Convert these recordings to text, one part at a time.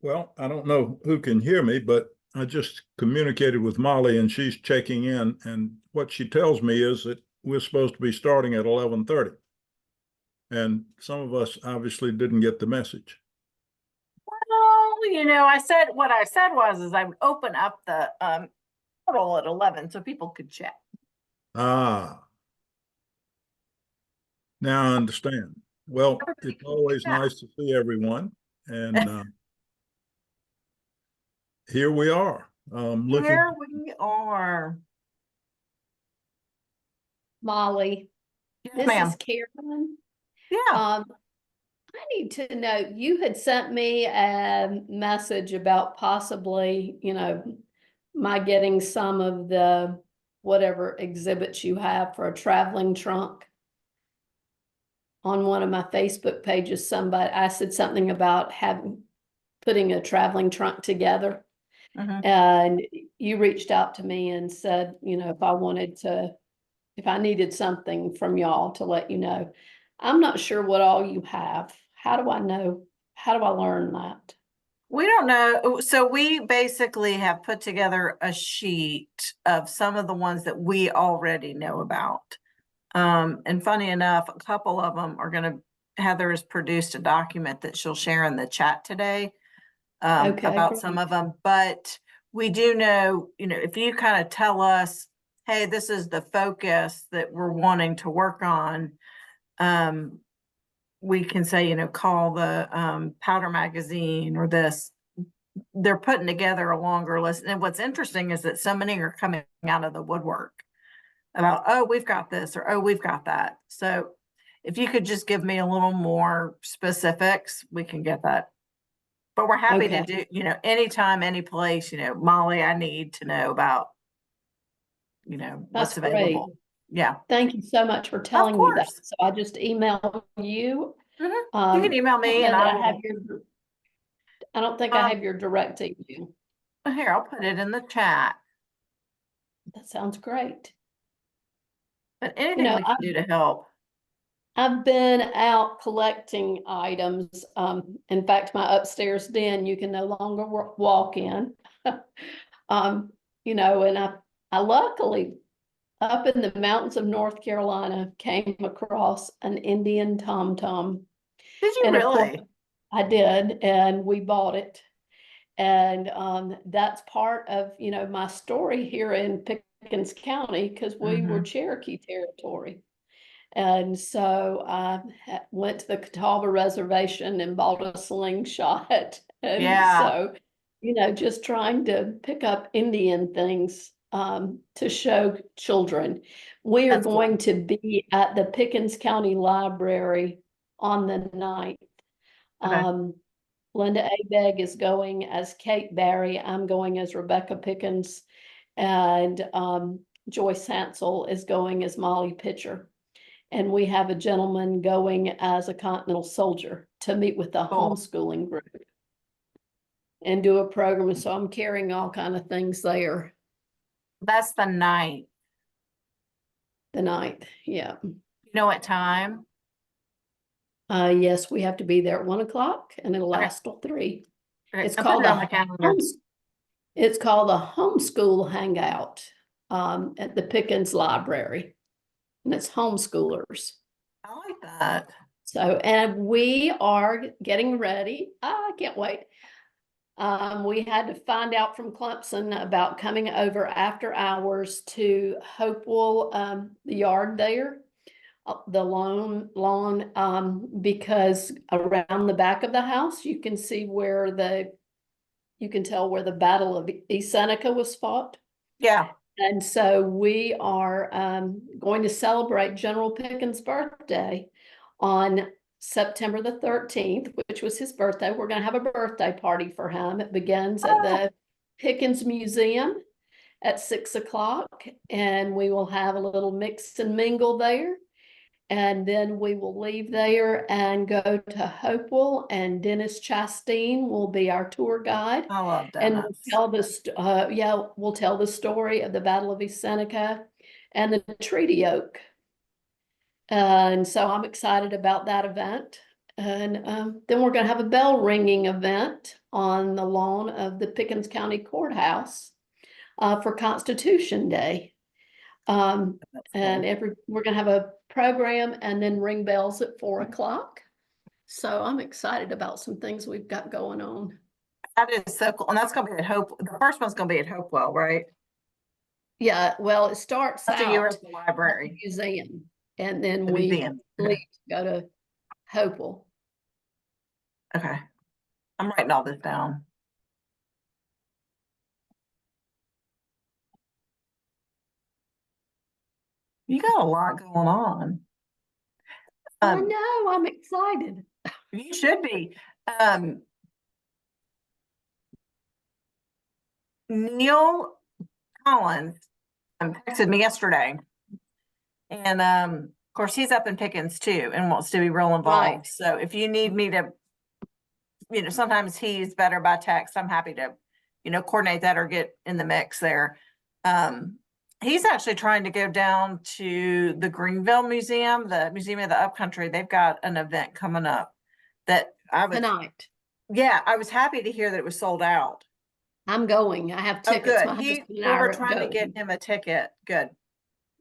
Well, I don't know who can hear me, but I just communicated with Molly and she's checking in. And what she tells me is that we're supposed to be starting at 11:30. And some of us obviously didn't get the message. Well, what I said was I would open up the portal at 11 so people could check. Ah, now I understand. Well, Everybody it's can always check. nice to see everyone. And here we are. Looking. Here we are. Molly, Yes, this ma'am. is Carolyn. Yeah. I need to know, you had sent me a message about possibly, my getting some of the whatever exhibits you have for a traveling trunk. On one of my Facebook pages, I said something about putting a traveling trunk together. And you reached out to me and said, if I needed something from y'all to let you know. I'm not sure what all you have. How do I know? How do I learn that? We don't know. So we basically have put together a sheet of some of the ones that we already know about. And funny enough, a couple of them are Heather has produced a document that she'll share in the chat today about some of them. But we do know, if you kind of tell us, hey, this is the focus that we're wanting to work on, we can say, call the Powder Magazine or this. They're putting together a longer list. And what's interesting is that so many are coming out of the woodwork about, oh, we've got this, or oh, we've got that. So if you could just give me a little more specifics, we can get that. But we're happy to do, anytime, any place, Molly, I need to know about, what's available. Great. Yeah. Thank you so much for telling me that. So I just email you. You can email me and I don't think I have your direct email. Here, I'll put it in the chat. That sounds great. But anything we can do to help. I've been out collecting items. In fact, my upstairs den, you can no longer walk in. And I luckily up in the mountains of North Carolina came across an Indian tom-tom. Did you really? I did, and we bought it. And that's part of, my story here in Pickens County, because we were Cherokee territory. And so I went to the Catawba Reservation and bought a slingshot. And so, just trying to pick up Indian things to show children. We are going to be at the Pickens County Library on the 9th. Linda Abeg is going as Kate Barry. I'm going as Rebecca Pickens. And Joyce Hansel is going as Molly Pitcher. And we have a gentleman going as a Continental Soldier to meet with the homeschooling group and do a program. So I'm carrying all kind of things there. That's the 9th. The 9th, yeah. You know what time? Yes, we have to be there at 1 o'clock and it'll last till 3. It's called the Homeschool Hangout at the Pickens Library. And it's homeschoolers. I like that. So, and we are getting ready. I can't wait. We had to find out from Clemson about coming over after hours to Hopewell, the yard there, the lawn, because around the back of the house, you can see you can tell where the Battle of East Seneca was fought. Yeah. And so we are going to celebrate General Pickens' birthday on September the 13th, which was his birthday. We're going to have a birthday party for him. It begins at the Pickens Museum at 6 o'clock, and we will have a little mix and mingle there. And then we will leave there and go to Hopewell, and Dennis Chastain will be our tour guide. I love Dennis. And we'll tell the story of the Battle of East Seneca and the Treaty Oak. And so I'm excited about that event. And then we're gonna have a bell ringing event on the lawn of the Pickens County Courthouse for Constitution Day. And we're gonna have a program and then ring bells at 4 o'clock. So I'm excited about some things we've got going on. That is so cool. And that's gonna be at Hope. The first one's gonna be at Hopewell, right? Yeah, well, it starts After you were out at the at the library. museum, and then The we museum. leave to go to Hopewell. Okay. I'm writing all this down. You got a lot going on. I know, I'm excited. You should be. Neil Collins texted me yesterday. And of course, he's up in Pickens too and wants to be real involved. Right. So if you need me to, sometimes he's better by text. I'm happy to, coordinate that or get in the mix there. He's actually trying to go down to the Greenville Museum, the Museum of the Upcountry. They've got an event coming up that I was, Tonight. yeah, I was happy to hear that it was sold out. I'm going. I have Oh, tickets. good. My We husband and I were are trying to going. get him a ticket. Good.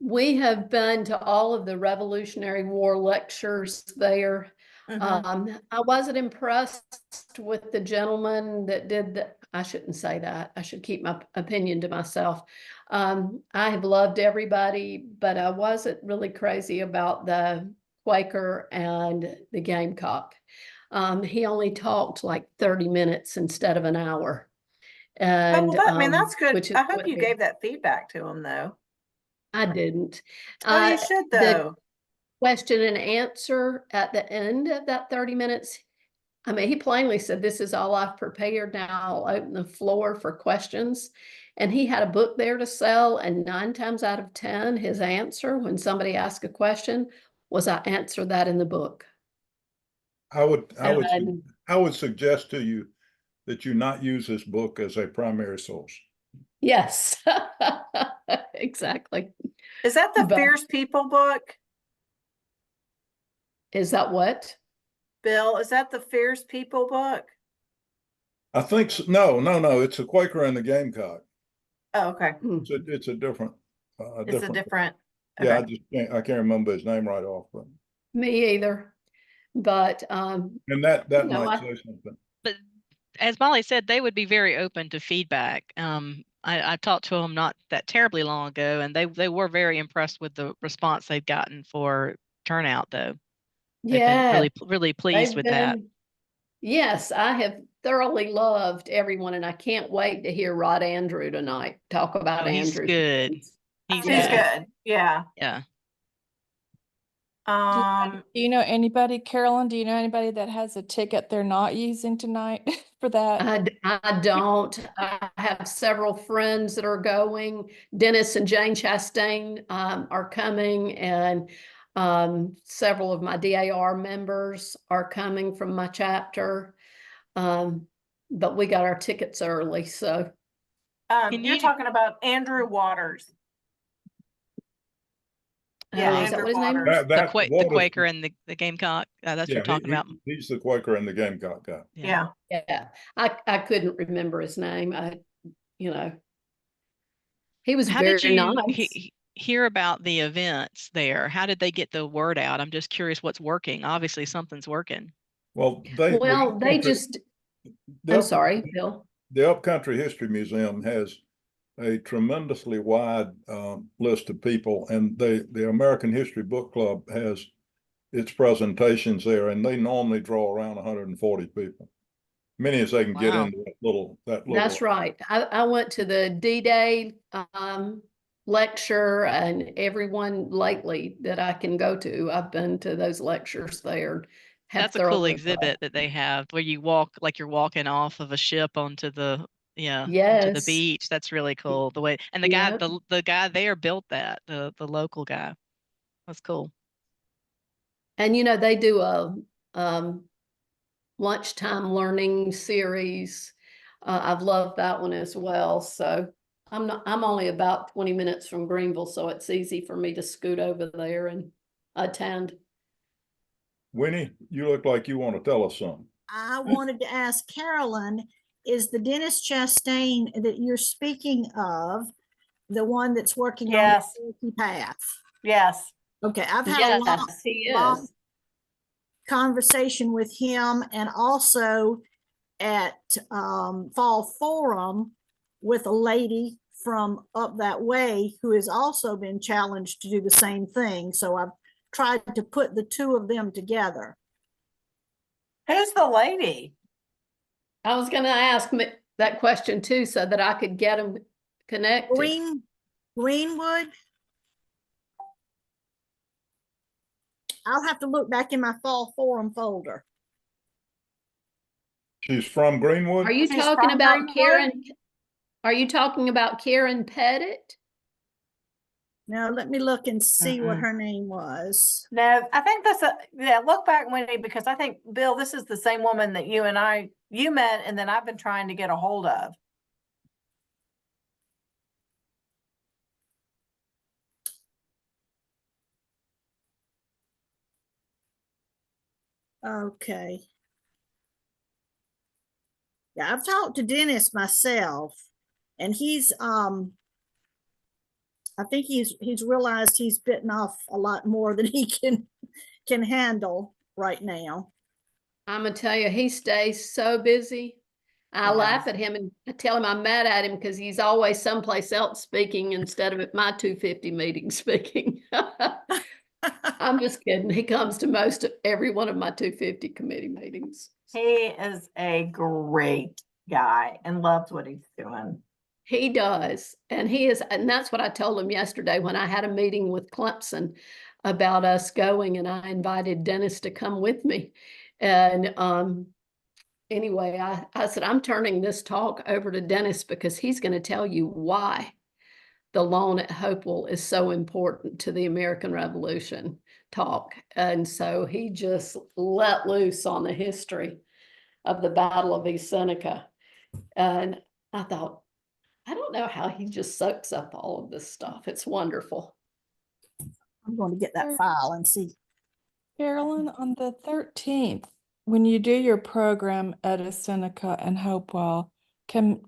We have been to all of the Revolutionary War lectures there. Mhm. I wasn't impressed with the gentleman that did the, I shouldn't say that. I should keep my opinion to myself. I have loved everybody, but I wasn't really crazy about the Quaker and the Gamecock. He only talked like 30 minutes instead of an hour. Oh, And well, that's good. which is I hope what you gave that feedback to him though. I didn't. Oh, you should The though. question and answer at the end of that 30 minutes, I mean, he plainly said, this is all I've prepared. Now I'll open the floor for questions. And he had a book there to sell, and 9 times out of 10, his answer when somebody asked a question was, I answered that in the book. I would And I would suggest to you that you not use this book as a primary source. yes, exactly. Is that the But- Fierce People book? Is that what? Bill, is that the Fierce People book? I think so. No. It's the Quaker and the Gamecock. Oh, okay. It's a different. It's a different. Yeah, Okay. I can't remember his name right off, but Me either. But and that might say something. But as Molly said, they would be very open to feedback. I talked to them not that terribly long ago, and they were very impressed with the response they've gotten for turnout, though. They've been really pleased with that. Yes, I have thoroughly loved everyone, and I can't wait to hear Rod Andrew tonight talk about He's Andrew. good. He's He's good. Yeah. Yeah. Do you know anybody, Carolyn? Do you know anybody that has a ticket they're not using tonight for that? I don't. I have several friends that are going. Dennis and Jane Chastain are coming, and several of my DAR members are coming from my chapter. But we got our tickets early, so. You're talking about Andrew Waters. Yeah, Is that Andrew what his name Waters. is? The Quaker and the Gamecock. That's what you're talking about. He's the Quaker and the Gamecock guy. Yeah. Yeah, I couldn't remember his name. He was How very did you nice. hear about the events there? How did they get the word out? I'm just curious what's working. Obviously something's working. Well, I'm sorry, Bill. The Upcountry History Museum has a tremendously wide list of people, and the American History Book Club has its presentations there, and they normally draw around 140 people, many as they can get into that little. That's right. I went to the D-Day lecture, and everyone lately that I can go to, I've been to those lectures there. That's a cool exhibit that they have where you walk like you're walking off of a ship onto the onto the beach. That's really cool. The way and the guy the guy there built that, the local guy. That's cool. And they do a lunchtime learning series. I've loved that one as well. So I'm only about 20 minutes from Greenville, so it's easy for me to scoot over there and attend. Winnie, you look like you want to tell us something. I wanted to ask Carolyn, is the Dennis Chastain that you're speaking of the one that's working on Yes. the Cherokee Path? Yes. Okay, I've had a long, Yes, he long is. conversation with him, and also at Fall Forum with a lady from up that way who has also been challenged to do the same thing. So I've tried to put the two of them together. Who's the lady? I was gonna ask that question too, so that I could get them connected. Greenwood. I'll have to look back in my Fall Forum folder. She's from Greenwood? Are you She's talking from about Greenwood? Karen? Are you talking about Karen Pettit? Now let me look and see what Mm-mm. her name was. No, I think that's yeah, look back, Wendy, because I think, Bill, this is the same woman that you met, and then I've been trying to get a hold of. Okay. Yeah, I've talked to Dennis myself, and he's I think he's realized he's bitten off a lot more than he can handle right now. I'm gonna tell you, he stays so busy. I He laugh does. at him and I tell him I'm mad at him because he's always someplace else speaking instead of at my 250 meeting speaking. I'm just kidding. He comes to most of every one of my 250 committee meetings. He is a great guy and loves what he's doing. He does. And he is, and that's what I told him yesterday when I had a meeting with Clemson about us going, and I invited Dennis to come with me. And anyway, I said, I'm turning this talk over to Dennis because he's going to tell you why the loan at Hopewell is so important to the American Revolution talk. And so he just let loose on the history of the Battle of East Seneca. And I thought, I don't know how he just soaks up all of this stuff. It's wonderful. I'm going to get that file and see. Carolyn, on the 13th, when you do your program at Seneca and Hopewell, can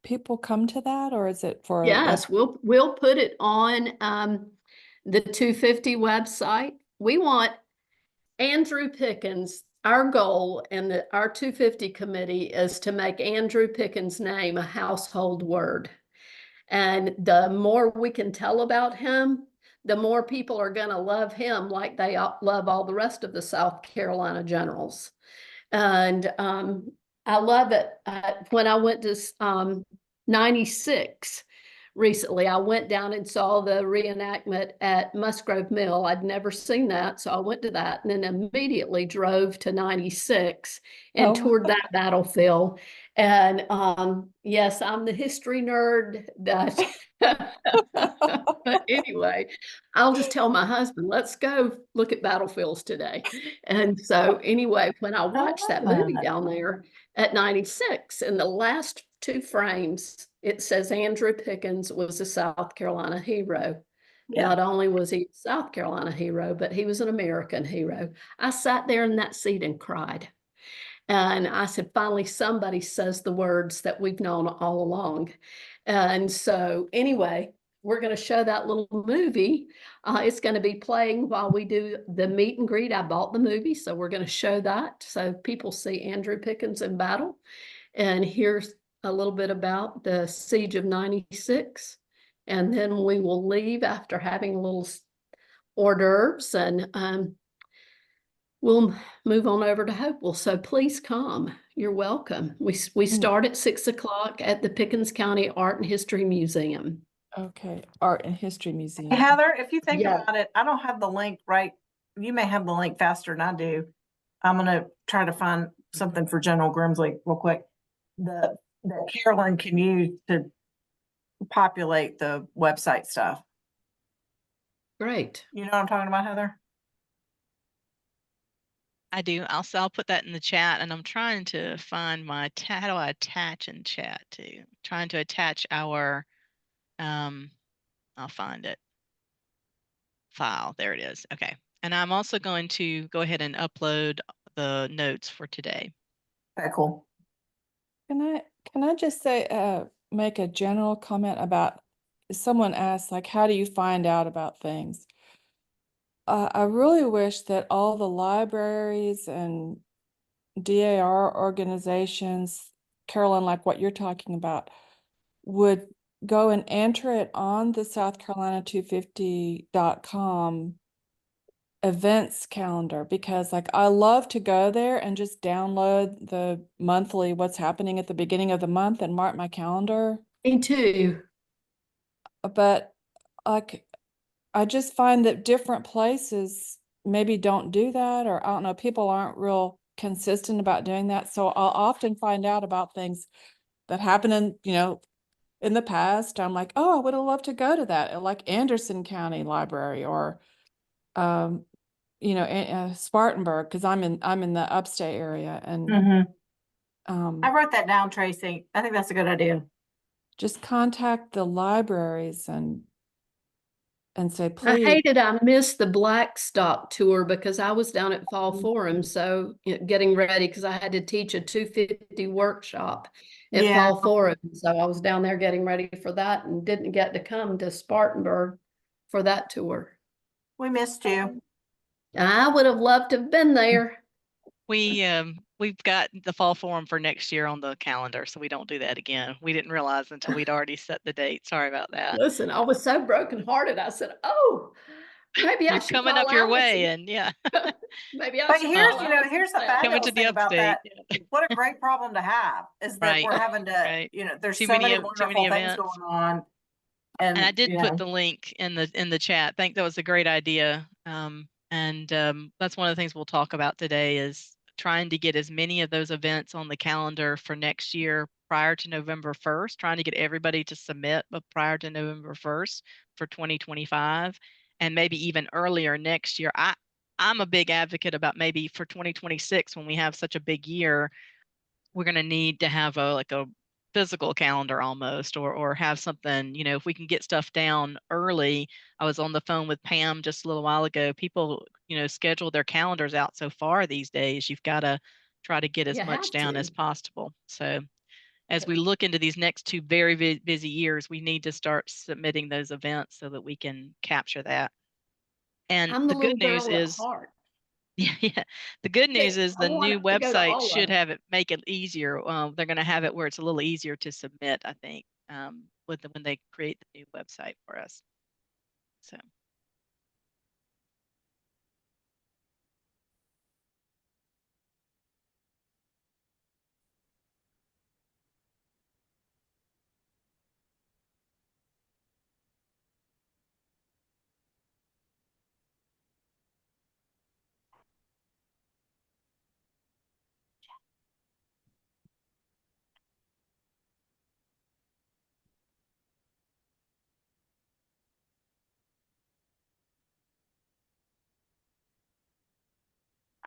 people come to that, or is it for Yes, we'll put it on the 250 website. We want Andrew Pickens. Our goal in our 250 committee is to make Andrew Pickens' name a household word. And the more we can tell about him, the more people are going to love him like they love all the rest of the South Carolina generals. And I love it. When I went to 96 recently, I went down and saw the reenactment at Musgrove Mill. I'd never seen that, so I went to that and then immediately drove to 96 and toured that battlefield. And yes, I'm the history nerd that but anyway, I'll just tell my husband, let's go look at battlefields today. And so anyway, when I watched that movie down there at 96, in the last two frames, it says Andrew Pickens was a South Carolina hero. Yeah. Not only was he a South Carolina hero, but he was an American hero. I sat there in that seat and cried. And I said, finally, somebody says the words that we've known all along. And so anyway, we're going to show that little movie. It's going to be playing while we do the meet and greet. I bought the movie, so we're going to show that so people see Andrew Pickens in battle. And here's a little bit about the Siege of 96. And then we will leave after having a little hors d'oeuvres, and we'll move on over to Hopewell. So please come. You're welcome. We start at 6 o'clock at the Pickens County Art and History Museum. Okay, Art and History Museum. Hey, Heather, if you think Yeah. about it, I don't have the link right. You may have the link faster than I do. I'm gonna try to find something for General Grimsley real quick. That Carolyn can use to populate the website stuff. Great. You know what I'm talking about, Heather? I do. I'll put that in the chat, and I'm trying to find my how do I attach in chat too? Trying to attach our I'll find it. File. There it is. Okay. And I'm also going to go ahead and upload the notes for today. Okay, cool. Can I just say, make a general comment about, someone asked, like, how do you find out about things? I really wish that all the libraries and DAR organizations, Carolyn, like what you're talking about, would go and enter it on the SouthCarolina250.com events calendar, because like I love to go there and just download the monthly what's happening at the beginning of the month and mark my calendar. Me too. But like I just find that different places maybe don't do that, or I don't know, people aren't real consistent about doing that. So I'll often find out about things that happen in, in the past. I'm like, oh, I would have loved to go to that at like Anderson County Library, or Spartanburg, because I'm in the upstate area, and I wrote that down, Tracy. I think that's a good idea. just contact the libraries and say, I please. hated I missed the Blackstock tour because I was down at Fall Forum, so getting ready because I had to teach a 250 workshop at Yeah. Fall Forum. So I was down there getting ready for that and didn't get to come to Spartanburg for that tour. We missed you. I would have loved to have been there. We've got the Fall Forum for next year on the calendar, so we don't do that again. We didn't realize until we'd already set the date. Sorry about that. Listen, I was so brokenhearted. I said, "Oh, maybe I You're should coming call up your Allison." way, and yeah, Maybe I But should here's, call you know, Allison here's the now. coming fabulous to the thing about upstate. that. What a great problem to have is that Right, we're having to, right. there's Too so many many too wonderful many things events. going on. And I And, did put the link in the chat. I think that was a great idea. That's one of the things we'll talk about today, is trying to get as many of those events on the calendar for next year prior to November 1st, trying to get everybody to submit prior to November 1st for 2025, and maybe even earlier next year. I'm a big advocate about maybe for 2026, when we have such a big year, we're going to need to have a physical calendar almost, or have something, if we can get stuff down early. I was on the phone with Pam just a little while ago. People, schedule their calendars out so far these days. You've got to try to get as much down as possible. So as we look into these next two very busy years, we need to start submitting those events so that we can capture that. And I'm the the good little news girl at is, heart. yeah. The good news is I the want new to go to website all of should them. have it, make it easier. They're going to have it where it's a little easier to submit, I think, when they create the new website for us. So.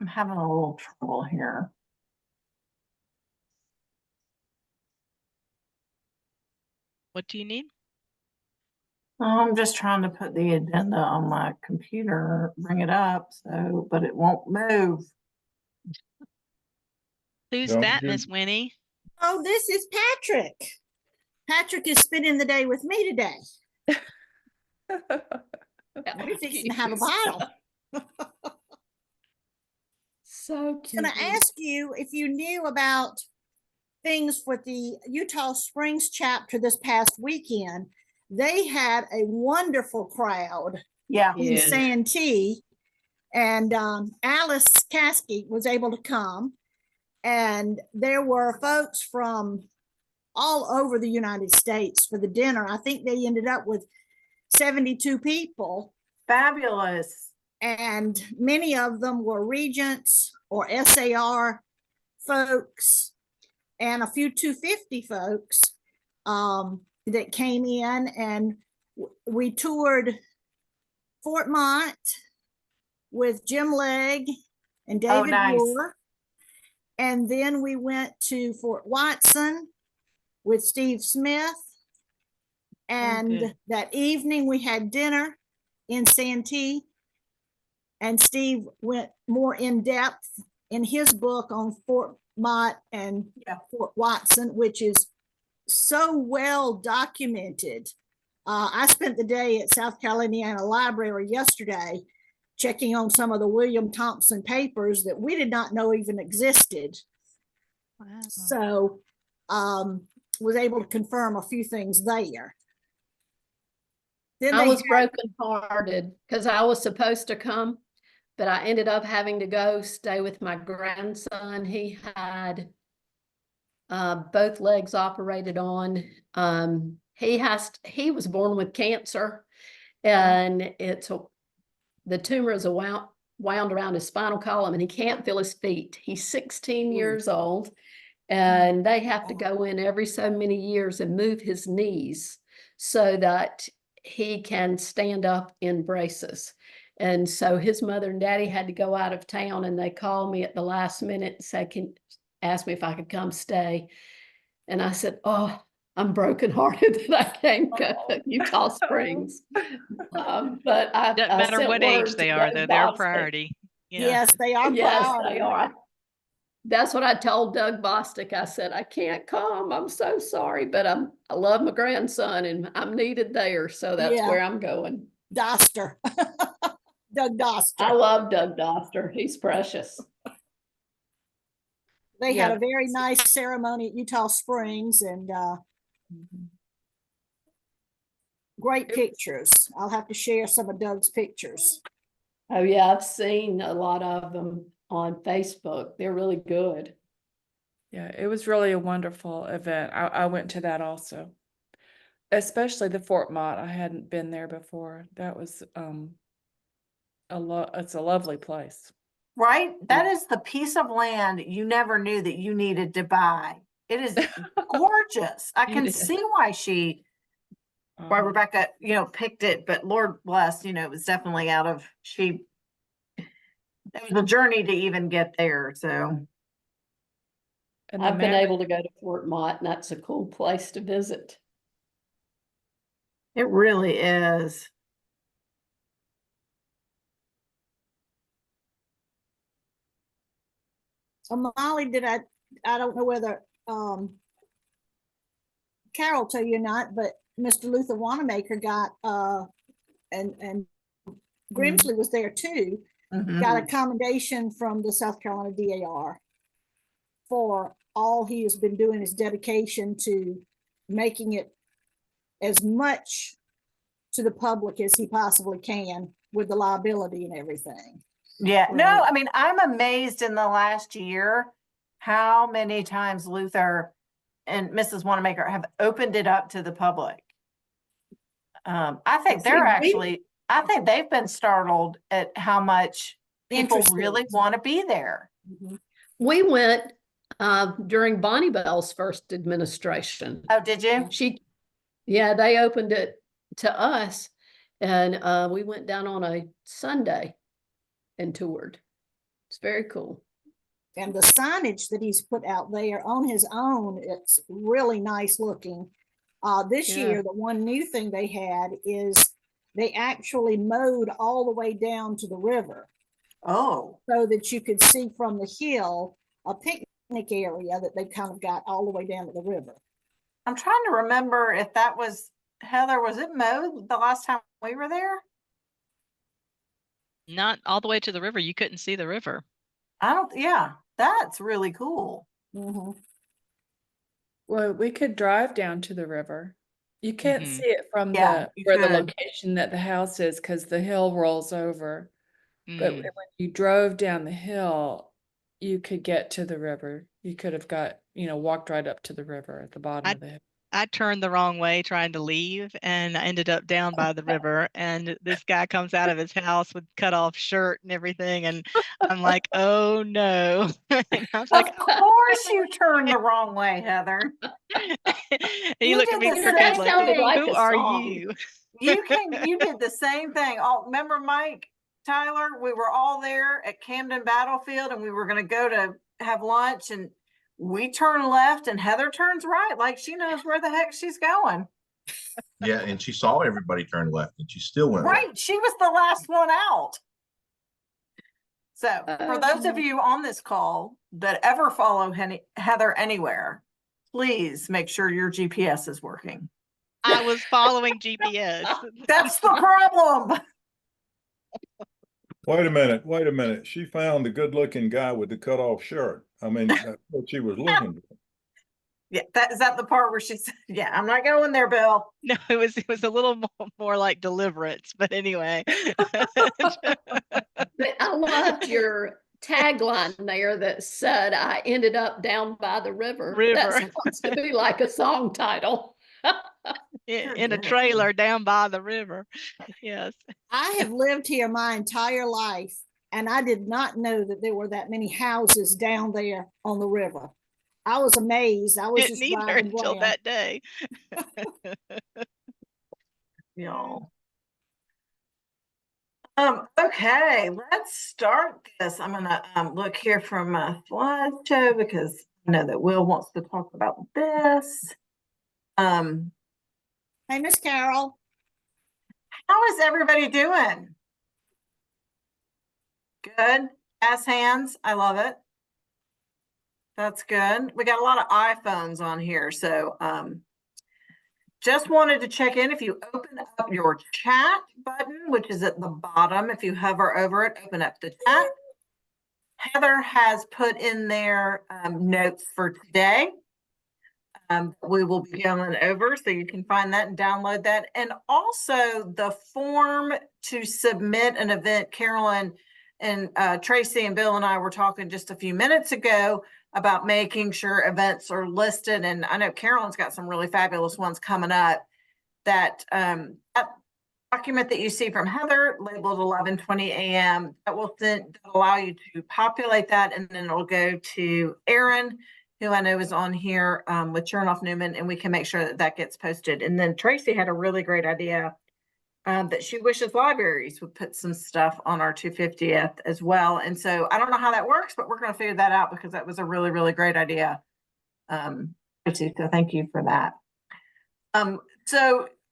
I'm having a little trouble here. What do you need? I'm just trying to put the agenda on my computer, bring it up, but it won't move. Who's Don't that, you- Miss Winnie? Oh, this is Patrick. Patrick is spending the day with me today. We're fixing to have a bottle. So I was cute. going to ask you if you knew about things with the Utah Springs chapter this past weekend. They had a wonderful crowd Yeah. in Santee, and Alice Caskey was able to come, and there were folks from all over the United States for the dinner. I think they ended up with 72 people. Fabulous. And many of them were regents or SAR folks, and a few 250 folks that came in, and we toured Fort Mont with Jim Legg and David Moore. And then we went to Fort Watson with Steve Smith. And that evening we had dinner in Santee. And Steve went more in depth in his book on Fort Mott and Fort Watson, which is so well documented. I spent the day at South Carolina Library yesterday checking on some of the William Thompson papers that we did not know even existed. Wow. So was able to confirm a few things there. Then I they was had- brokenhearted because I was supposed to come, but I ended up having to go stay with my grandson. He had both legs operated on. He was born with cancer, and the tumor is wound around his spinal column, and he can't feel his feet. He's 16 years old, and they have to go in every so many years and move his knees so that he can stand up in braces. And so his mother and daddy had to go out of town, and they called me at the last minute and said, ask me if I could come stay. And I said, oh, I'm brokenhearted that I can't go to Utah Springs. But I Doesn't matter sent what word age to they are, Doug though, they're a Bostic. priority. Yeah. Yes, they are. Yes, priority. they are. That's what I told Doug Bostic. I said, I can't come. I'm so sorry, but I love my grandson and I'm needed there. So that's Yeah. where I'm going. Doster. Doug Doster. I love Doug Doster. He's precious. They had Yeah. a very nice ceremony at Utah Springs and great pictures. I'll have to share some of Doug's pictures. Oh yeah, I've seen a lot of them on Facebook. They're really good. Yeah, it was really a wonderful event. I went to that also. Especially the Fort Mott. I hadn't been there before. That was it's a lovely place. Right? That is the piece of land you never knew that you needed to buy. It is gorgeous. I can Yeah. see why Rebecca, picked it, but Lord bless, it was definitely it was a journey to even get there. So And I've been able to go to Fort Mott, and that's a cool place to visit. it really is. So Molly, I don't know whether Carol tell you or not, but Mr. Luther Wanamaker got and Grimsley was there too, got a commendation from the South Carolina DAR for all he has been doing, his dedication to making it as much to the public as he possibly can with the liability and everything. Yeah, no, Right. I mean, I'm amazed in the last year how many times Luther and Mrs. Wanamaker have opened it up to the public. I think I think they've been startled at how much people Interesting. really want to be there. We went during Bonnie Bell's first administration. Oh, did you? They opened it to us, and we went down on a Sunday and toured. It's very cool. And the signage that he's put out there on his own, it's really nice looking. This Yeah. year, the one new thing they had is they actually mowed all the way down to the river Oh, so that you could see from the hill a picnic area that they kind of got all the way down to the river. I'm trying to remember if that was Heather. Was it mowed the last time we were there? Not all the way to the river. You couldn't see the river. Yeah, that's really cool. Well, we could drive down to the river. You can't Mhm. see it from Yeah, you where the could. location that the house is because the hill rolls over. But Mm. when you drove down the hill, you could get to the river. You could have walked right up to the river at the bottom of the hill. I turned the wrong way trying to leave, and I ended up down by the river, and this guy comes out of his house with cut off shirt and everything, and I'm like, oh no. And I was like, Of course you turned the wrong way, Heather. he You looked at did me the crooked same like, thing. like who a are song. you? You did the same thing. Oh, remember Mike, Tyler? We were all there at Camden Battlefield and we were going to go to have lunch and we turn left and Heather turns right. Like she knows where the heck she's going. Yeah, and she saw everybody turn left and she still went left. Right. She was the last one out. So for those of you on this call that ever follow Heather anywhere, please make sure your GPS is working. I was following GPS. That's the problem. Wait a minute. She found the good-looking guy with the cut-off shirt. I mean, that's what she was looking for. Yeah, is that the part where she said, yeah, I'm not going there, Bill. No, it was a little more like deliverance, but anyway. But I loved your tagline there that said, I ended up down by the river. That River. sounds to be like a song title. In a trailer down by the river. Yes. I have lived here my entire life, and I did not know that there were that many houses down there on the river. I was amazed. I was Didn't just either driving until around. that day. Y'all. Okay, let's start this. I'm gonna look here from my slideshow because I know that Will wants to talk about this. Hey, Miss Carol. How is everybody doing? Good. Ass hands. I love it. That's good. We got a lot of iPhones on here, so just wanted to check in. If you open up your chat button, which is at the bottom, if you hover over it, open up the chat. Heather has put in there notes for today. We will be going over, so you can find that and download that. And also the form to submit an event. Carolyn and Tracy and Bill and I were talking just a few minutes ago about making sure events are listed. And I know Carolyn's got some really fabulous ones coming up. That document that you see from Heather labeled 11:20 a.m. that will then allow you to populate that, and then it'll go to Aaron, who I know is on here with Chernoff Newman, and we can make sure that that gets posted. And then Tracy had a really great idea that she wishes libraries would put some stuff on our 250th as well. And so I don't know how that works, but we're going to figure that out because that was a really, really great idea. Tracy, so thank you for that.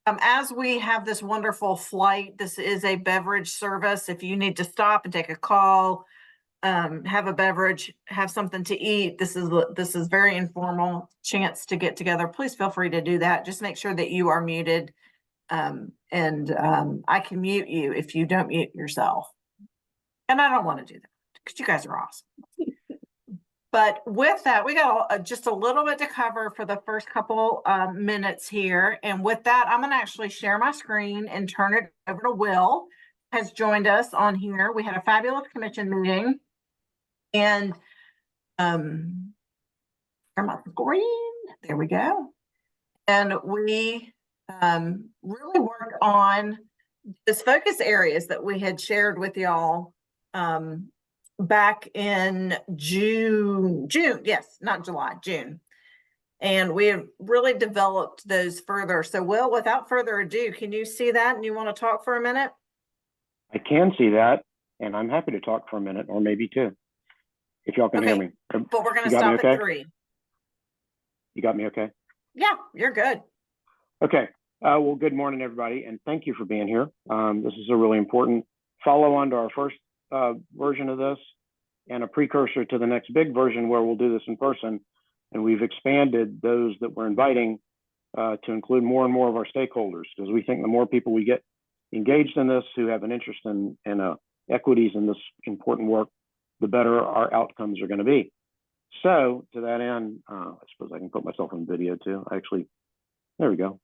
As we have this wonderful flight, this is a beverage service. If you need to stop and take a call, have a beverage, have something to eat, this is very informal chance to get together. Please feel free to do that. Just make sure that you are muted. I can mute you if you don't mute yourself. And I don't want to do that because you guys are awesome. But with that, we got just a little bit to cover for the first couple minutes here. And with that, I'm going to actually share my screen and turn it over to Will, has joined us on here. We had a fabulous commission meeting. And share my screen. There we go. And we really worked on this focus areas that we had shared with y'all back in June, yes, not July, June. And we have really developed those further. So Will, without further ado, can you see that and you want to talk for a minute? I can see that, and I'm happy to talk for a minute or maybe two, if y'all can hear me. But we're going to You got me stop okay? at 3. You got me okay? Yeah, you're good. Okay. Well, good morning, everybody, and thank you for being here. This is a really important follow-on to our first version of this and a precursor to the next big version where we'll do this in person. And we've expanded those that we're inviting to include more and more of our stakeholders, because we think the more people we get engaged in this who have an interest in equities in this important work, the better our outcomes are going to be. So to that end, I suppose I can put myself on video too. There we go.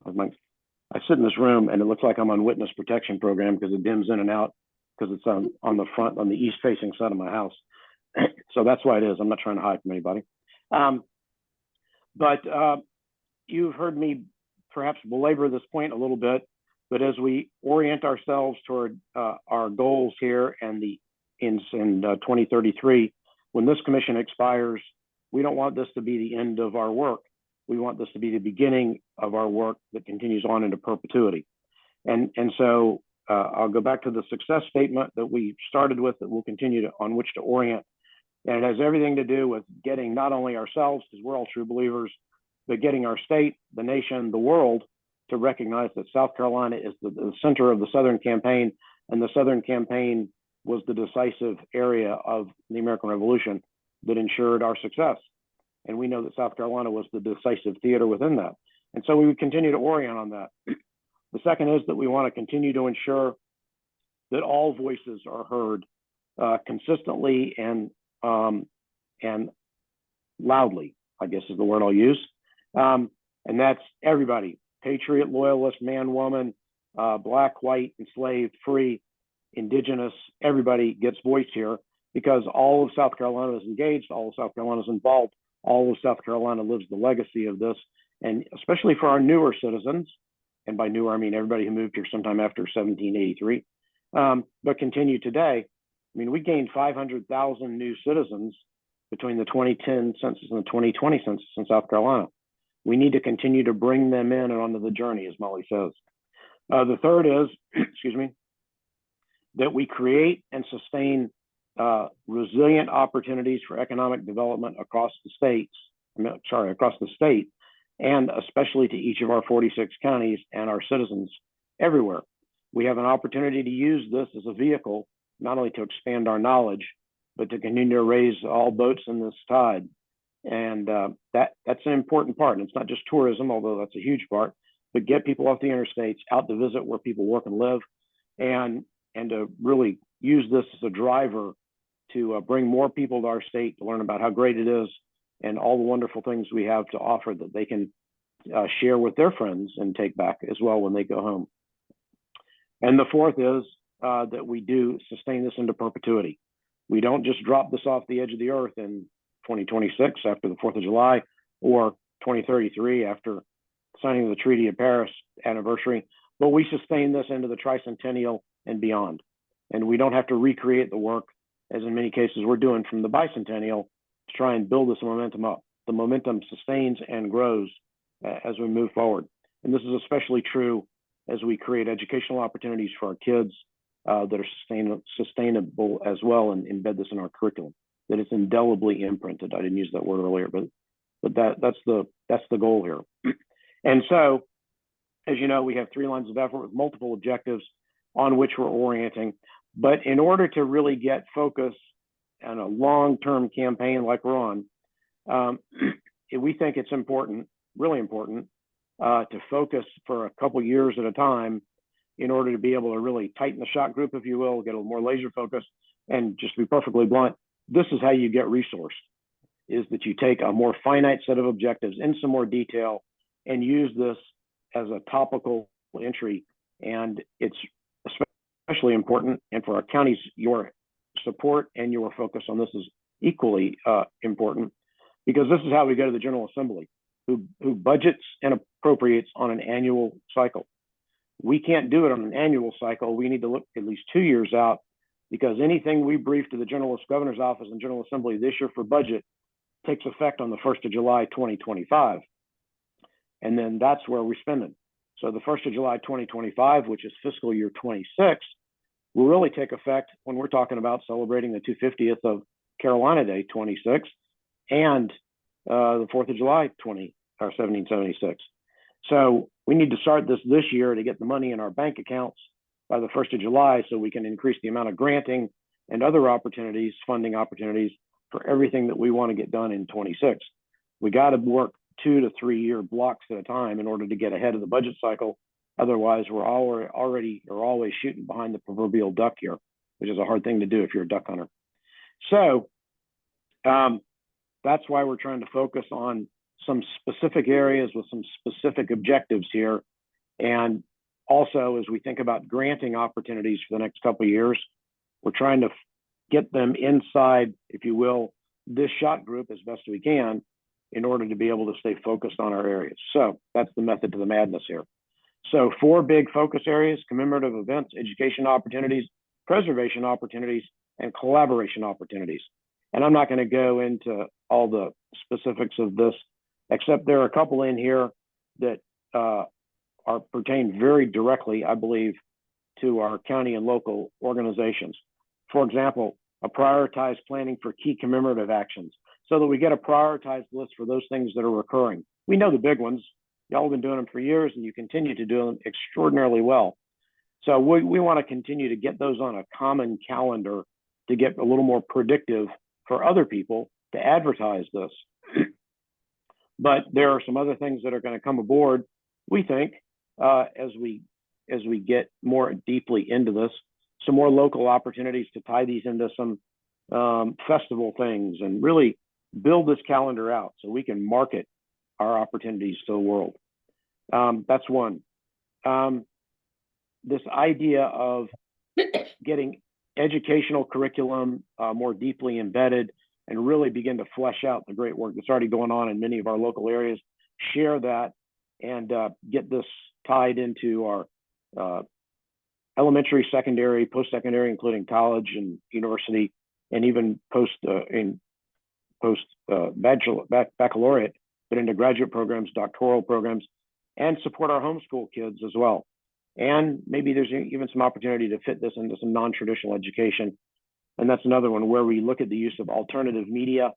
I sit in this room and it looks like I'm on witness protection program because it dims in and out because it's on the front, on the east facing side of my house. So that's why it is. I'm not trying to hide from anybody. But you've heard me perhaps belabor this point a little bit, but as we orient ourselves toward our goals here and in 2033, when this commission expires, we don't want this to be the end of our work. We want this to be the beginning of our work that continues on into perpetuity. And so I'll go back to the success statement that we started with that we'll continue on which to orient. And it has everything to do with getting not only ourselves, because we're all true believers, but getting our state, the nation, the world to recognize that South Carolina is the center of the Southern campaign, and the Southern campaign was the decisive area of the American Revolution that ensured our success. And we know that South Carolina was the decisive theater within that. And so we would continue to orient on that. The second is that we want to continue to ensure that all voices are heard consistently and loudly, I guess is the word I'll use. And that's everybody, patriot, loyalist, man, woman, black, white, enslaved, free, indigenous, everybody gets voice here, because all of South Carolina is engaged, all of South Carolina is involved, all of South Carolina lives the legacy of this. And especially for our newer citizens, and by newer, I mean everybody who moved here sometime after 1783, but continue today. I mean, we gained 500,000 new citizens between the 2010 census and the 2020 census in South Carolina. We need to continue to bring them in and onto the journey, as Molly says. The third is, excuse me, that we create and sustain resilient opportunities for economic development across the states, across the state, and especially to each of our 46 counties and our citizens everywhere. We have an opportunity to use this as a vehicle, not only to expand our knowledge, but to continue to raise all boats in this tide. And that's an important part. And it's not just tourism, although that's a huge part, but get people off the interstates, out to visit where people work and live, and to really use this as a driver to bring more people to our state to learn about how great it is and all the wonderful things we have to offer that they can share with their friends and take back as well when they go home. And the fourth is that we do sustain this into perpetuity. We don't just drop this off the edge of the earth in 2026 after the 4th of July, or 2033 after signing the Treaty of Paris anniversary, but we sustain this into the tricentennial and beyond. And we don't have to recreate the work, as in many cases we're doing from the bicentennial, to try and build this momentum up. The momentum sustains and grows as we move forward. And this is especially true as we create educational opportunities for our kids that are sustainable as well, and embed this in our curriculum, that it's indelibly imprinted. I didn't use that word earlier, but that's the goal here. And so, as you know, we have 3 lines of effort with multiple objectives on which we're orienting. But in order to really get focus on a long-term campaign like we're on, we think it's important, really important, to focus for a couple years at a time in order to be able to really tighten the shot group, if you will, get a little more laser focused. And just to be perfectly blunt, this is how you get resourced, is that you take a more finite set of objectives in some more detail and use this as a topical entry. And it's especially important, and for our counties, your support and your focus on this is equally important, because this is how we go to the General Assembly, who budgets and appropriates on an annual cycle. We can't do it on an annual cycle. We need to look at least 2 years out, because anything we brief to the General Governor's Office and General Assembly this year for budget takes effect on the 1st of July, 2025. And then that's where we spend it. So the 1st of July, 2025, which is fiscal year 26, will really take effect when we're talking about celebrating the 250th of Carolina Day, 26, and the 4th of July, 1776. So we need to start this year to get the money in our bank accounts by the 1st of July, so we can increase the amount of granting and other opportunities, funding opportunities for everything that we want to get done in 26. We got to work 2 to 3 year blocks at a time in order to get ahead of the budget cycle. Otherwise, we're always shooting behind the proverbial duck here, which is a hard thing to do if you're a duck hunter. So that's why we're trying to focus on some specific areas with some specific objectives here. And also, as we think about granting opportunities for the next couple of years, we're trying to get them inside, if you will, this shot group as best we can in order to be able to stay focused on our areas. So that's the method to the madness here. So 4 big focus areas: commemorative events, education opportunities, preservation opportunities, and collaboration opportunities. And I'm not going to go into all the specifics of this, except there are a couple in here that pertain very directly, I believe, to our county and local organizations. For example, a prioritized planning for key commemorative actions, so that we get a prioritized list for those things that are recurring. We know the big ones. Y'all have been doing them for years, and you continue to do them extraordinarily well. So we want to continue to get those on a common calendar to get a little more predictive for other people to advertise this. But there are some other things that are going to come aboard, we think, as we get more deeply into this, some more local opportunities to tie these into some festival things and really build this calendar out so we can market our opportunities to the world. That's one. This idea of getting educational curriculum more deeply embedded and really begin to flesh out the great work that's already going on in many of our local areas, share that, and get this tied into our elementary, secondary, post-secondary, including college and university, and even baccalaureate, but into graduate programs, doctoral programs, and support our homeschool kids as well. And maybe there's even some opportunity to fit this into some non-traditional education. And that's another one where we look at the use of alternative media.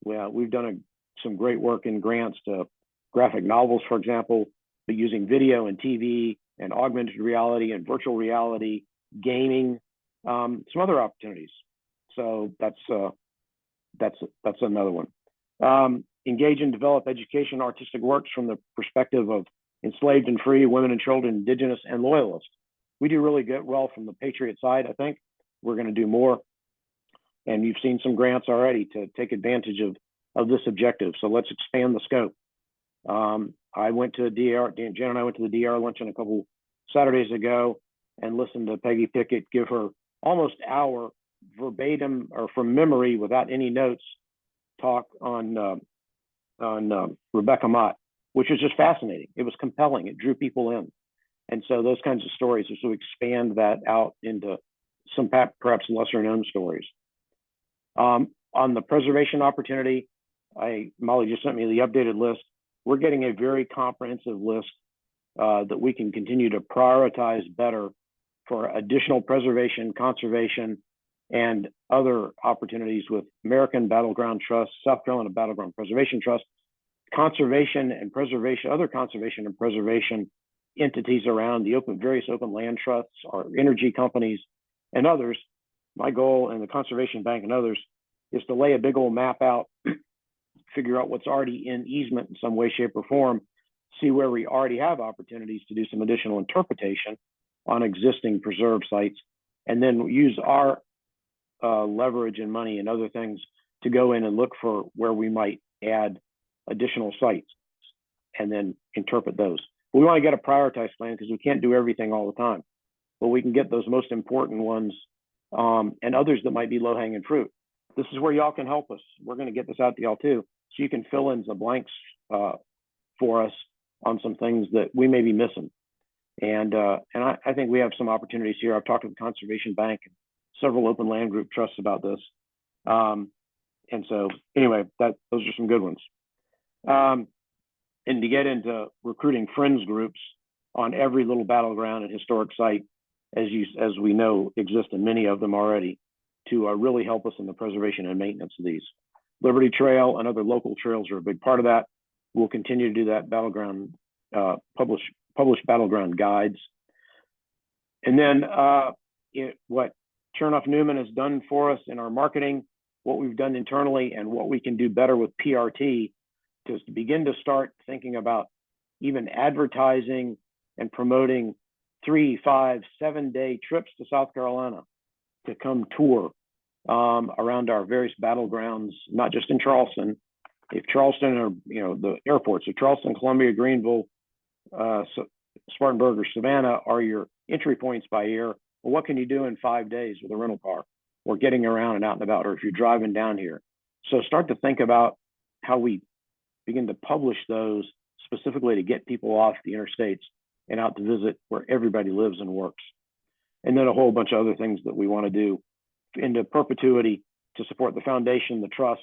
We've done some great work in grants to graphic novels, for example, but using video and TV and augmented reality and virtual reality, gaming, some other opportunities. So that's another one. Engage and develop education artistic works from the perspective of enslaved and free, women and children, indigenous and loyalists. We do really well from the Patriot side, I think. We're going to do more. And you've seen some grants already to take advantage of this objective. So let's expand the scope. I went to DR, Jen and I went to the DR luncheon a couple Saturdays ago and listened to Peggy Pickett give her almost hour verbatim or from memory without any notes talk on Rebecca Mott, which was just fascinating. It was compelling. It drew people in. And so those kinds of stories, so expand that out into some perhaps lesser known stories. On the preservation opportunity, Molly just sent me the updated list. We're getting a very comprehensive list that we can continue to prioritize better for additional preservation, conservation, and other opportunities with American Battleground Trust, South Carolina Battleground Preservation Trust, conservation and preservation, other conservation and preservation entities around the various open land trusts, our energy companies, and others. My goal and the Conservation Bank and others is to lay a big old map out, figure out what's already in easement in some way, shape, or form, see where we already have opportunities to do some additional interpretation on existing preserved sites, and then use our leverage and money and other things to go in and look for where we might add additional sites and then interpret those. But we want to get a prioritized plan because we can't do everything all the time, but we can get those most important ones and others that might be low-hanging fruit. This is where y'all can help us. We're going to get this out to y'all too, so you can fill in the blanks for us on some things that we may be missing. And I think we have some opportunities here. I've talked to the Conservation Bank and several open land group trusts about this. And so anyway, those are some good ones. And to get into recruiting friends groups on every little battleground and historic site, as we know exist in many of them already, to really help us in the preservation and maintenance of these. Liberty Trail and other local trails are a big part of that. We'll continue to do that battleground, publish battleground guides. And then what Chernoff Newman has done for us in our marketing, what we've done internally, and what we can do better with PRT to begin to start thinking about even advertising and promoting 3, 5, 7-day trips to South Carolina to come tour around our various battlegrounds, not just in Charleston. If Charleston or the airports, so Charleston, Columbia, Greenville, Spartanburg, or Savannah are your entry points by air, well, what can you do in 5 days with a rental car or getting around and out and about, or if you're driving down here? So start to think about how we begin to publish those specifically to get people off the interstates and out to visit where everybody lives and works. And then a whole bunch of other things that we want to do into perpetuity to support the foundation, the trust,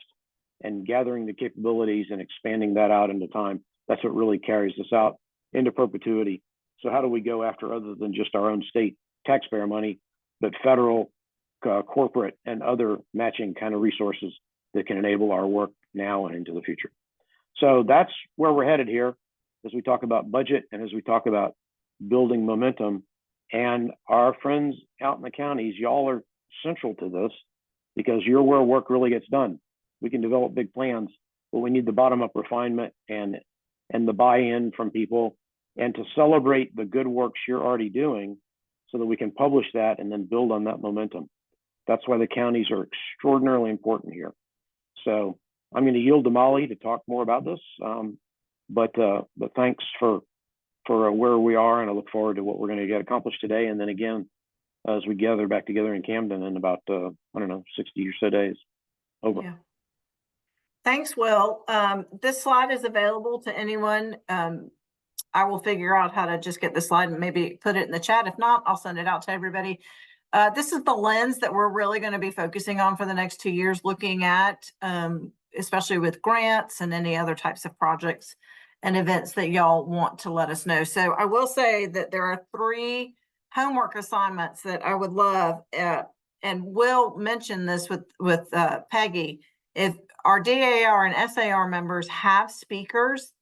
and gathering the capabilities and expanding that out into time. That's what really carries us out into perpetuity. So how do we go after other than just our own state taxpayer money, but federal, corporate, and other matching kind of resources that can enable our work now and into the future? So that's where we're headed here as we talk about budget and as we talk about building momentum And our friends out in the counties, y'all are central to this because you're where work really gets done. We can develop big plans, but we need the bottom-up refinement and the buy-in from people, and to celebrate the good works you're already doing so that we can publish that and then build on that momentum. That's why the counties are extraordinarily important here. So I'm going to yield to Molly to talk more about this. But thanks for where we are, and I look forward to what we're going to get accomplished today. And then again, as we gather back together in Camden in about, I don't know, 60 or so days. Over. Yeah. Thanks, Will. This slide is available to anyone. I will figure out how to just get the slide and maybe put it in the chat. If not, I'll send it out to everybody. This is the lens that we're really going to be focusing on for the next 2 years, looking at, especially with grants and any other types of projects and events that y'all want to let us know. So I will say that there are 3 homework assignments that I would love, and Will mention this with Peggy. If our DAR and SAR members have speakers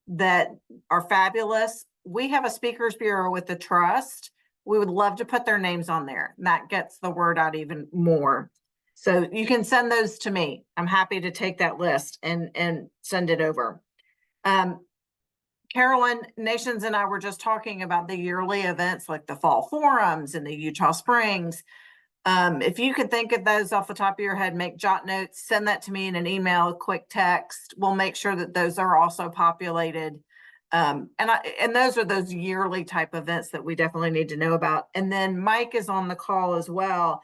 that are fabulous, we have a speakers bureau with the trust. We would love to put their names on there. And that gets the word out even more. So you can send those to me. I'm happy to take that list and send it over. Carolyn Nations and I were just talking about the yearly events like the fall forums and the Utah Springs. If you could think of those off the top of your head, make jot notes, send that to me in an email, a quick text. We'll make sure that those are also populated. And those are those yearly type events that we definitely need to know about. And then Mike is on the call as well.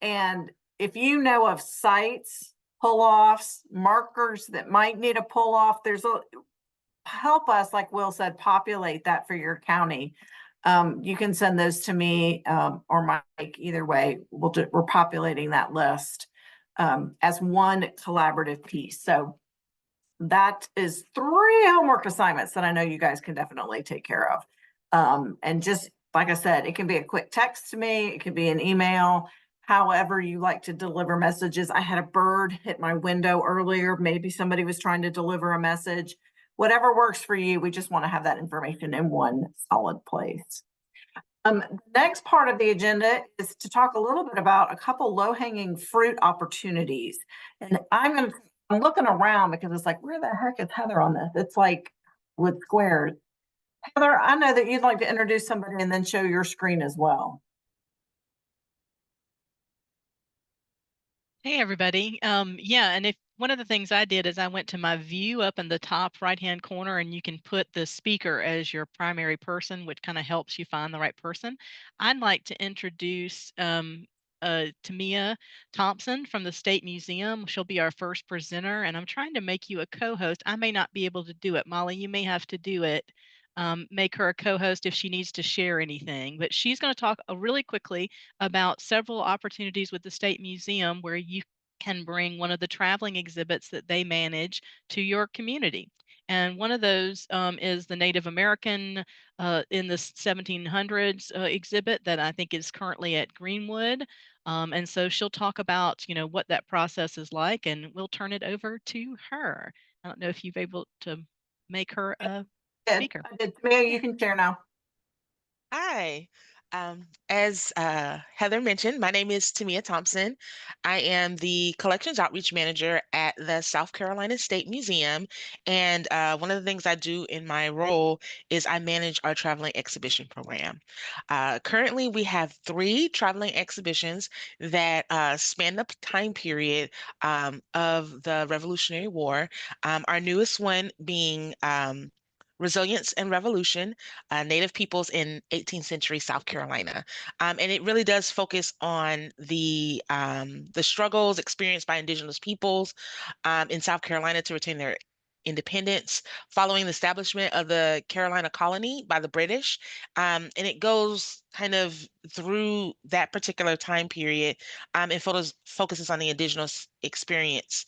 And if you know of sites, pull-offs, markers that might need a pull-off, help us, like Will said, populate that for your county. You can send those to me or Mike. Either way, we're populating that list as one collaborative piece. So that is 3 homework assignments that I know you guys can definitely take care of. And just like I said, it can be a quick text to me. It can be an email, however you like to deliver messages. I had a bird hit my window earlier. Maybe somebody was trying to deliver a message. Whatever works for you, we just want to have that information in one solid place. The next part of the agenda is to talk a little bit about a couple low-hanging fruit opportunities. And I'm looking around because it's like, where the heck is Heather on this? It's like with squares. Heather, I know that you'd like to introduce somebody and then show your screen as well. Hey, everybody. Yeah, and if one of the things I did is I went to my view up in the top right-hand corner, and you can put the speaker as your primary person, which kind of helps you find the right person. I'd like to introduce Tamia Thompson from the State Museum. She'll be our first presenter, and I'm trying to make you a co-host. I may not be able to do it. Molly, you may have to do it. Make her a co-host if she needs to share anything. But she's going to talk really quickly about several opportunities with the State Museum where you can bring one of the traveling exhibits that they manage to your community. And one of those is the Native American in the 1700s exhibit that I think is currently at Greenwood. And so she'll talk about, what that process is like, and we'll turn it over to her. I don't know if you've able to make her a speaker. Tamia, you can share now. Hi. As Heather mentioned, my name is Tamia Thompson. I am the Collections Outreach Manager at the South Carolina State Museum. And one of the things I do in my role is I manage our traveling exhibition program. Currently, we have 3 traveling exhibitions that span the time period of the Revolutionary War. Our newest one being Resilience and Revolution, Native Peoples in 18th Century South Carolina. And it really does focus on the struggles experienced by Indigenous peoples in South Carolina to retain their independence following the establishment of the Carolina colony by the British. And it goes kind of through that particular time period and focuses on the Indigenous experience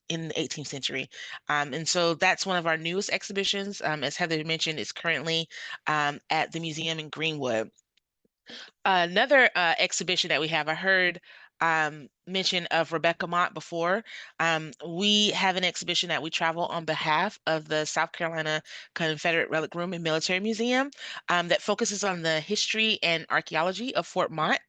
in the 18th century. And so that's one of our newest exhibitions. As Heather mentioned, it's currently at the museum in Greenwood. Another exhibition that we have, I heard mention of Rebecca Mott before. We have an exhibition that we travel on behalf of the South Carolina Confederate Relic Room and Military Museum that focuses on the history and archaeology of Fort Mott.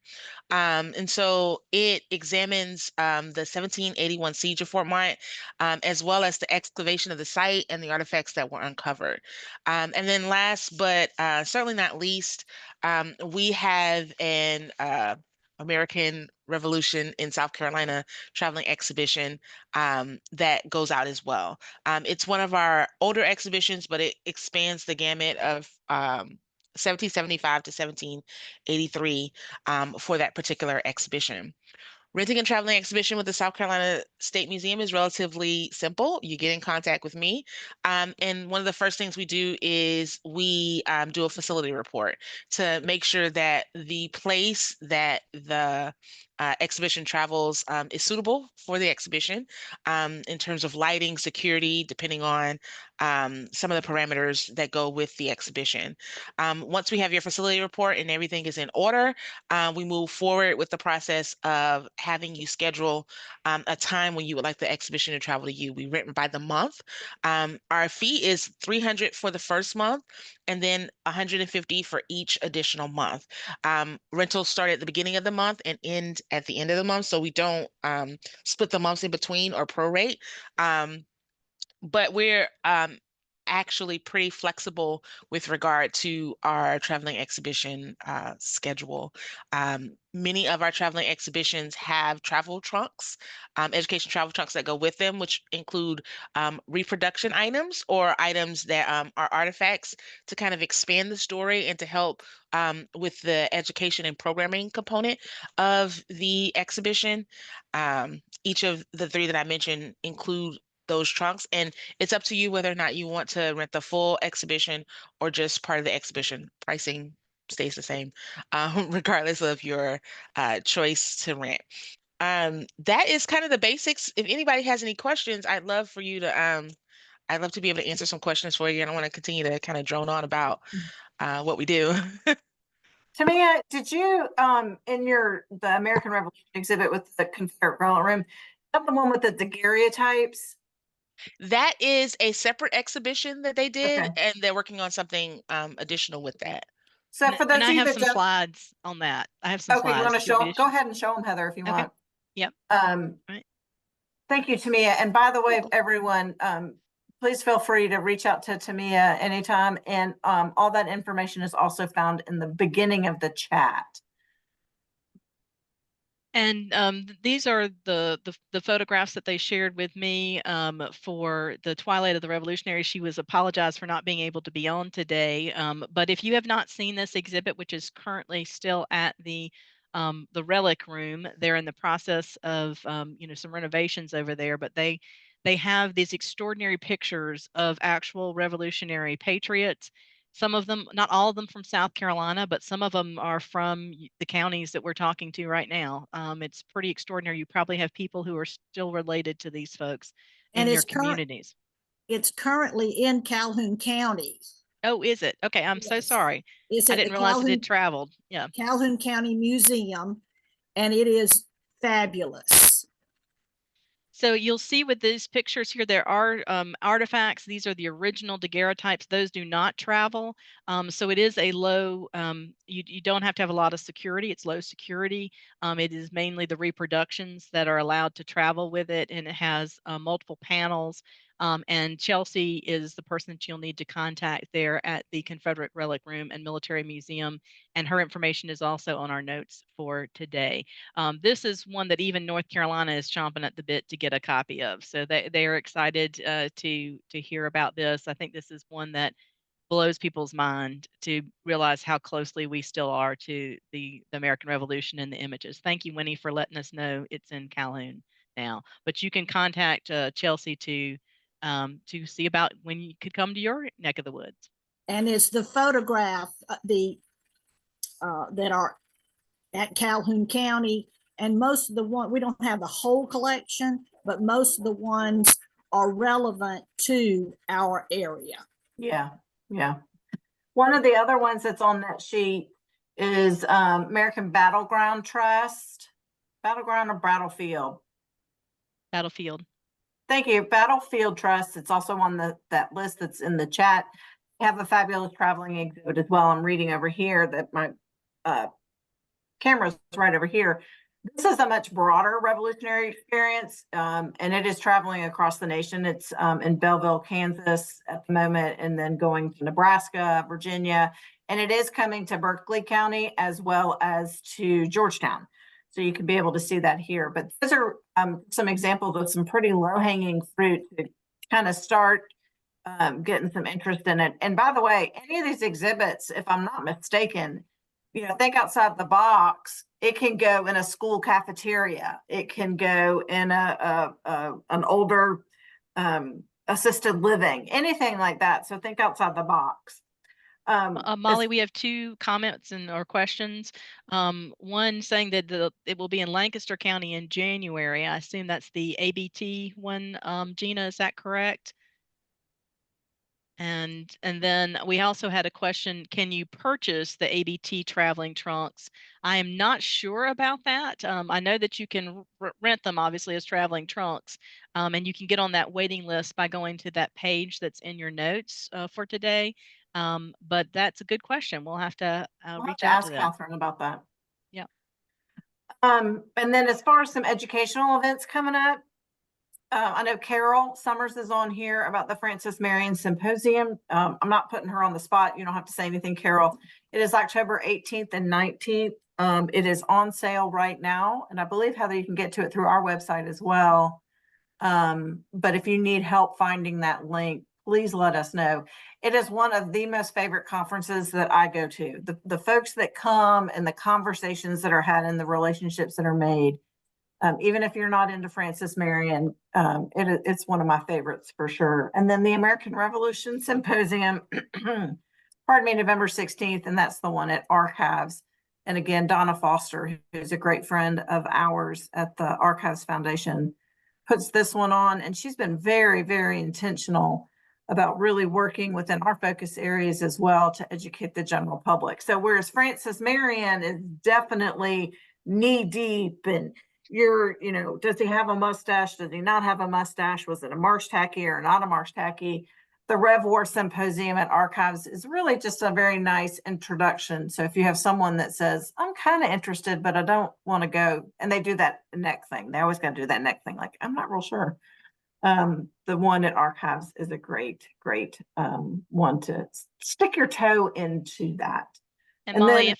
And so it examines the 1781 siege of Fort Mott, as well as the excavation of the site and the artifacts that were uncovered. And then last, but certainly not least, we have an American Revolution in South Carolina traveling exhibition that goes out as well. It's one of our older exhibitions, but it expands the gamut of 1775 to 1783 for that particular exhibition. Renting and traveling exhibition with the South Carolina State Museum is relatively simple. You get in contact with me. And one of the first things we do is we do a facility report to make sure that the place that the exhibition travels is suitable for the exhibition in terms of lighting, security, depending on some of the parameters that go with the exhibition. Once we have your facility report and everything is in order, we move forward with the process of having you schedule a time when you would like the exhibition to travel to you. We rent by the month. Our fee is $300 for the first month and then $150 for each additional month. Rentals start at the beginning of the month and end at the end of the month, so we don't split the months in between or prorate. But we're actually pretty flexible with regard to our traveling exhibition schedule. Many of our traveling exhibitions have travel trunks, education travel trunks that go with them, which include reproduction items or items that are artifacts to kind of expand the story and to help with the education and programming component of the exhibition. Each of the three that I mentioned include those trunks, and it's up to you whether or not you want to rent the full exhibition or just part of the exhibition. Pricing stays the same, regardless of your choice to rent. That is kind of the basics. If anybody has any questions, I'd love for you to I'd love to be able to answer some questions for you. I don't want to continue to kind of drone on about what we do. Tamia, did you in the American Revolution exhibit with the Confederate Relic Room, have the one with the daguerreotypes? That is a separate exhibition that they did, Okay. and they're working on something additional with that. So for those And of I you have that some don't, slides on that. I have some okay, you want slides. to Do you want show? me to Go ahead and show them, Heather, if you Okay. want. Yep. Right. Thank you, Tamia. And by the way, everyone, please feel free to reach out to Tamia anytime. And all that information is also found in the beginning of the chat. And these are the photographs that they shared with me for the Twilight of the Revolutionary. She was apologized for not being able to be on today. But if you have not seen this exhibit, which is currently still at the Relic Room, they're in the process of some renovations over there. But they have these extraordinary pictures of actual Revolutionary patriots. Some of them, not all of them from South Carolina, but some of them are from the counties that we're talking to right now. It's pretty extraordinary. You probably have people who are still related to these folks in your communities. It's currently in Calhoun County. Oh, is it? Okay, I'm so sorry. It's I at didn't the realize it had traveled. Yeah. Calhoun County Museum, and it is fabulous. So you'll see with these pictures here, there are artifacts. These are the original daguerreotypes. Those do not travel. So it is a low, you don't have to have a lot of security. It's low security. It is mainly the reproductions that are allowed to travel with it. And it has multiple panels. And Chelsea is the person that you'll need to contact there at the Confederate Relic Room and Military Museum. And her information is also on our notes for today. This is one that even North Carolina is chomping at the bit to get a copy of. So they are excited to hear about this. I think this is one that blows people's mind to realize how closely we still are to the American Revolution and the images. Thank you, Winnie, for letting us know it's in Calhoun now. But you can contact Chelsea to see about when you could come to your neck of the woods. And it's the photograph that are at Calhoun County, and most of the we don't have the whole collection, but most of the ones are relevant to our area. Yeah, yeah. One of the other ones that's on that sheet is American Battleground Trust. Battleground or Battlefield? Battlefield. Thank you. Battlefield Trust. It's also on that list that's in the chat. Have a fabulous traveling exhibit as well. I'm reading over here that my camera's right over here. This is a much broader revolutionary experience, and it is traveling across the nation. It's in Belleville, Kansas at the moment, and then going to Nebraska, Virginia, and it is coming to Berkeley County as well as to Georgetown. So you can be able to see that here. But those are some examples of some pretty low-hanging fruit to kind of start getting some interest in it. And by the way, any of these exhibits, if I'm not mistaken, think outside the box. It can go in a school cafeteria. It can go in an older assisted living, anything like that. So think outside the box. Molly, we have two comments or questions. One saying that it will be in Lancaster County in January. I assume that's the ABT one. Gina, is that correct? And then we also had a question, can you purchase the ABT traveling trunks? I am not sure about that. I know that you can rent them obviously as traveling trunks, and you can get on that waiting list by going to that page that's in your notes for today. But that's a good question. We'll have to reach out to them. Ask Catherine about that. Yeah. And then as far as some educational events coming up, I know Carol Summers is on here about the Francis Marion Symposium. I'm not putting her on the spot. You don't have to say anything, Carol. It is October 18th and 19th. It is on sale right now. And I believe, Heather, you can get to it through our website as well. But if you need help finding that link, please let us know. It is one of the most favorite conferences that I go to. The folks that come and the conversations that are had and the relationships that are made. Even if you're not into Francis Marion, it's one of my favorites for sure. And then the American Revolution Symposium, pardon me, November 16th, and that's the one at Archives. And again, Donna Foster, who's a great friend of ours at the Archives Foundation, puts this one on, and she's been very, very intentional about really working within our focus areas as well to educate the general public. So whereas Francis Marion is definitely knee deep and does he have a mustache? Does he not have a mustache? Was it a marsh tacky or not a marsh tacky? The Rev War Symposium at Archives is really just a very nice introduction. So if you have someone that says, I'm kind of interested, but I don't want to go, and they do that neck thing. They always got to do that neck thing. Like, I'm not real sure. The one at Archives is a great one to stick your toe into that. And Molly,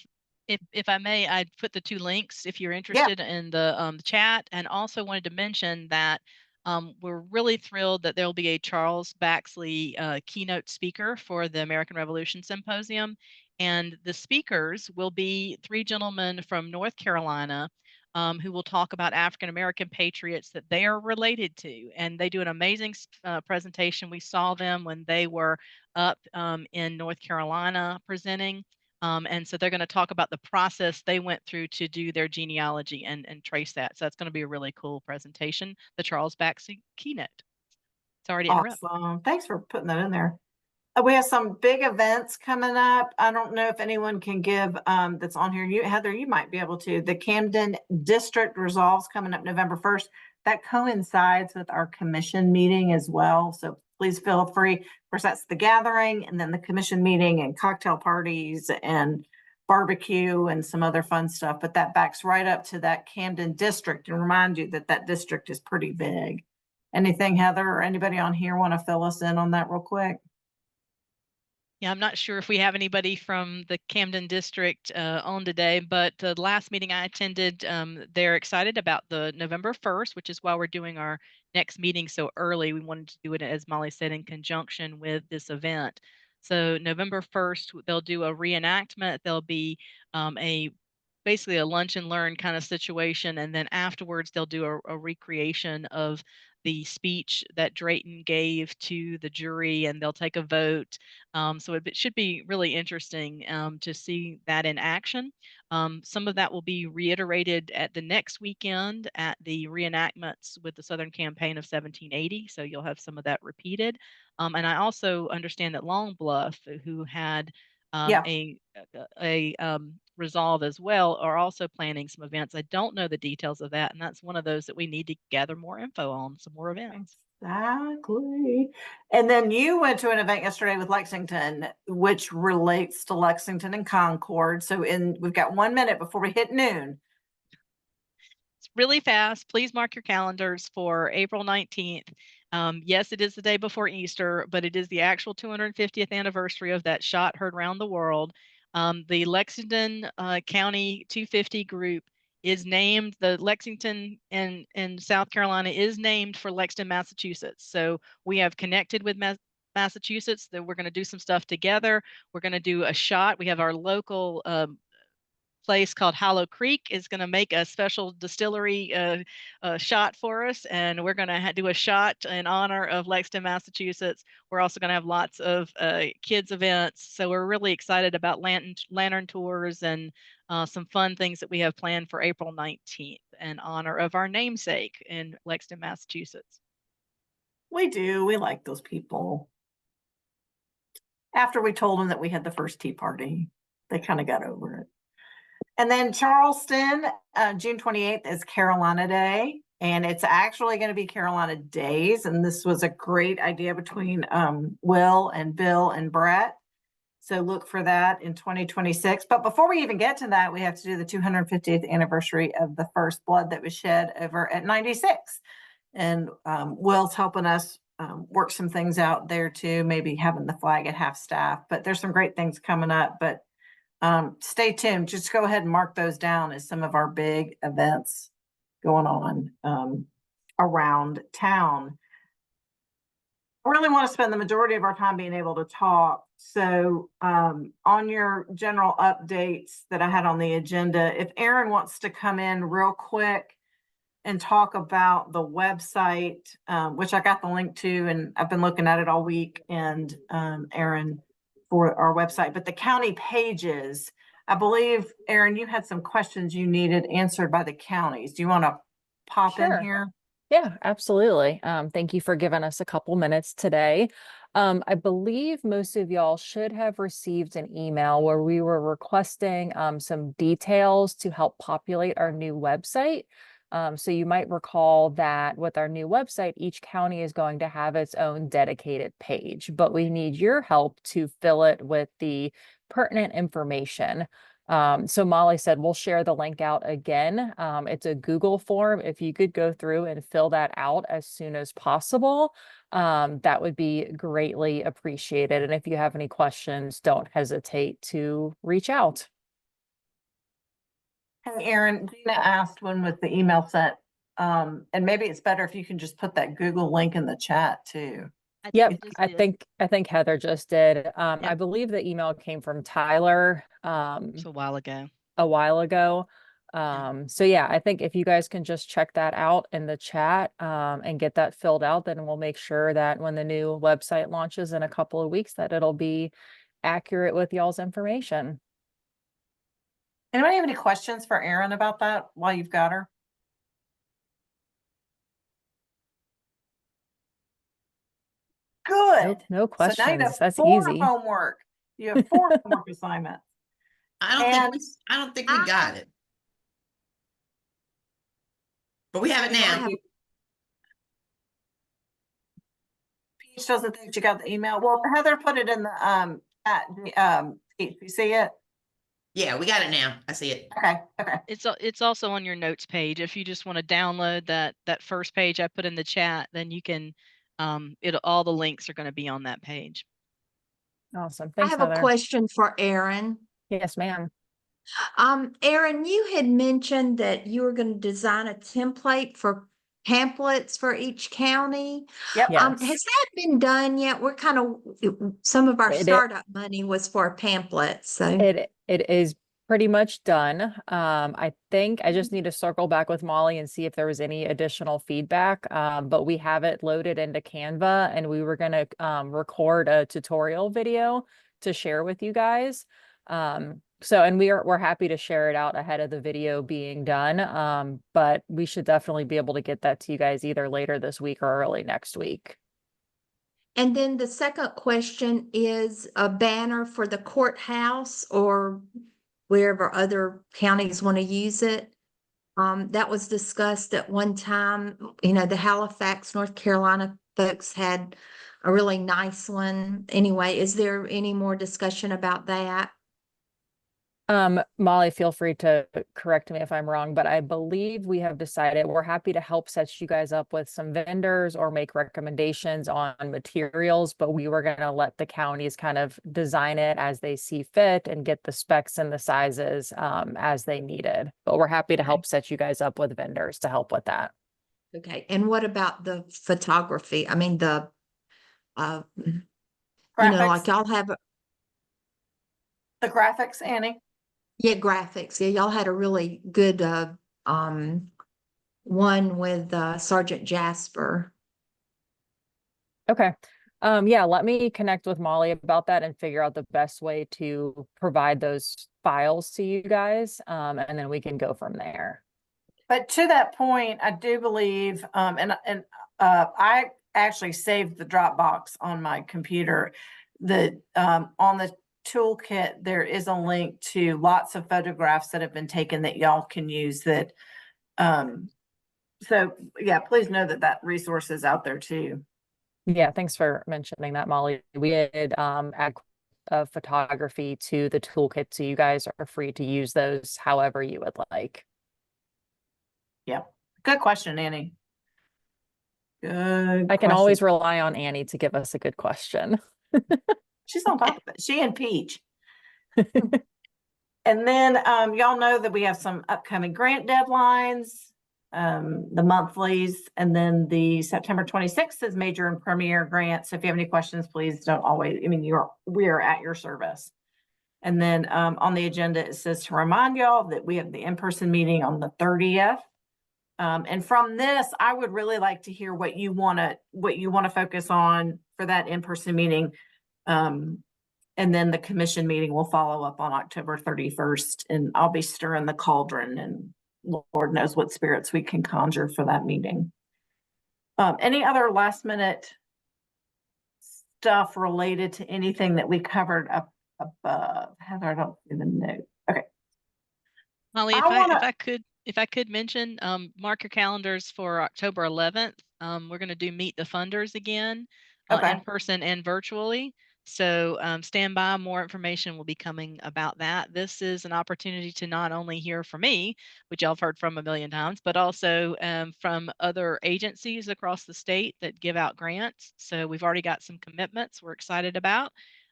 if I may, I'd put the two links if you're interested in the chat, and also wanted to mention that we're really thrilled that there will be a Charles Baxley keynote speaker for the American Revolution Symposium. And the speakers will be three gentlemen from North Carolina who will talk about African American patriots that they are related to. And they do an amazing presentation. We saw them when they were up in North Carolina presenting. And so they're going to talk about the process they went through to do their genealogy and trace that. So that's going to be a really cool presentation, the Charles Baxley keynote. It's already awesome. Thanks for putting that in there. We have some big events coming up. I don't know if anyone can give that's on here. Heather, you might be able to. The Camden District Resolves coming up November 1st. That coincides with our commission meeting as well. So please feel free. Of course, that's the gathering and then the commission meeting and cocktail parties and barbecue and some other fun stuff. But that backs right up to that Camden district, and remind you that district is pretty big. Anything, Heather, or anybody on here want to fill us in on that real quick? Yeah, I'm not sure if we have anybody from the Camden district on today, but the last meeting I attended, they're excited about the November 1st, which is why we're doing our next meeting so early. We wanted to do it, as Molly said, in conjunction with this event. So November 1st, they'll do a reenactment. There'll be basically a lunch and learn kind of situation. And then afterwards, they'll do a recreation of the speech that Drayton gave to the jury, and they'll take a vote. So it should be really interesting to see that in action. Some of that will be reiterated at the next weekend at the reenactments with the Southern Campaign of 1780. So you'll have some of that repeated. And I also understand that Long Bluff, who had a Resolve as well are also planning some events. I don't know the details of that, and that's one of those that we need to gather more info on, some more events. Exactly. And then you went to an event yesterday with Lexington, which relates to Lexington and Concord. So we've got 1 minute before we hit noon. It's really fast. Please mark your calendars for April 19th. Yes, it is the day before Easter, but it is the actual 250th anniversary of that shot heard around the world. The Lexington County 250 group is named, the Lexington in South Carolina is named for Lexington, Massachusetts. So we have connected with Massachusetts, that we're going to do some stuff together. We're going to do a shot. We have our local place called Hollow Creek is going to make a special distillery shot for us, and we're going to do a shot in honor of Lexington, Massachusetts. We're also going to have lots of kids events, so we're really excited about lantern tours and some fun things that we have planned for April 19th in honor of our namesake in Lexington, Massachusetts. We do. We like those people. After we told them that we had the first tea party, they kind of got over it. And then Charleston, June 28th is Carolina Day, and it's actually going to be Carolina Days. And this was a great idea between Will and Bill and Brett. So look for that in 2026. But before we even get to that, we have to do the 250th anniversary of the first blood that was shed over at 96. And Will's helping us work some things out there too, maybe having the flag at half staff. But there's some great things coming up. But stay tuned. Just go ahead and mark those down as some of our big events going on around town. I really want to spend the majority of our time being able to talk. So on your general updates that I had on the agenda, if Aaron wants to come in real quick and talk about the website, which I got the link to, and I've been looking at it all week, and Aaron, for our website, but the county pages, I believe, Aaron, you had some questions you needed answered by the counties. Do you want to pop in here? Yeah, absolutely. Thank you for giving us a couple minutes today. I believe most of y'all should have received an email where we were requesting some details to help populate our new website. So you might recall that with our new website, each county is going to have its own dedicated page, but we need your help to fill it with the pertinent information. So Molly said, we'll share the link out again. It's a Google form. If you could go through and fill that out as soon as possible, that would be greatly appreciated. And if you have any questions, don't hesitate to reach out. Hey, Aaron, Gina asked when was the email sent. And maybe it's better if you can just put that Google link in the chat too. Yep, I think Heather just did. I believe the email came from Tyler It's a while ago. So yeah, I think if you guys can just check that out in the chat and get that filled out, then we'll make sure that when the new website launches in a couple of weeks, that it'll be accurate with y'all's information. Anybody have any questions for Erin about that while you've got her? Good. No questions. So now you have That's four easy. homework. You have four homework assignments. I don't think we got it. But we have it now. Peach doesn't think she got the email. Well, Heather put it in the you see it? Yeah, we got it now. I see it. Okay. It's also on your notes page. If you just want to download that first page I put in the chat, then you can all the links are going to be on that page. Awesome. I Thanks, have Heather. a question for Aaron. Yes, ma'am. Aaron, you had mentioned that you were going to design a template for pamphlets for each county. Yep. Yes. Has that been done yet? We're kind of, some of our startup money was for a pamphlet. So it is pretty much done. I think I just need to circle back with Molly and see if there was any additional feedback. But we have it loaded into Canva, and we were going to record a tutorial video to share with you guys. And we're happy to share it out ahead of the video being done. But we should definitely be able to get that to you guys either later this week or early next week. And then the second question is a banner for the courthouse or wherever other counties want to use it. That was discussed at one time. You know, the Halifax, North Carolina folks had a really nice one. Anyway, is there any more discussion about that? Molly, feel free to correct me if I'm wrong, but I believe we have decided we're happy to help set you guys up with some vendors or make recommendations on materials, but we were going to let the counties kind of design it as they see fit and get the specs and the sizes as they needed. But we're happy to help set you guys up with vendors to help with that. Okay, and what about the photography? I mean, the you know, like Graphics, y'all have the graphics, Annie. yeah, graphics. Yeah, y'all had a really good one with Sergeant Jasper. Okay. Yeah, let me connect with Molly about that and figure out the best way to provide those files to you guys. And then we can go from there. But to that point, I do believe, I actually saved the Dropbox on my computer. On the toolkit, there is a link to lots of photographs that have been taken that y'all can use that. So yeah, please know that resource is out there too. Yeah, thanks for mentioning that, Molly. We did add photography to the toolkit, so you guys are free to use those however you would like. Yeah, good question, Annie. I can always rely on Annie to give us a good question. She's on top of it. She and Peach. And then y'all know that we have some upcoming grant deadlines, the monthlies, and then the September 26th is major and premier grants. So if you have any questions, please don't always, I mean, we are at your service. And then on the agenda, it says to remind y'all that we have the in-person meeting on the 30th. And from this, I would really like to hear what you want to focus on for that in-person meeting. And then the commission meeting will follow up on October 31st, and I'll be stirring the cauldron, and Lord knows what spirits we can conjure for that meeting. Any other last minute stuff related to anything that we covered up above? Heather, I don't even know. Okay. Molly, if I could mention, mark your calendars for October 11th. We're going to do Meet the Funders again, in person and virtually. So stand by, more information will be coming about that. This is an opportunity to not only hear from me, which y'all have heard from a million times, but also from other agencies across the state that give out grants. So we've already got some commitments we're excited about.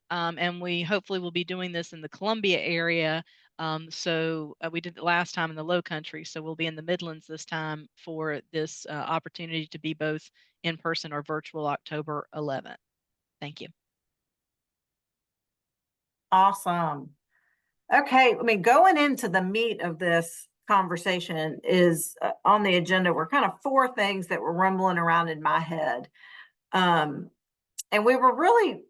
And we hopefully will be doing this in the Columbia area. So we did it last time in the Low Country, so we'll be in the Midlands this time for this opportunity to be both in person or virtual October 11th. Thank you. Awesome. Okay, I mean, going into the meat of this conversation is on the agenda. We're kind of four things that were rumbling around in my head. And we were really,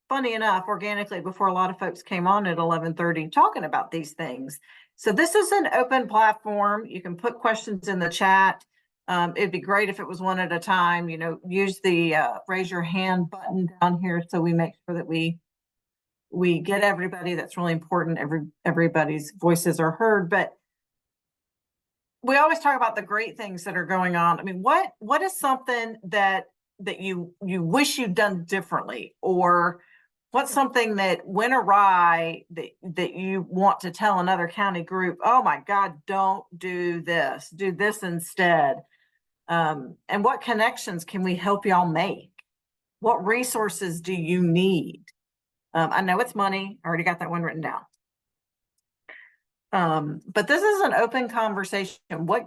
funny enough, organically before a lot of folks came on at 11:30 talking about these things. So this is an open platform. You can put questions in the chat. It'd be great if it was one at a time. You know, use the raise your hand button down here so we make sure that we get everybody. That's really important. Everybody's voices are heard, but we always talk about the great things that are going on. I mean, what is something that you wish you'd done differently, or what's something that went awry that you want to tell another county group, oh my God, don't do this instead. And what connections can we help y'all make? What resources do you need? I know it's money. I already got that one written down. But this is an open conversation. What's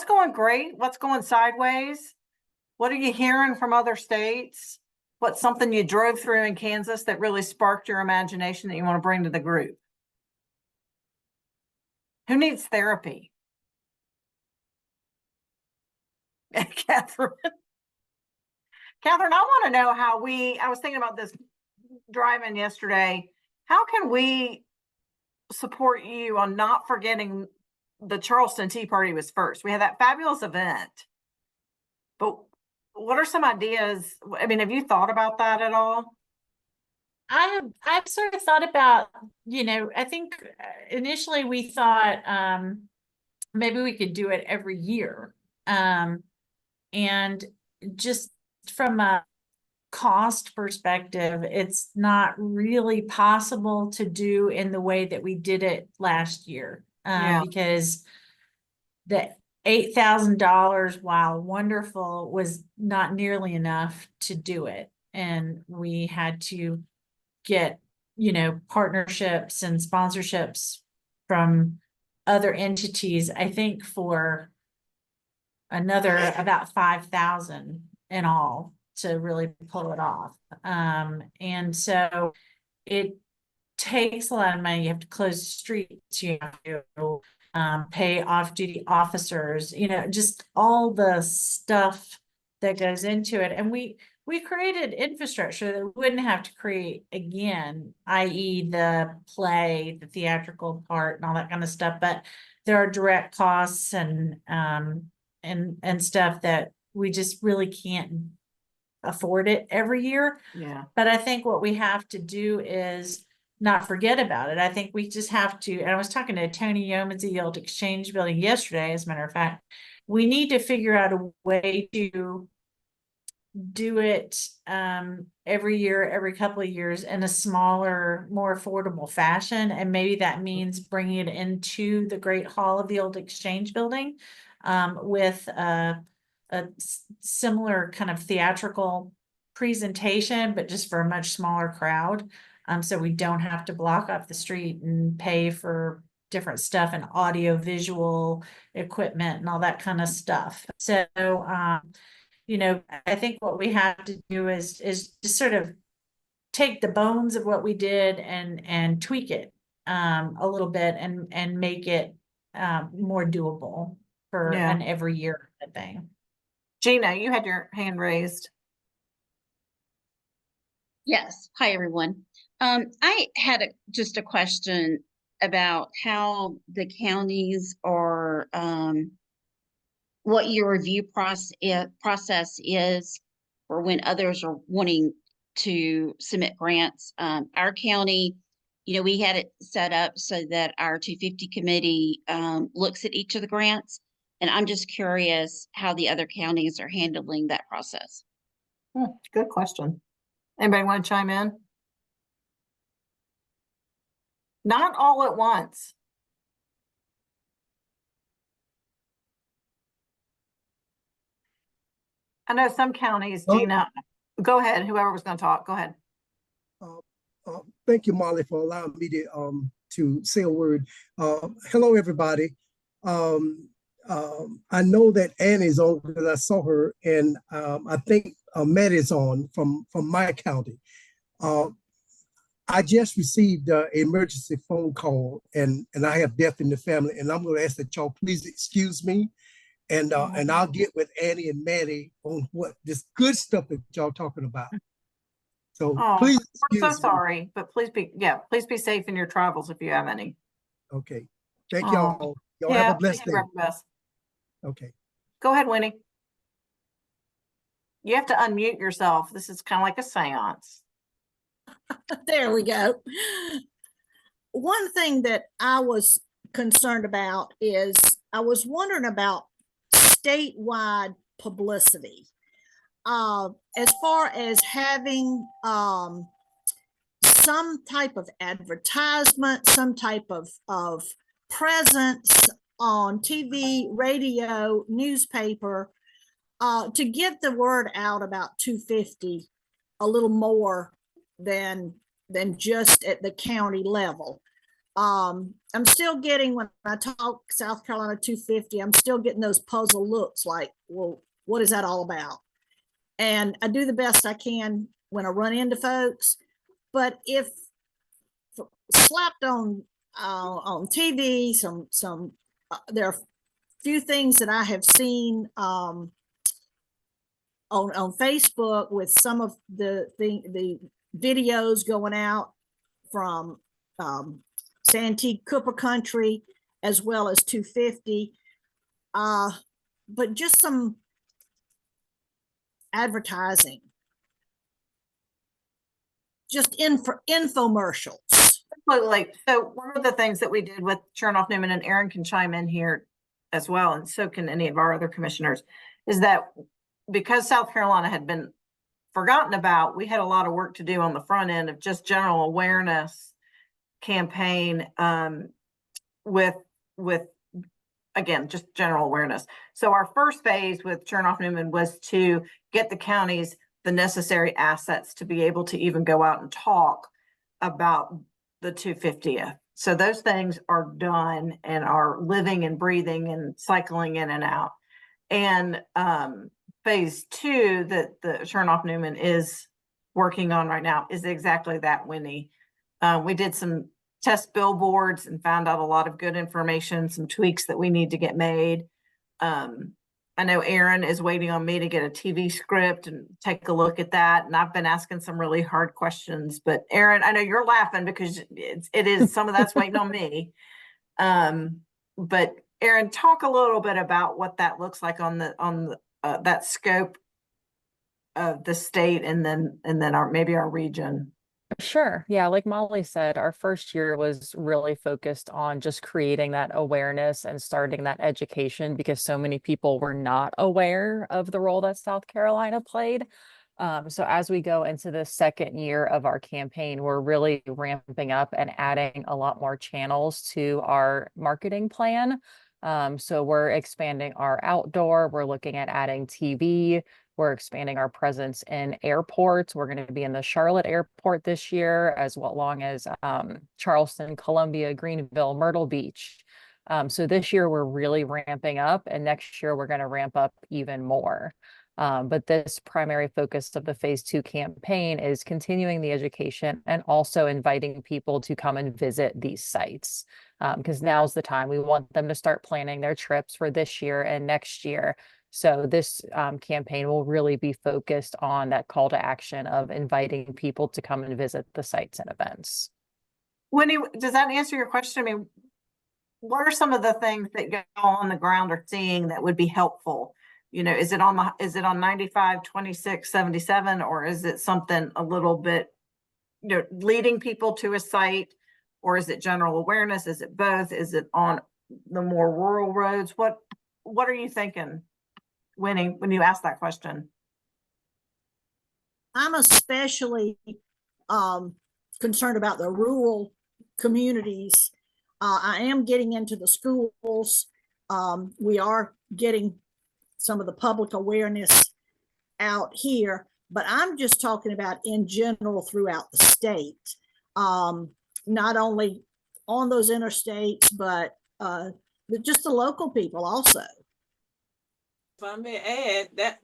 going great? What's going sideways? What are you hearing from other states? What's something you drove through in Kansas that really sparked your imagination that you want to bring to the group? Who needs therapy? Catherine, I want to know how I was thinking about this driving yesterday. How can we support you on not forgetting the Charleston Tea Party was first? We had that fabulous event, but what are some ideas? I mean, have you thought about that at all? I've sort of thought about, I think initially we thought maybe we could do it every year. And just from a cost perspective, it's not really possible to do in the way that we did it last year. Yeah. Because the $8,000, while wonderful, was not nearly enough to do it. And we had to get, partnerships and sponsorships from other entities, I think for another about 5,000 in all to really pull it off. And so it takes a lot of money. You have to close the streets, you have to pay off-duty officers, just all the stuff that goes into it. And we created infrastructure that we wouldn't have to create again, i.e. the play, the theatrical part and all that kind of stuff. But there are direct costs and stuff that we just really can't afford it every year. Yeah. But I think what we have to do is not forget about it. I think we just have to, and I was talking to Tony Yeomans at the Old Exchange Building yesterday, as a matter of fact, we need to figure out a way to do it every year, every couple of years in a smaller, more affordable fashion. And maybe that means bringing it into the Great Hall of the Old Exchange Building with a similar kind of theatrical presentation, but just for a much smaller crowd. So we don't have to block off the street and pay for different stuff and audio visual equipment and all that kind of stuff. So, I think what we have to do is just sort of take the bones of what we did and tweak it a little bit and make it more doable for Yeah. an every year thing. Gina, you had your hand raised. Yes. Hi, everyone. I had just a question about how the counties are, what your review process is for when others are wanting to submit grants. Our county, we had it set up so that our 250 committee looks at each of the grants. And I'm just curious how the other counties are handling that process. Good question. Anybody want to chime in? Not all at once. I know some counties, Gina, go ahead. Whoever was going to talk, go ahead. Thank you, Molly, for allowing me to say a word. Hello, everybody. I know that Annie's on because I saw her, and I think Matt is on from my county. I just received an emergency phone call, and I have death in the family, and I'm going to ask that y'all please excuse me, and I'll get with Annie and Maddie on what this good stuff that y'all talking about. So please excuse we're so me. sorry, but please be safe in your travels if you have any. Okay, thank y'all. Y'all Yeah, have a blessed day. Okay. Go ahead, Winnie. You have to unmute yourself. This is kind of like a seance. There we go. One thing that I was concerned about is I was wondering about statewide publicity. As far as having some type of advertisement, some type of presence on TV, radio, newspaper, to get the word out about 250 a little more than just at the county level. I'm still getting, when I talk South Carolina 250, I'm still getting those puzzle looks like, well, what is that all about? And I do the best I can when I run into folks, but if slapped on TV, there are few things that I have seen on Facebook with some of the videos going out from Santee Cooper Country as well as 250, but just some advertising. just infomercials. Like, so one of the things that we did with Chernoff Newman, and Aaron can chime in here as well, and so can any of our other commissioners, is that because South Carolina had been forgotten about, we had a lot of work to do on the front end of just general awareness campaign, with again, just general awareness. So our first phase with Chernoff Newman was to get the counties the necessary assets to be able to even go out and talk about the 250th. So those things are done and are living and breathing and cycling in and out. And phase two that the Chernoff Newman is working on right now is exactly that, Winnie. We did some test billboards and found out a lot of good information, some tweaks that we need to get made. I know Aaron is waiting on me to get a TV script and take a look at that. And I've been asking some really hard questions, but Aaron, I know you're laughing because it is some of that's waiting on me. But Aaron, talk a little bit about what that looks like on that scope of the state and then maybe our region. Sure. Yeah, like Molly said, our first year was really focused on just creating that awareness and starting that education because so many people were not aware of the role that South Carolina played. So as we go into the second year of our campaign, we're really ramping up and adding a lot more channels to our marketing plan. So we're expanding our outdoor, we're looking at adding TV. We're expanding our presence in airports. We're going to be in the Charlotte airport this year, as long as Charleston, Columbia, Greenville, Myrtle Beach. So this year we're really ramping up, and next year we're going to ramp up even more. But this primary focus of the phase two campaign is continuing the education and also inviting people to come and visit these sites. Because now's the time. We want them to start planning their trips for this year and next year. So this campaign will really be focused on that call to action of inviting people to come and visit the sites and events. Wendy, does that answer your question? I mean, what are some of the things that go on the ground or seeing that would be helpful? You know, is it on 95, 26, 77, or is it something a little bit, you know, leading people to a site, or is it general awareness? Is it both? Is it on the more rural roads? What are you thinking, Winnie, when you ask that question? I'm especially concerned about the rural communities. I am getting into the schools. We are getting some of the public awareness out here, but I'm just talking about in general throughout the state, not only on those interstates, but just the local people also. If I may add,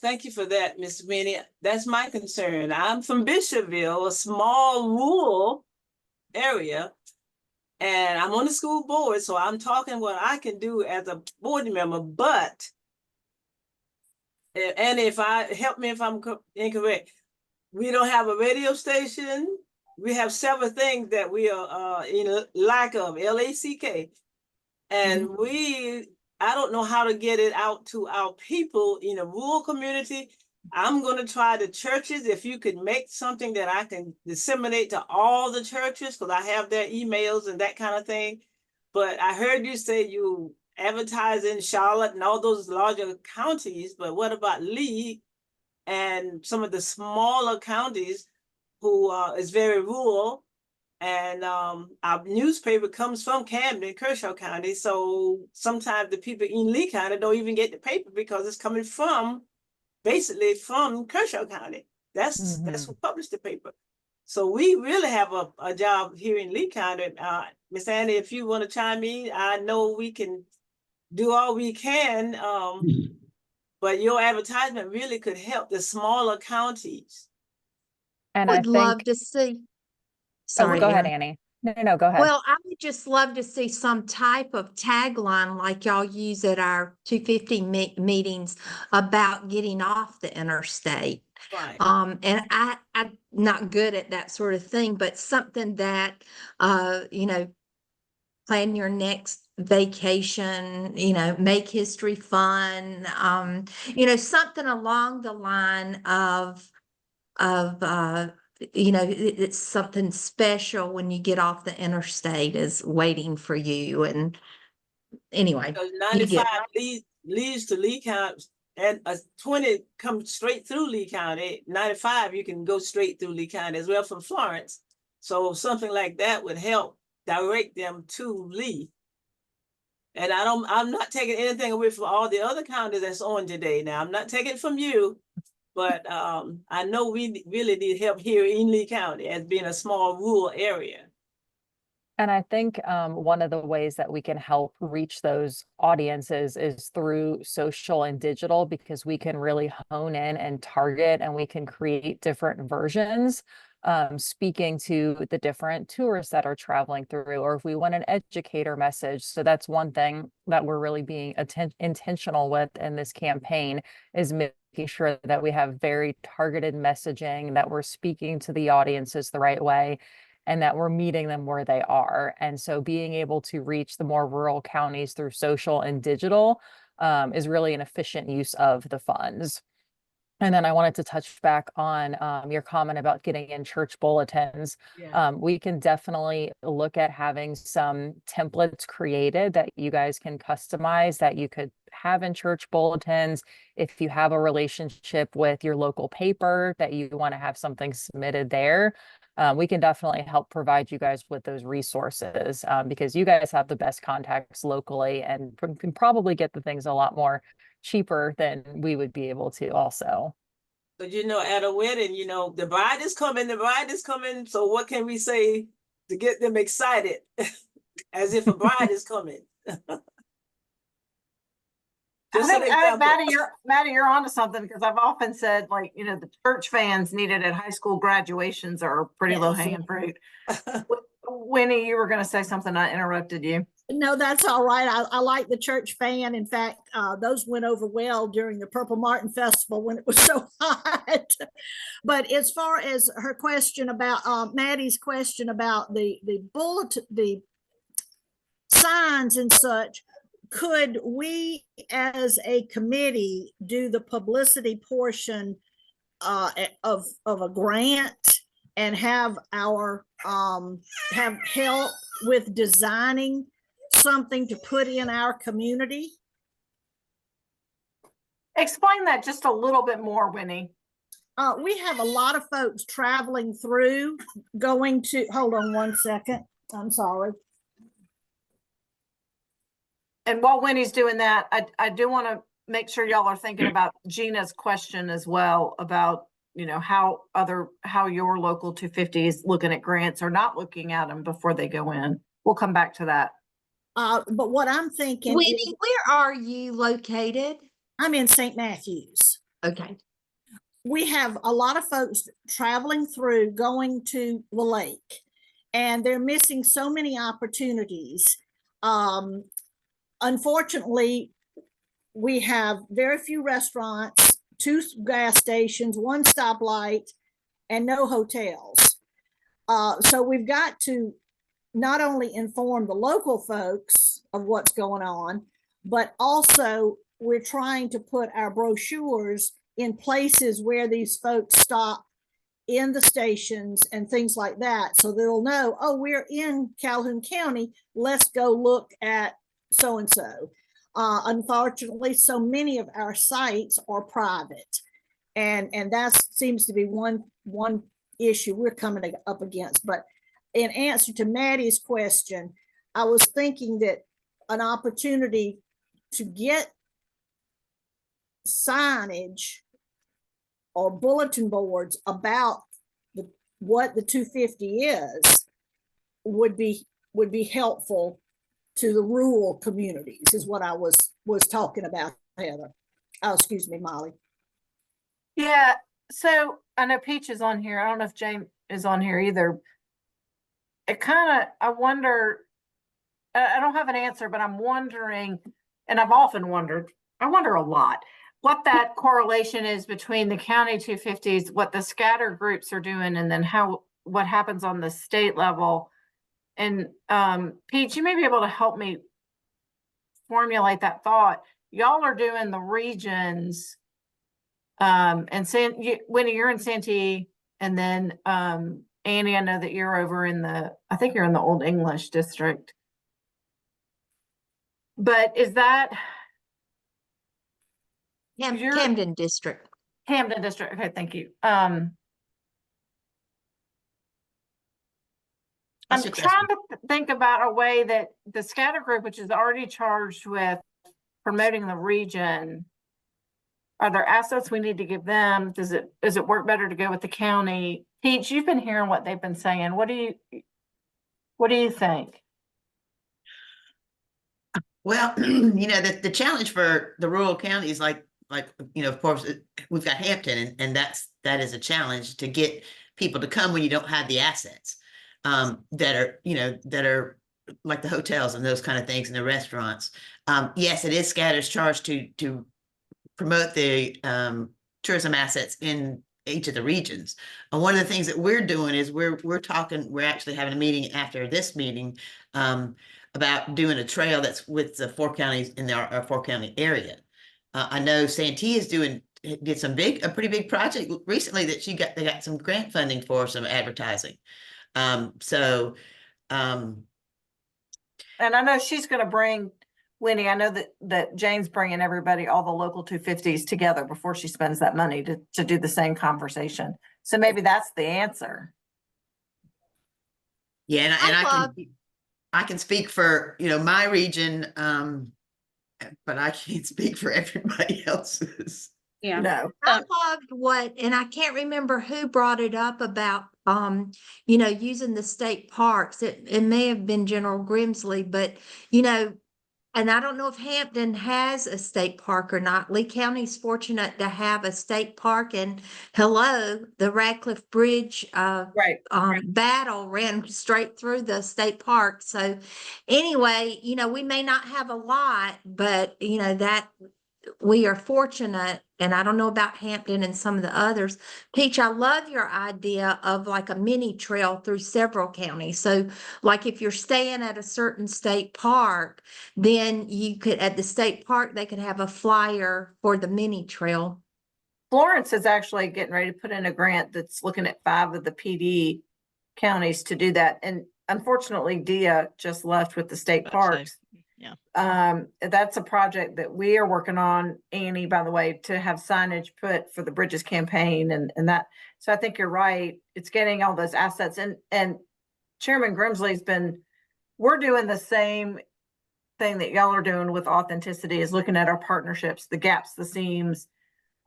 thank you for that, Ms. Winnie. That's my concern. I'm from Bishopville, a small rural area, and I'm on the school board, so I'm talking what I can do as a board member, but, and help me if I'm incorrect, we don't have a radio station. We have several things that we are in lack of, LACK, and I don't know how to get it out to our people in a rural community. I'm going to try the churches. If you could make something that I can disseminate to all the churches, because I have their emails and that kind of thing. But I heard you say you advertise in Charlotte and all those larger counties, but what about Lee and some of the smaller counties who is very rural? And our newspaper comes from Camden, Kershaw County. So sometimes the people in Lee County don't even get the paper because it's coming basically from Kershaw County. That's who published the paper. So we really have a job here in Lee County. Miss Annie, if you want to chime in, I know we can do all we can, but your advertisement really could help the smaller counties. And Would love to see. Sorry, go ahead, Erin. Annie. No, go ahead. Well, I would just love to see some type of tagline like y'all use at our 250 meetings about getting off the interstate. Right. And I'm not good at that sort of thing, but something that, plan your next vacation, make history fun, something along the line of it's something special when you get off the interstate is waiting for you. And anyway, Because you get 95 leads to Lee County, and 20 comes straight through Lee County. 95, you can go straight through Lee County as well from Florence. So something like that would help direct them to Lee. And I'm not taking anything away from all the other counties that's on today. Now, I'm not taking it from you, but I know we really need help here in Lee County as being a small rural area. And I think one of the ways that we can help reach those audiences is through social and digital, because we can really hone in and target, and we can create different versions speaking to the different tourists that are traveling through, or if we want an educator message. So that's one thing that we're really being intentional with in this campaign, is making sure that we have very targeted messaging, that we're speaking to the audiences the right way, and that we're meeting them where they are. And so being able to reach the more rural counties through social and digital is really an efficient use of the funds. And then I wanted to touch back on your comment about getting in church bulletins. Yeah. We can definitely look at having some templates created that you guys can customize, that you could have in church bulletins. If you have a relationship with your local paper that you want to have something submitted there, we can definitely help provide you guys with those resources because you guys have the best contacts locally and can probably get the things a lot more cheaper than we would be able to also. But at a wedding, the bride is coming, So what can we say to get them excited as if a bride is coming? Maddie, you're onto something, because I've often said, the church fans needed at high school graduations are pretty low hanging fruit. Winnie, you were going to say something. I interrupted you. No, that's all right. I like the church fan. In fact, those went over well during the Purple Martin Festival when it was so hot. But as far as her question about Maddie's question about the bulletin, the signs and such, could we as a committee do the publicity portion of a grant and have our have help with designing something to put in our community? Explain that just a little bit more, Winnie. We have a lot of folks traveling through, going to, hold on one second. I'm sorry. And while Winnie's doing that, I do want to make sure y'all are thinking about Gina's question as well about, how your local 250 is looking at grants or not looking at them before they go in. We'll come back to that. But what I'm thinking, Winnie, where are you located? I'm in St. Matthews. Okay. We have a lot of folks traveling through, going to the lake, and they're missing so many opportunities. Unfortunately, we have very few restaurants, 2 gas stations, 1 stoplight, and no hotels. So we've got to not only inform the local folks of what's going on, but also we're trying to put our brochures in places where these folks stop in the stations and things like that. So they'll know, oh, we're in Calhoun County, let's go look at so-and-so. Unfortunately, so many of our sites are private. And that seems to be one issue we're coming up against. But in answer to Maddie's question, I was thinking that an opportunity to get signage or bulletin boards about what the 250 is would be helpful to the rural communities, is what I was talking about, Heather. Oh, excuse me, Molly. Yeah, so I know Peach is on here. I don't know if Jane is on here either. I wonder, I don't have an answer, but I'm wondering, and I've often wondered, I wonder a lot, what that correlation is between the county 250s, what the scatter groups are doing, and then what happens on the state level. And Pete, you may be able to help me formulate that thought. Y'all are doing the regions, and Winnie, you're in Santee, And then, Annie, I know that you're over in I think you're in the Old English district. But is that? Camden District. Camden District, okay, thank you. I'm What's your trying to think about a way that the scatter group, which is already charged with promoting the region, are there assets we need to give them? Does it work better to go with the county? Peach, you've been hearing what they've been saying. What do you think? Well, you know, the challenge for the rural counties, you know, of course, we've got Hampton, and that is a challenge to get people to come when you don't have the assets that are, you know, that are like the hotels and those kind of things and the restaurants. Yes, it is Scatter's charge to promote the tourism assets in each of the regions. And one of the things that we're doing is we're actually having a meeting after this meeting about doing a trail that's with the 4 counties in our 4 county area. I know Santee did a pretty big project recently that they got some grant funding for some advertising. And I know she's going to bring Winnie. I know that Jane's bringing everybody, all the local 250s together before she spends that money to do the same conversation. So maybe that's the answer. Yeah, and I can speak for, you know, my region, but I can't speak for everybody else's. Yeah. No. I loved and I can't remember who brought it up about, you know, using the state parks. It may have been General Grimsley, but, you know, and I don't know if Hampton has a state park or not. Lee County's fortunate to have a state park, and hello, the Radcliffe Bridge battle ran straight through the state park. So anyway, you know, we may not have a lot, but you know, that we are fortunate, and I don't know about Hampton and some of the others. Peach, I love your idea of like a mini trail through several counties. So like if you're staying at a certain state park, then you could, at the state park, they could have a flyer for the mini trail. Florence is actually getting ready to put in a grant that's looking at 5 of the PD counties to do that. And unfortunately, Dia just left with the state parks. Yeah. That's a project that we are working on, Annie, by the way, to have signage put for the Bridges campaign and that. So I think you're right. It's getting all those assets, and Chairman Grimsley's we're doing the same thing that y'all are doing with authenticity, is looking at our partnerships, the gaps, the seams.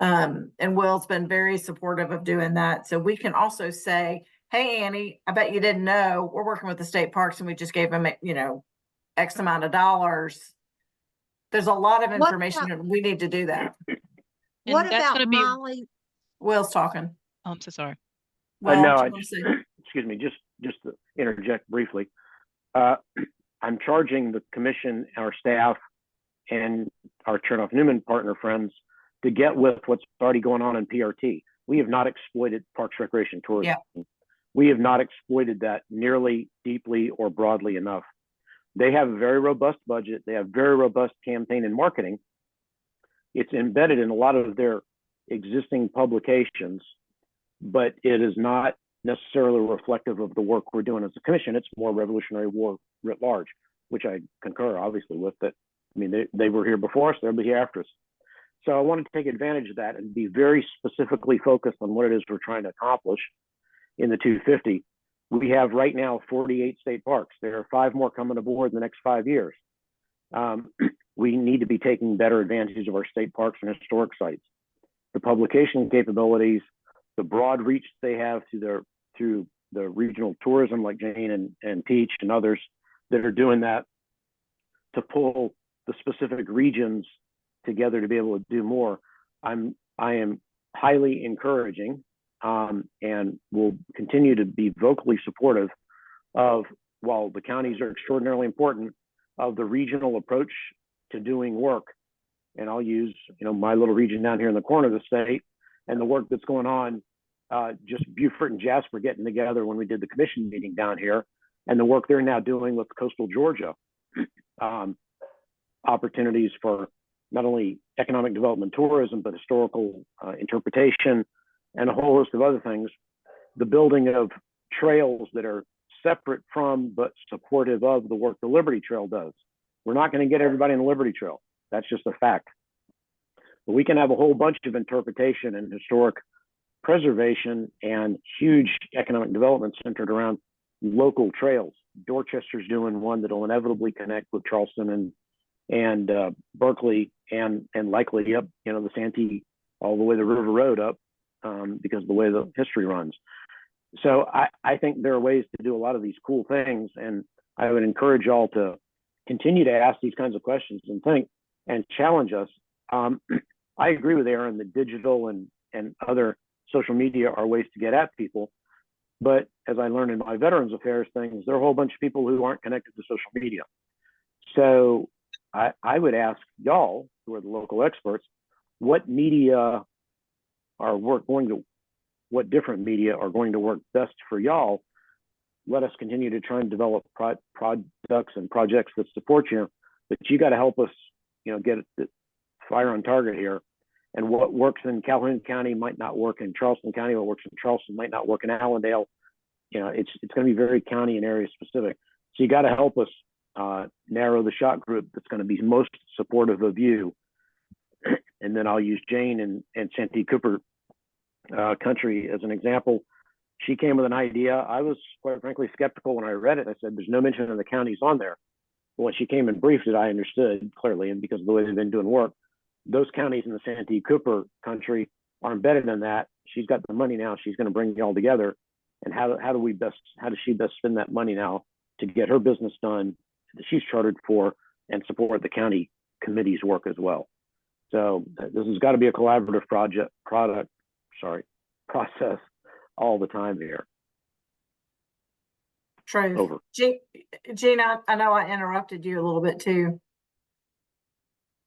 And Will's been very supportive of doing that. So we can also say, hey, Annie, I bet you didn't know we're working with the state parks and we just gave them, you know, X amount of dollars. There's a lot of information and we need to do that. What about Molly? Will's talking. Oh, I'm so sorry. Well, No, excuse me, just to interject briefly. I'm charging the commission, our staff, and our Chernoff Newman partner friends to get with what's already going on in PRT. We have not exploited Parks, Recreation, Tourism. Yeah. We have not exploited that nearly deeply or broadly enough. They have a very robust budget. They have very robust campaign and marketing. It's embedded in a lot of their existing publications, but it is not necessarily reflective of the work we're doing as a commission. It's more Revolutionary War writ large, which I concur obviously with. That, I mean, they were here before us, they'll be here after us. So I wanted to take advantage of that and be very specifically focused on what it is we're trying to accomplish in the 250. We have right now 48 state parks. There are 5 more coming aboard in the next 5 years. We need to be taking better advantage of our state parks and historic sites. The publication capabilities, the broad reach they have through the regional tourism like Jane and Peach and others that are doing that, to pull the specific regions together to be able to do more. I am highly encouraging and will continue to be vocally supportive of, while the counties are extraordinarily important, of the regional approach to doing work. And I'll use, you know, my little region down here in the corner of the state and the work that's going on, just Beaufort and Jasper getting together when we did the commission meeting down here, and the work they're now doing with coastal Georgia, opportunities for not only economic development, tourism, but historical interpretation and a whole host of other things. the building of trails that are separate from but supportive of the work the Liberty Trail does. We're not going to get everybody in the Liberty Trail. That's just a fact. But we can have a whole bunch of interpretation and historic preservation and huge economic development centered around local trails. Dorchester's doing one that'll inevitably connect with Charleston and Berkeley and likely up, the Santee all the way the River Road up because of the way the history runs. So I think there are ways to do a lot of these cool things, and I would encourage y'all to continue to ask these kinds of questions and think and challenge us. I agree with Aaron that digital and other social media are ways to get at people. But as I learned in my Veterans Affairs things, there are a whole bunch of people who aren't connected to social media. So I would ask y'all, who are the local experts, what media are what different media are going to work best for y'all. Let us continue to try and develop products and projects that support you, but you got to help us, get the fire on target here. And what works in Calhoun County might not work in Charleston County. What works in Charleston might not work in Allendale. It's going to be very county and area specific. So you got to help us narrow the shot group that's going to be most supportive of you. And then I'll use Jane and Santee Cooper country as an example. She came with an idea. I was quite frankly skeptical when I read it. I said, there's no mention of the counties on there. But when she came and briefed it, I understood clearly, and because of the way they've been doing work, those counties in the Santee Cooper country are embedded in that. She's got the money now. She's going to bring it all together. And how does she best spend that money now to get her business done that she's chartered for and support the county committee's work as well. So this has got to be a collaborative process all the time here. True. Over. Gina, I know I interrupted you a little bit too.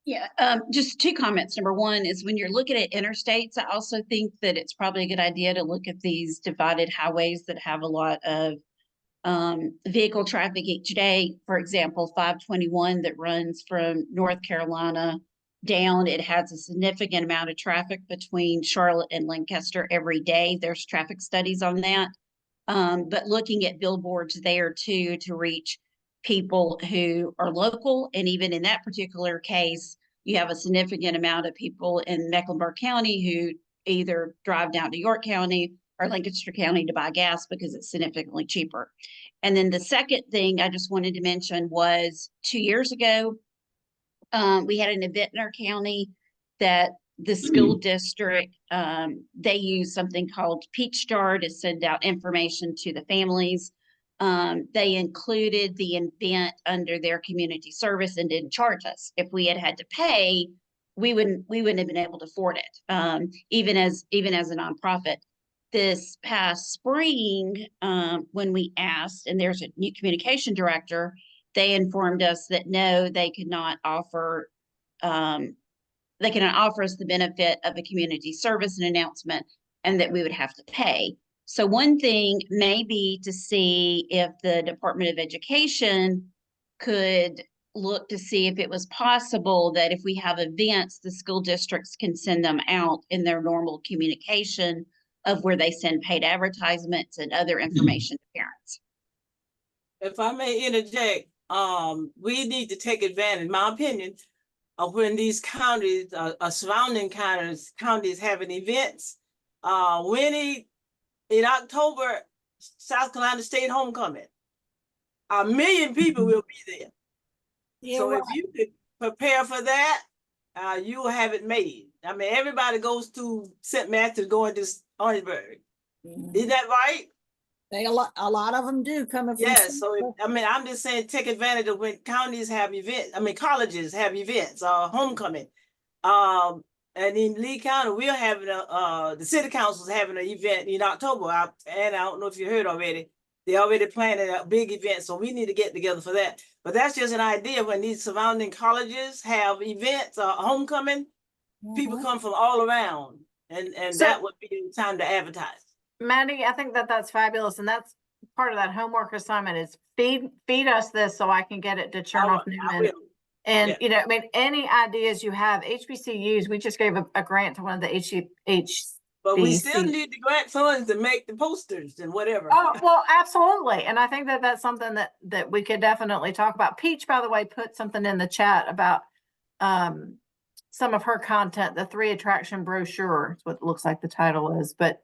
Yeah, just two comments. Number one is when you're looking at interstates, I also think that it's probably a good idea to look at these divided highways that have a lot of vehicle traffic each day. For example, 521 that runs from North Carolina down, it has a significant amount of traffic between Charlotte and Lancaster every day. There's traffic studies on that. But looking at billboards there too to reach people who are local. And even in that particular case, you have a significant amount of people in Mecklenburg County who either drive down to York County or Lancaster County to buy gas because it's significantly cheaper. And then the second thing I just wanted to mention was 2 years ago, we had an event in our county that the school district, they use something called Peach Jar to send out information to the families. They included the event under their community service and didn't charge us. If we had to pay, we wouldn't have been able to afford it, even as a nonprofit. This past spring, when we asked, and there's a new communication director, they informed us that no, they could not offer us the benefit of a community service and announcement, and that we would have to pay. So one thing may be to see if the Department of Education could look to see if it was possible that if we have events, the school districts can send them out in their normal communication of where they send paid advertisements and other information to parents. If I may interject, we need to take advantage, in my opinion, of when these counties, surrounding counties having events. In October, South Carolina State Homecoming, 1 million people will be there. Yeah, So right. if you could prepare for that, you will have it made. I mean, everybody goes to St. Matthews going to Orangeburg. Isn't that right? A lot of them do coming from. Yes. So I'm just saying, take advantage of when counties have events. I mean, colleges have events, homecoming. And in Lee County, we're having the city council's having an event in October. And I don't know if you heard already. They already planning a big event, so we need to get together for that. But that's just an idea. When these surrounding colleges have events, homecoming, people come from all around, and so, that would be the time to advertise. Maddie, I think that's fabulous, and that's part of that homework assignment is feed us this so I can get it to Chernoff Newman. And yeah. Any ideas you have, HBCUs, we just gave a grant to one of the But we the still seat. need the grant funds to make the posters and whatever. Oh, well, absolutely. And I think that that's something that we could definitely talk about. Peach, by the way, put something in the chat about some of her content, the 3 attraction brochure is what it looks like the title is. But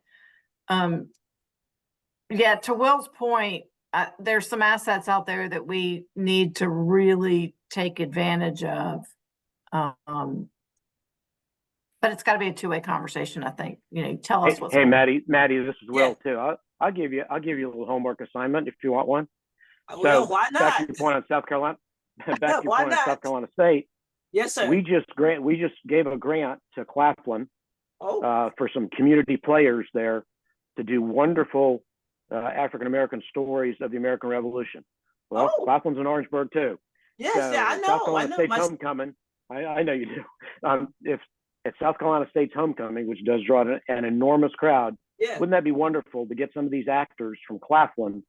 yeah, to Will's point, there's some assets out there that we need to really take advantage of. But it's got to be a 2-way conversation, I think. You know, tell us what's Hey, going Maddie, this is Yeah. Will too. I'll give you a little homework assignment if you want one. Well, So why back to not? your point on South Carolina, back to your Why point on South not? Carolina State. Yes, sir. We just gave a grant to Claflin Oh, for some community players there to do wonderful African American stories of the American Revolution. Well, Oh. Claflin's in Orangeburg too. yes, So yeah, I South know. I Carolina know. State's homecoming. I know you do. If at South Carolina State's homecoming, which does draw an enormous crowd, Yeah. wouldn't that be wonderful to get some of these actors from Claflin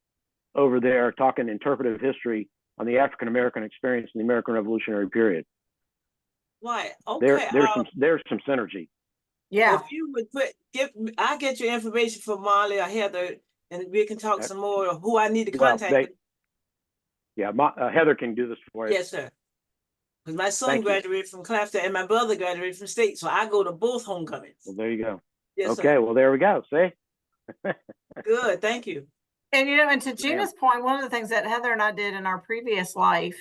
over there talking interpretive history on the African American experience in the American Revolutionary period? Right. Okay. There's some synergy. Yeah. If you would I'll get your information from Molly or Heather, and we can talk some more of who I need to contact. Heather can do this for you. Yes, sir. Because my son Thank you. graduated from Clafton and my brother graduated from State, so I go to both homecomings. Well, there you go. Yes, Okay, sir. well, there we go. See? Good. Thank you. And you know, and to Ma'am. Gina's point, one of the things that Heather and I did in our previous life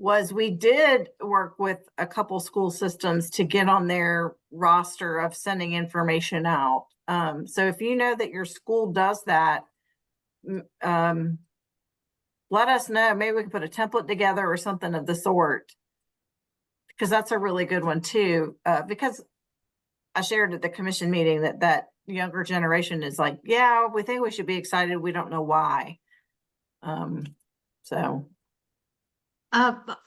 was we did work with a couple school systems to get on their roster of sending information out. So if you know that your school does that, let us know. Maybe we can put a template together or something of the sort, because that's a really good one too. Because I shared at the commission meeting that younger generation is like, yeah, we think we should be excited. We don't know why. So.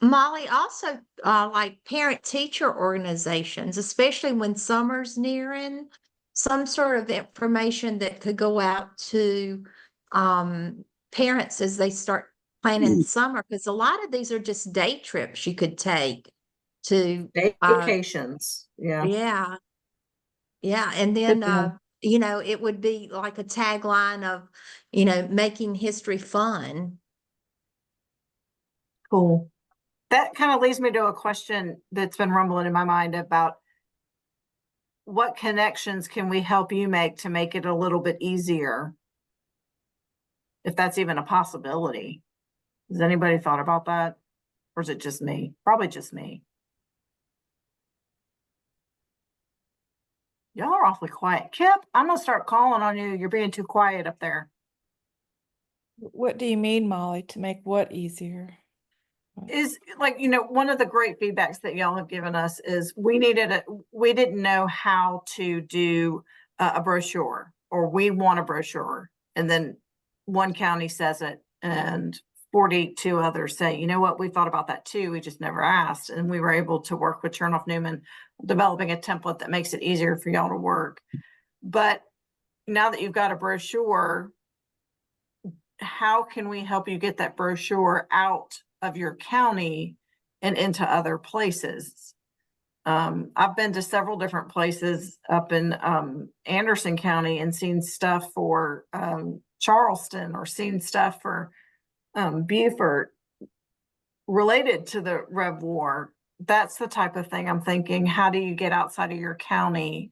Molly, also like parent teacher organizations, especially when summer's nearing, some sort of information that could go out to parents as they start planning summer, because a lot of these are just day trips you could take to vacations. Yeah. And then you know, it would be like a tagline of, you know, making history fun. Cool. That kind of leads me to a question that's been rumbling in my mind about what connections can we help you make to make it a little bit easier? If that's even a possibility. Has anybody thought about that? Or is it just me? Probably just me. Y'all are awfully quiet. Kip, I'm gonna start calling on you. You're being too quiet up there. What do you mean, Molly, to make what easier? Is like, you know, one of the great feedbacks that y'all have given us is we didn't know how to do a brochure, or we want a brochure. And then one county says it and 42 others say, you know what, we thought about that too. We just never asked. And we were able to work with Chernoff Newman, developing a template that makes it easier for y'all to work. But now that you've got a brochure, how can we help you get that brochure out of your county and into other places? I've been to several different places up in Anderson County and seen stuff for Charleston, or seen stuff for Beaufort related to the Rev War. That's the type of thing I'm thinking. How do you get outside of your county?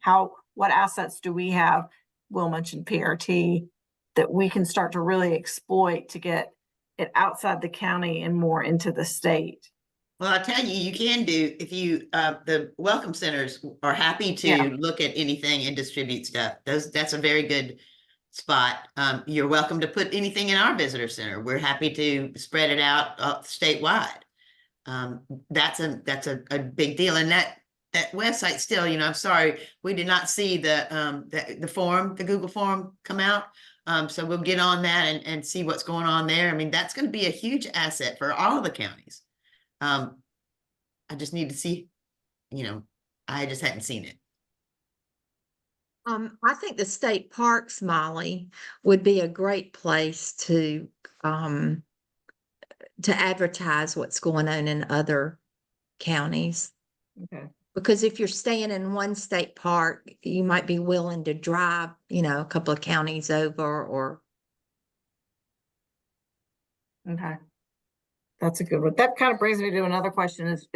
What assets do we have? Will mentioned PRT, that we can start to really exploit to get it outside the county and more into the state. Well, I'll tell you, you can do, if you, the welcome centers are happy to look at anything and distribute stuff. That's a very good spot. You're welcome to put anything in our visitor center. We're happy to spread it out statewide. That's a big deal. And that website still, you know, I'm sorry, we did not see the form, the Google form come out. So we'll get on that and see what's going on there. I mean, that's going to be a huge asset for all the counties. I just need to see, you know, I just hadn't seen it. I think the state parks, Molly, would be a great place to advertise what's going on in other counties. Okay. Because if you're staying in one state park, you might be willing to drive, you know, a couple of counties over or. Okay. That's a good one. That kind of brings me to another question is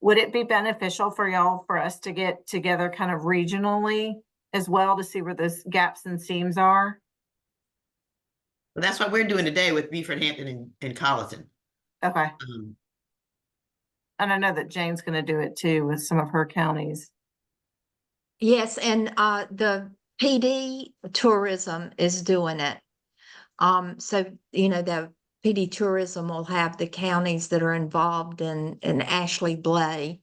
would it be beneficial for y'all for us to get together kind of regionally as well to see where those gaps and seams are? Well, that's what we're doing today with Beaufort, Hampton, and Colleton. Okay. Um, And I know that Jane's going to do it too with some of her counties. Yes, and the PD tourism is doing it. So, you know, the PD tourism will have the counties that are involved in Ashley Blay.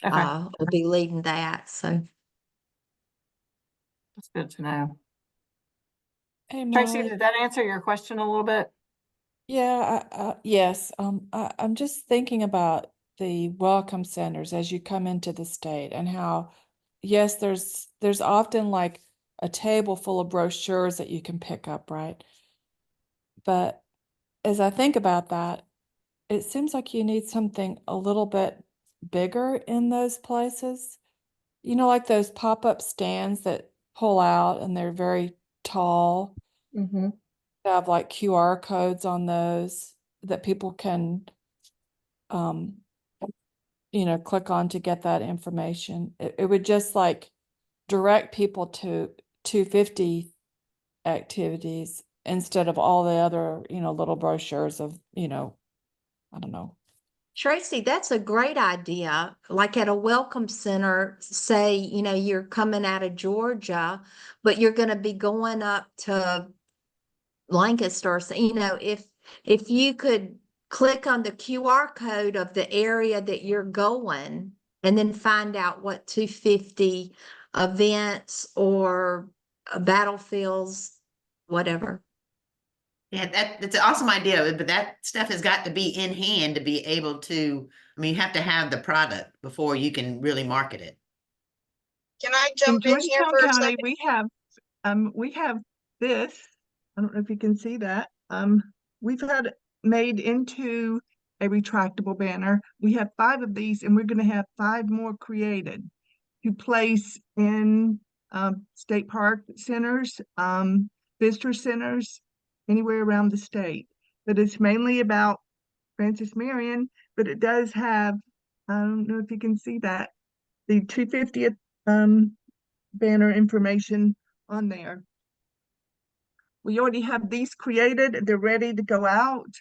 Okay. Will be leading that. So That's good to know. Hey, Tracy, Molly. did that answer your question a little bit? Yeah, yes. I'm just thinking about the welcome centers as you come into the state and how, yes, there's often like a table full of brochures that you can pick up, right? But as I think about that, it seems like you need something a little bit bigger in those places. You know, like those pop-up stands that pull out and they're very tall. Mm-hmm. Have like QR codes on those that people can, um, you know, click on to get that information. It would just like direct people to 250 activities instead of all the other, you know, little brochures of, you know, I don't know. Tracy, that's a great idea. Like at a welcome center, say, you know, you're coming out of Georgia, but you're going to be going up to Lancaster. So, you know, if you could click on the QR code of the area that you're going and then find out what 250 events or battlefields, whatever. Yeah, that's an awesome idea, but that stuff has got to be in hand to be able to, I mean, you have to have the product before you can really market it. Can I In jump in here Georgetown for a County, second? we have this. I don't know if you can see that. We've had made into a retractable banner. We have 5 of these, and we're going to have 5 more created to place in state park centers, visitor centers, anywhere around the state. But it's mainly about Francis Marion, but it does have, I don't know if you can see that, the 250th banner information on there. We already have these created, they're ready to go out.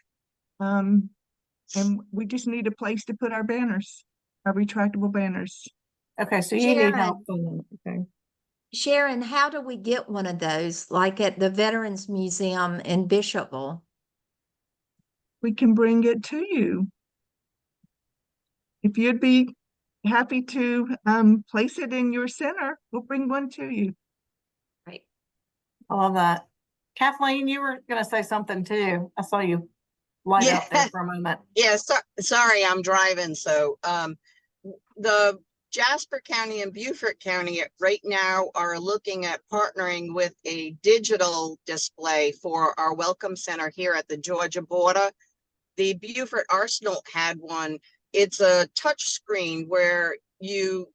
And we just need a place to put our banners, our retractable banners. Okay, so you need help. Okay. Sharon, how do we get one of those, like at the Veterans Museum in Bishopville? We can bring it to you. If you'd be happy to place it in your center, we'll bring one to you. Right. I love that. Kathleen, you were going to say something too. I saw you light up there for a moment. Yeah, sorry, I'm driving. So the Jasper County and Beaufort County right now are looking at partnering with a digital display for our welcome center here at the Georgia border. The Beaufort Arsenal had one. It's a touch screen where you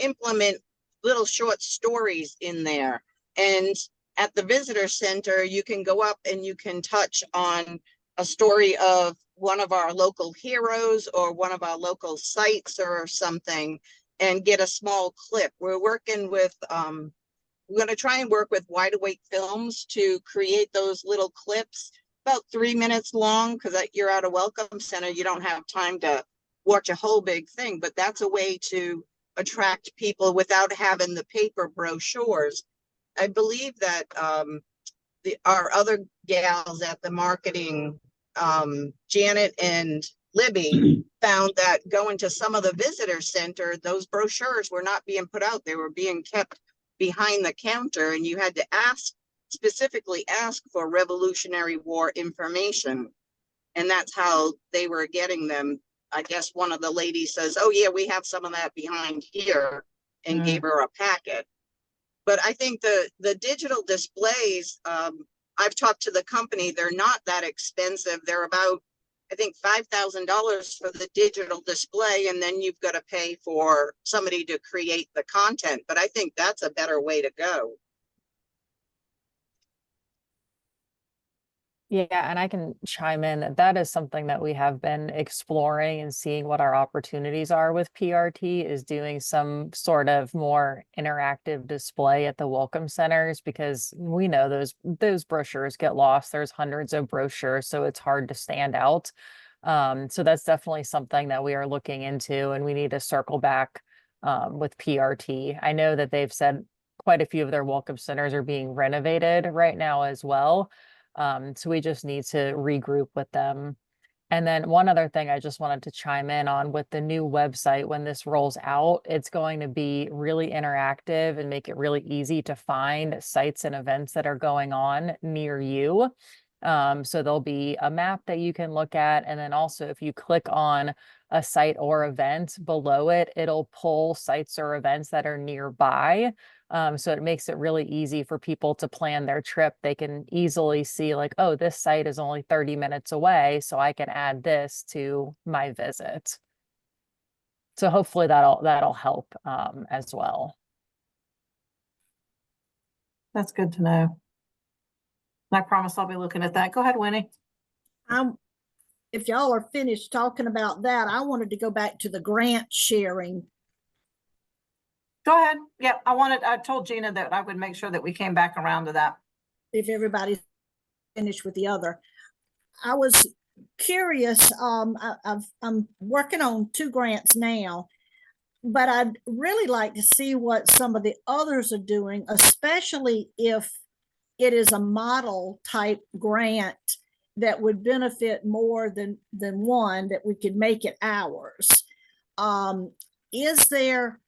implement little short stories in there. And at the visitor center, you can go up and you can touch on a story of one of our local heroes or one of our local sites or something and get a small clip. We're working with, we're going to try and work with Wide Awake Films to create those little clips, about 3 minutes long, because you're at a welcome center. You don't have time to watch a whole big thing, but that's a way to attract people without having the paper brochures. I believe that our other gals at the marketing, Janet and Libby, found that going to some of the visitor center, those brochures were not being put out. They were being kept behind the counter, and you had to specifically ask for Revolutionary War information. And that's how they were getting them. I guess one of the ladies says, oh yeah, we have some of that behind here, and gave her a packet. But I think the digital displays, I've talked to the company, they're not that expensive. They're about I think $5,000 for the digital display, and then you've got to pay for somebody to create the content. But I think that's a better way to go. Yeah, and I can chime in. That is something that we have been exploring and seeing what our opportunities are with PRT, is doing some sort of more interactive display at the welcome centers, because we know those brochures get lost. There's hundreds of brochures, so it's hard to stand out. So that's definitely something that we are looking into, and we need to circle back with PRT. I know that they've said quite a few of their welcome centers are being renovated right now as well. So we just need to regroup with them. And then one other thing I just wanted to chime in on with the new website, when this rolls out, it's going to be really interactive and make it really easy to find sites and events that are going on near you. So there'll be a map that you can look at. And then also, if you click on a site or event below it, it'll pull sites or events that are nearby. So it makes it really easy for people to plan their trip. They can easily see like, oh, this site is only 30 minutes away, so I can add this to my visit. So hopefully that'll help as well. That's good to know. I promise I'll be looking at that. Go ahead, Winnie. If y'all are finished talking about that, I wanted to go back to the grant sharing. Go ahead. Yep. I told Gina that I would make sure that we came back around to that. If everybody's finished with the other. I was curious, I'm working on 2 grants now, but I'd really like to see what some of the others are doing, especially if it is a model type grant that would benefit more than one, that we could make it ours. Is there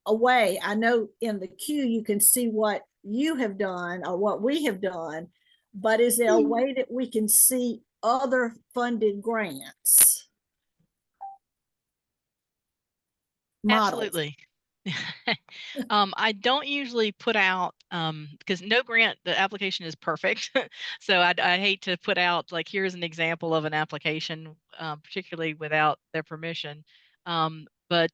a way? I know in the queue you can see what you have done or what we have done, but is there a way that we can see other funded grants? Models. Absolutely. I don't usually put out, because no grant, the application is perfect. So I hate to put out like, here's an example of an application, particularly without their permission. But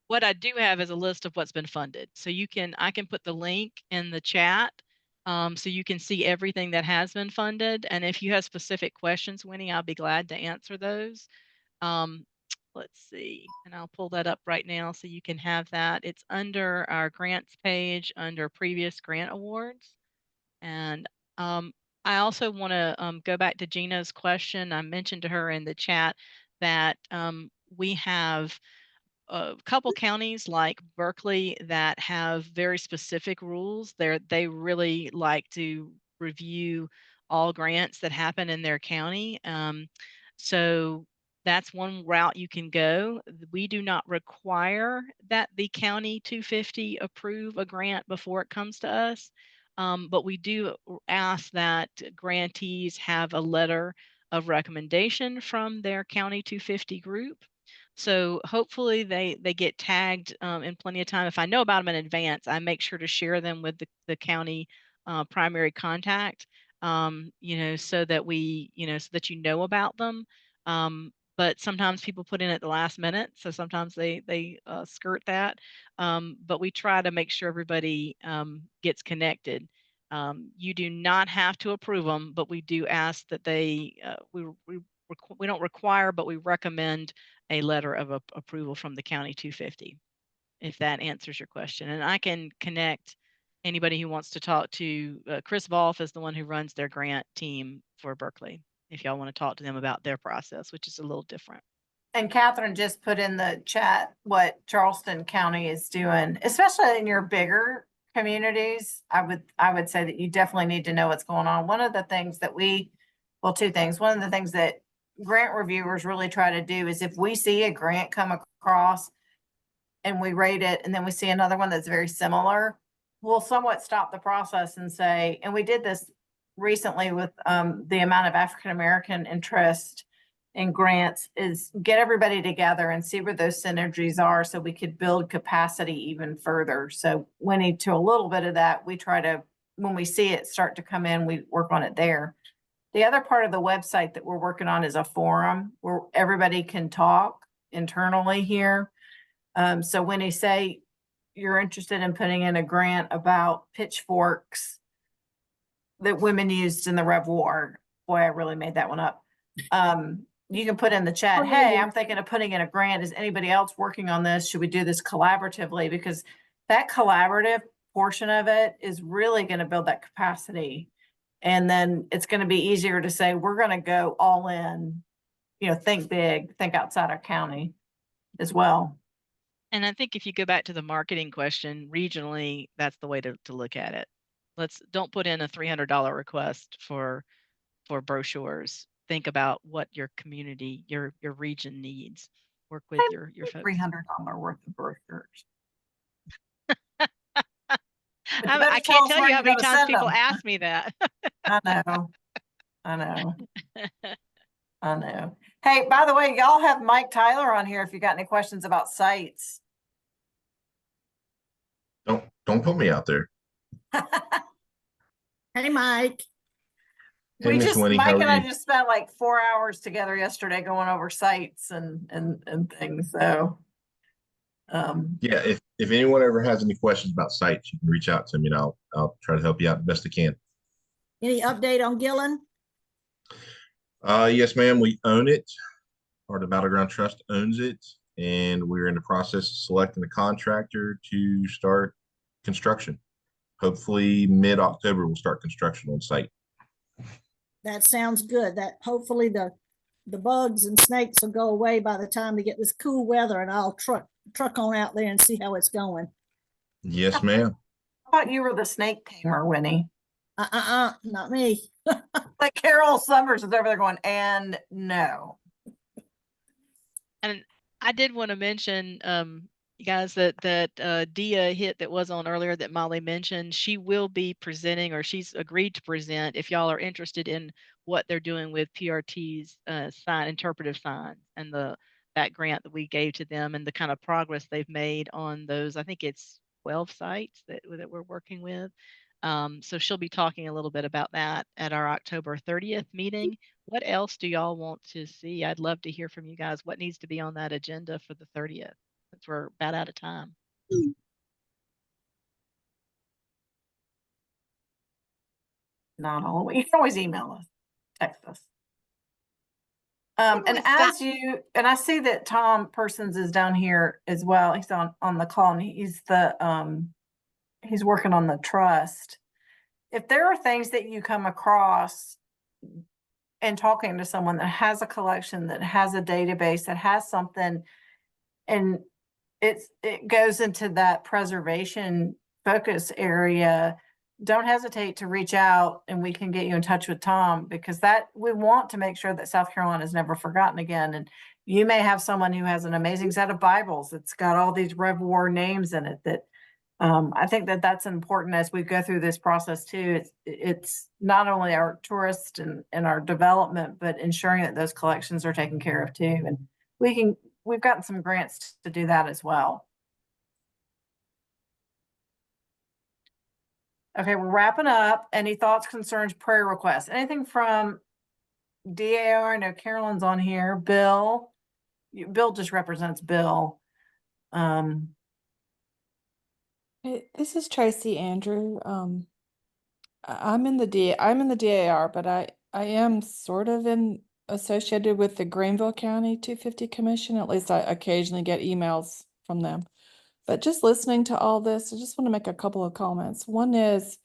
what I do have is a list of what's been funded. So I can put the link in the chat, so you can see everything that has been funded. And if you have specific questions, Winnie, I'll be glad to answer those. Let's see, and I'll pull that up right now so you can have that. It's under our grants page under previous grant awards. And I also want to go back to Gina's question. I mentioned to her in the chat that we have a couple counties like Berkeley that have very specific rules. They really like to review all grants that happen in their county. So that's one route you can go. We do not require that the county 250 approve a grant before it comes to us. But we do ask that grantees have a letter of recommendation from their county 250 group. So hopefully they get tagged in plenty of time. If I know about them in advance, I make sure to share them with the county primary contact, so that so that you know about them. But sometimes people put in at the last minute, so sometimes they skirt that. But we try to make sure everybody gets connected. You do not have to approve them, but we do ask that we don't require, but we recommend a letter of approval from the county 250, if that answers your question. And I can connect anybody who wants to talk to Chris Volf is the one who runs their grant team for Berkeley, if y'all want to talk to them about their process, which is a little different. And Catherine just put in the chat what Charleston County is doing, especially in your bigger communities. I would say that you definitely need to know what's going on. One of the things that two things. One of the things that grant reviewers really try to do is, if we see a grant come across and we rate it, and then we see another one that's very similar, we'll somewhat stop the process and say, and we did this recently with the amount of African-American interest in grants, is get everybody together and see where those synergies are so we could build capacity even further. So to a little bit of that, we try to, when we see it start to come in, we work on it there The other part of the website that we're working on is a forum where everybody can talk internally here. So when you say you're interested in putting in a grant about pitchforks that women used in the Rev War, boy, I really made that one up. You can put in the chat, hey, I'm thinking of putting in a grant. Is anybody else working on this? Should we do this collaboratively? Because that collaborative portion of it is really going to build that capacity. And then it's going to be easier to say, we're going to go all in, think big, think outside our county as well. And I think if you go back to the marketing question, regionally, that's the way to look at it. Don't put in a $300 request for brochures. Think about what your community, your region needs. Work with your folks. $300 worth of brochures. I can't tell you how many times people ask me that. I know. Hey, by the way, y'all have Mike Tyler on here if you got any questions about sites. Don't put me out there. Hey, Mike. Hey, Miss Winnie, Mike how and are I you? just spent like 4 hours together yesterday going over sites and things. So, Yeah, if anyone ever has any questions about sites, you can reach out to me and I'll try to help you out the best I can. Any update on Gillen? Yes, ma'am, we own it. Or the Battleground Trust owns it, and we're in the process of selecting a contractor to start construction. Hopefully mid-October we'll start construction on site. That sounds good. That hopefully the bugs and snakes will go away by the time we get this cool weather, and I'll truck on out there and see how it's going. Yes, ma'am. I thought you were the snake tamer, Winnie. Not me. Like Carol Summers is over there going, and no. And I did want to mention, you guys, that Dia hit that was on earlier that Molly mentioned. She will be presenting, or she's agreed to present, if y'all are interested in what they're doing with PRT's interpretive signs and that grant that we gave to them and the kind of progress they've made on those. I think it's 12 sites that we're working with. So she'll be talking a little bit about that at our October 30th meeting. What else do y'all want to see? I'd love to hear from you guys. What needs to be on that agenda for the 30th? Since we're about out of time. Not all. You can always email us, text us. And I see that Tom Persons is down here as well. He's on the call, and he's he's working on the trust. If there are things that you come across in talking to someone that has a collection, that has a database, that has something, and it goes into that preservation focus area, don't hesitate to reach out and we can get you in touch with Tom, because we want to make sure that South Carolina is never forgotten again. And you may have someone who has an amazing set of Bibles that's got all these Rev War names in it that I think that that's important as we go through this process too. It's not only our tourist and our development, but ensuring that those collections are taken care of too. And we've gotten some grants to do that as well. Okay, we're wrapping up. Any thoughts, concerns, prayer requests? Anything from DAR? I know Carolyn's on here. Bill just represents Bill. This is Tracy Andrew. I'm in the DAR, but I am sort of associated with the Greenville County 250 Commission. At least I occasionally get emails from them. But just listening to all this, I just want to make a couple of comments. One is,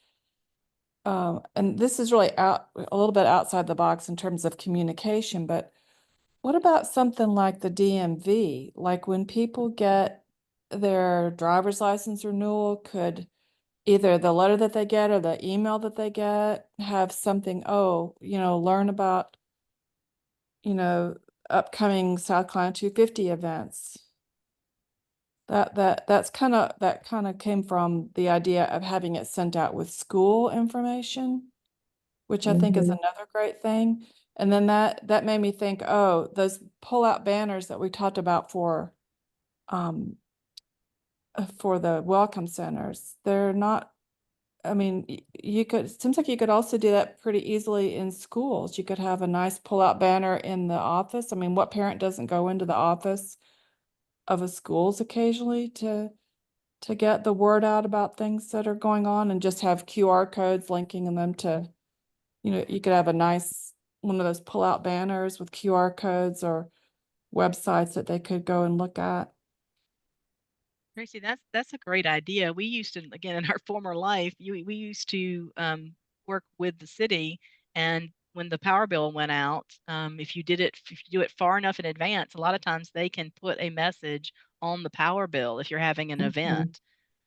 and this is really a little bit outside the box in terms of communication, but what about something like the DMV? Like when people get their driver's license renewal, could either the letter that they get or the email that they get have something, learn about, upcoming South Carolina 250 events. That kind of came from the idea of having it sent out with school information, which I think is another great thing. And then that made me think, those pull-out banners that we talked about for the welcome centers, they're not I mean, you could, it seems like you could also do that pretty easily in schools. You could have a nice pull-out banner in the office. I mean, what parent doesn't go into the office of a schools occasionally to get the word out about things that are going on, and just have QR codes linking them to, you know, you could have a nice, one of those pull-out banners with QR codes or websites that they could go and look at. Tracy, that's a great idea. We used to, again, in our former life, we used to work with the city, and when the power bill went out, if you do it far enough in advance, a lot of times they can put a message on the power bill if you're having an event.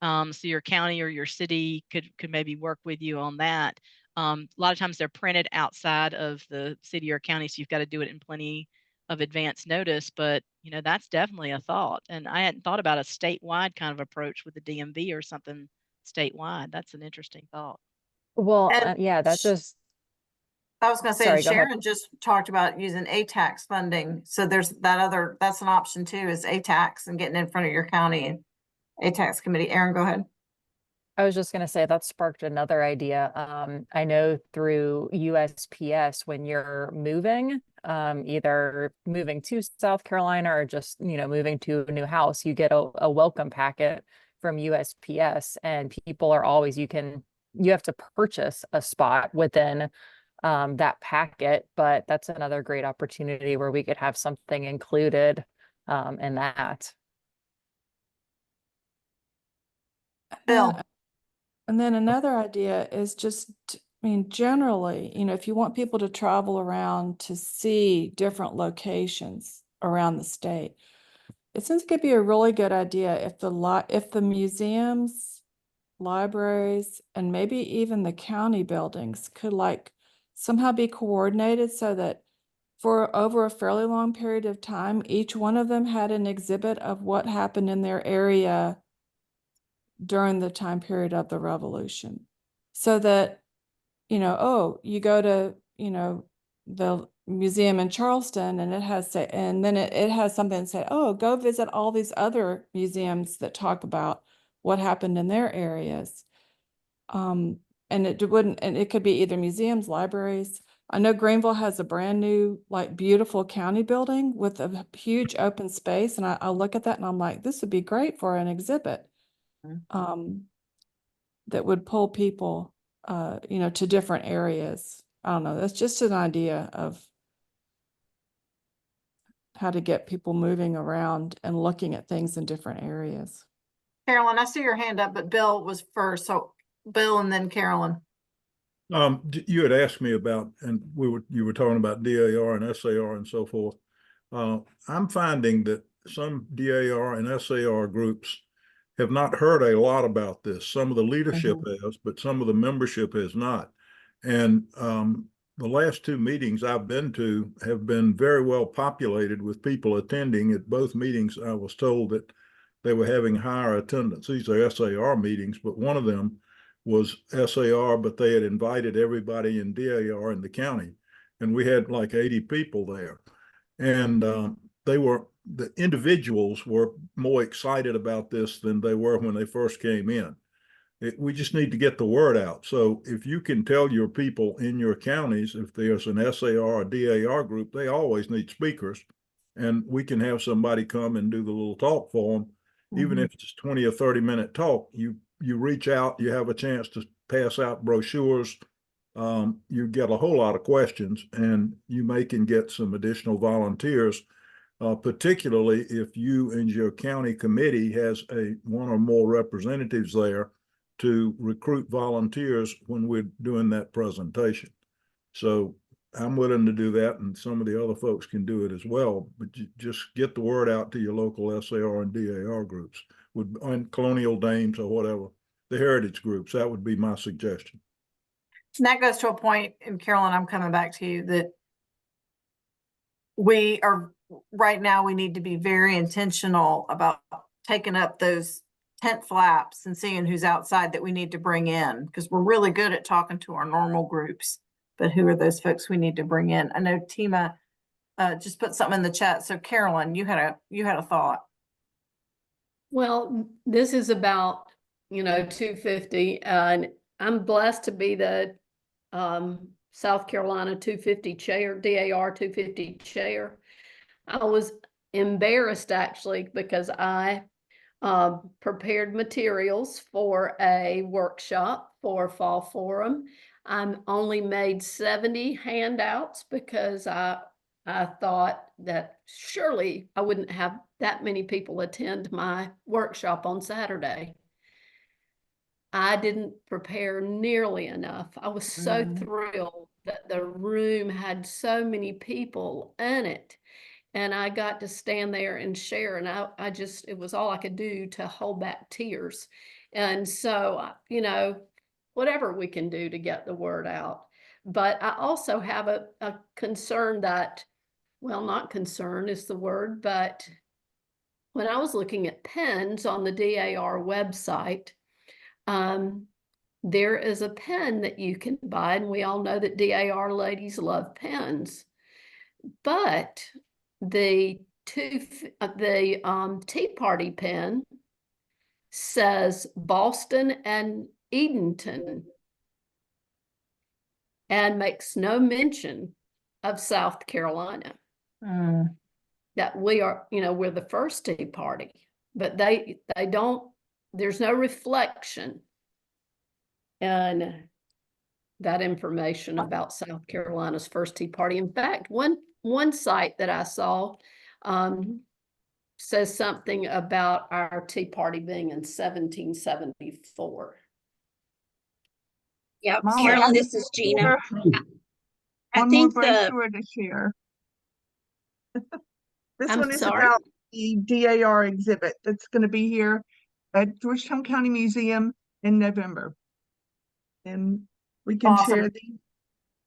So your county or your city could maybe work with you on that. A lot of times they're printed outside of the city or county, so you've got to do it in plenty of advance notice, but that's definitely a thought. And I hadn't thought about a statewide kind of approach with the DMV or something statewide. That's an interesting thought. Well, And yeah, that just, I was going to say, and sorry, go ahead. Sharon just talked about using ATAX funding. So there's that's an option too, is ATAX and getting in front of your county and ATAX committee. Aaron, go ahead. I was just going to say that sparked another idea. I know through USPS, when you're moving, either moving to South Carolina or just, moving to a new house, you get a welcome packet from USPS, and people are always, you have to purchase a spot within that packet, but that's another great opportunity where we could have something included in that. Bill. And then another idea is just, I mean, generally, if you want people to travel around to see different locations around the state, it seems like it'd be a really good idea if the museums, libraries, and maybe even the county buildings could somehow be coordinated so that for over a fairly long period of time, each one of them had an exhibit of what happened in their area during the time period of the revolution, so that, you go to, the museum in Charleston, and it has and then it has something to say, oh, go visit all these other museums that talk about what happened in their areas. And it could be either museums, libraries. I know Greenville has a brand new, beautiful county building with a huge open space. And I look at that and I'm like, this would be great for an exhibit. That would pull people, to different areas. I don't know. That's just an idea of how to get people moving around and looking at things in different areas. Carolyn, I see your hand up, but Bill was first. So Bill and then Carolyn. You had asked me about, and you were talking about DAR and SAR and so forth. I'm finding that some DAR and SAR groups have not heard a lot about this. Some of the leadership has, but some of the membership has not. And the last two meetings I've been to have been very well populated with people attending. At both meetings, I was told that they were having higher attendance. These are SAR meetings, but one of them was SAR, but they had invited everybody in DAR in the county. And we had like 80 people there. And the individuals were more excited about this than they were when they first came in. We just need to get the word out. So if you can tell your people in your counties, if there's an SAR or DAR group, they always need speakers, and we can have somebody come and do the little talk for them. Even if it's 20 or 30-minute talk, you reach out, you have a chance to pass out brochures. You get a whole lot of questions, and you can get some additional volunteers, particularly if you and your county committee has one or more representatives there to recruit volunteers when we're doing that presentation. So I'm willing to do that, and some of the other folks can do it as well, but just get the word out to your local SAR and DAR groups, and Colonial Dames or whatever, the heritage groups. That would be my suggestion. And that goes to a point, and Carolyn, I'm coming back to you, that we are right now, we need to be very intentional about taking up those tent flaps and seeing who's outside that we need to bring in, because we're really good at talking to our normal groups, but who are those folks we need to bring in? I know Tima just put something in the chat. So Carolyn, you had a thought. Well, this is about, 250, and I'm blessed to be the South Carolina 250 chair, DAR 250 chair. I was embarrassed actually because I prepared materials for a workshop for Fall Forum. I only made 70 handouts because I thought that surely I wouldn't have that many people attend my workshop on Saturday. I didn't prepare nearly enough. I was so thrilled that the room had so many people in it. And I got to stand there and share. And I just, it was all I could do to hold back tears. And so, you know, whatever we can do to get the word out. But I also have a concern that, well, not concern is the word, but when I was looking at pens on the DAR website, there is a pen that you can buy, and we all know that DAR ladies love pens. But the Tea Party pen says Boston and Edenton and makes no mention of South Carolina. That we are, you know, we're the first Tea Party, but they don't, there's no reflection in that information about South Carolina's first Tea Party. In fact, one site that I saw says something about our Tea Party being in 1774. Yep, Molly, Carolyn, this is Gina. I one more think the, brochure to share. This I'm one is sorry? about the DAR exhibit that's going to be here at Georgetown County Museum in November. And we can Awesome. share the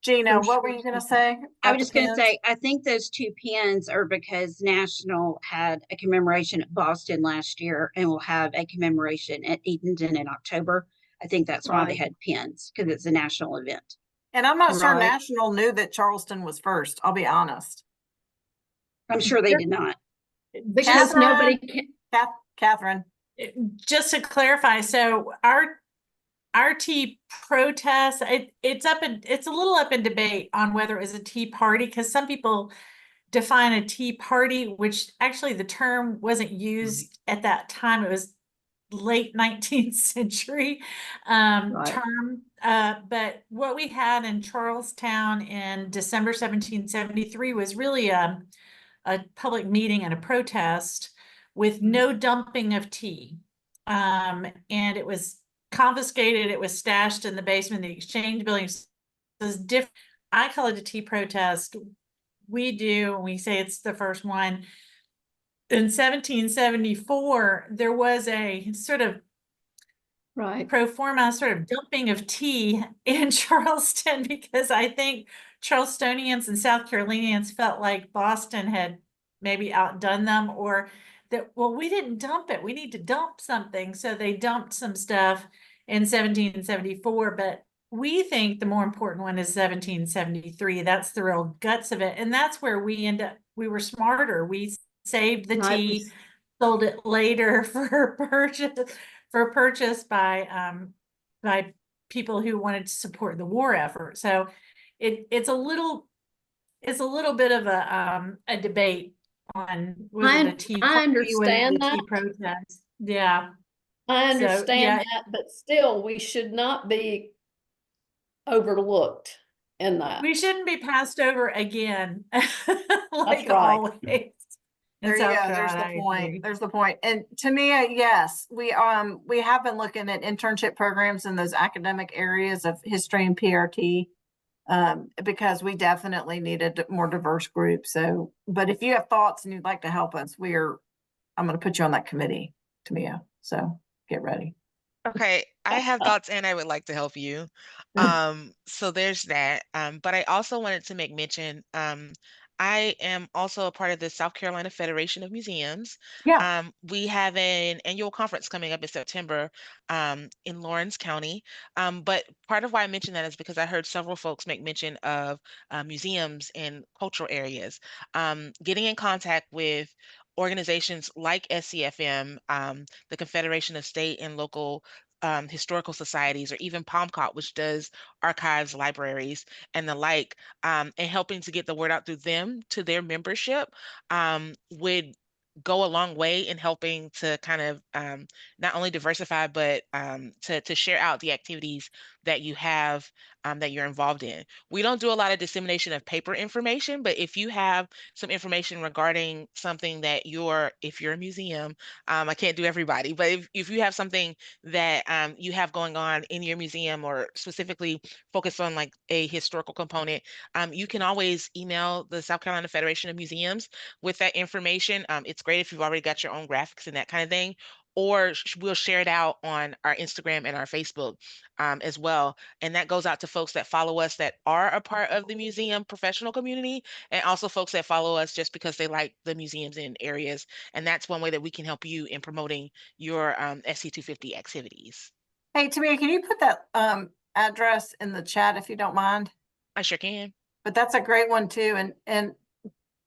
Gina, what were you going to say? I was just going to say, I think those two pins are because National had a commemoration at Boston last year and will have a commemoration at Edenton in October. I think that's why they Right. had pins, because it's a national event. And I'm not sure Right. National knew that Charleston was first. I'll be honest. I'm sure they did not. Because Catherine? nobody can. Catherine. Just to clarify, so our tea protest, it's a little up in debate on whether it was a tea party, because some people define a tea party, which actually the term wasn't used at that time. It was late 19th century term. But what we had in Charlestown in December 1773 was really a public meeting and a protest with no dumping of tea. And it was confiscated. It was stashed in the basement of the exchange building. It was different. I call it a tea protest. We do, we say it's the first one. In 1774, there was a sort of pro forma sort of dumping of tea in Charleston, because I think Charlestonians and South Carolinians felt like Boston had maybe outdone them, or that, well, we didn't dump it, we need to dump something. So they dumped some stuff in 1774, but we think the more important one is 1773. That's the real guts of it. And that's where we end up, we were smarter. We saved the tea, sold it later for purchase by people who wanted to support the war effort. So it's a little bit of a debate on whether the tea I party, whether understand the tea that. protest. Yeah. I So, understand yeah. that, but still, we should not be overlooked in that. We shouldn't be passed over again, like right. always. There you go. There's the point. There's the point. And to me, yes, we have been looking at internship programs in those academic areas of history and PRT, because we definitely needed a more diverse group. So, but if you have thoughts and you'd like to help us, I'm going to put you on that committee, Tamia. So get ready. Okay, I have thoughts and I would like to help you. So there's that. But I also wanted to make mention, I am also a part of the South Carolina Federation of Museums. Yeah. We have an annual conference coming up in September in Lawrence County. But part of why I mentioned that is because I heard several folks make mention of museums in cultural areas. Getting in contact with organizations like SCFM, the Confederation of State and Local historical societies, or even POMCOT, which does archives, libraries, and the like, and helping to get the word out through them to their membership would go a long way in helping to kind of not only diversify, but to share out the activities that you have that you're involved in. We don't do a lot of dissemination of paper information, but if you have some information regarding something that if you're a museum, I can't do everybody, but if you have something that you have going on in your museum, or specifically focused on like a historical component, you can always email the South Carolina Federation of Museums with that information. It's great if you've already got your own graphics and that kind of thing, or we'll share it out on our Instagram and our Facebook as well. And that goes out to folks that follow us that are a part of the museum professional community, and also folks that follow us just because they like the museums in areas. And that's one way that we can help you in promoting your SC250 activities. Hey, Tamia, can you put that address in the chat if you don't mind? I sure can. But that's a great one too. And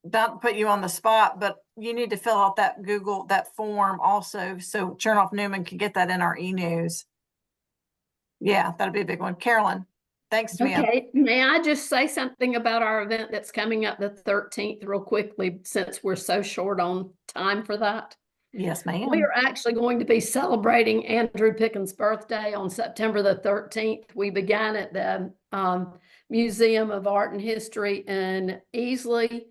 not put you on the spot, but you need to fill out that that form also, so Chernoff Newman can get that in our e-news. Yeah, that'd be a big one. Carolyn, thanks, Tamia. Okay, may I just say something about our event that's coming up the 13th real quickly, since we're so short on time for that? Yes, ma'am. We are actually going to be celebrating Andrew Pickens' birthday on September the 13th. We began at the Museum of Art and History in Easley,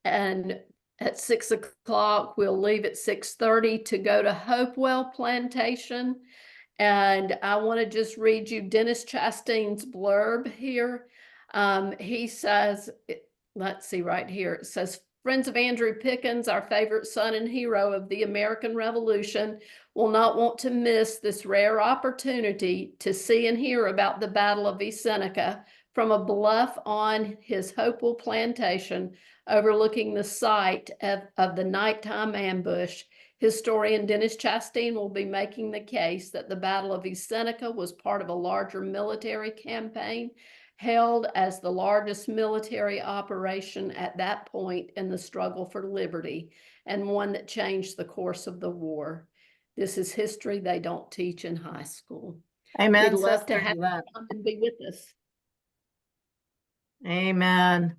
and at 6 o'clock, we'll leave at 6:30 to go to Hopewell Plantation. And I want to just read you Dennis Chastain's blurb here. He says, let's see right here. It says, friends of Andrew Pickens, our favorite son and hero of the American Revolution, will not want to miss this rare opportunity to see and hear about the Battle of East Seneca from a bluff on his Hopewell Plantation overlooking the site of the nighttime ambush. Historian Dennis Chastain will be making the case that the Battle of East Seneca was part of a larger military campaign held as the largest military operation at that point in the struggle for liberty, and one that changed the course of the war. This is history they don't teach in high school. Amen. We'd love to sister, have you come and be with us. Amen.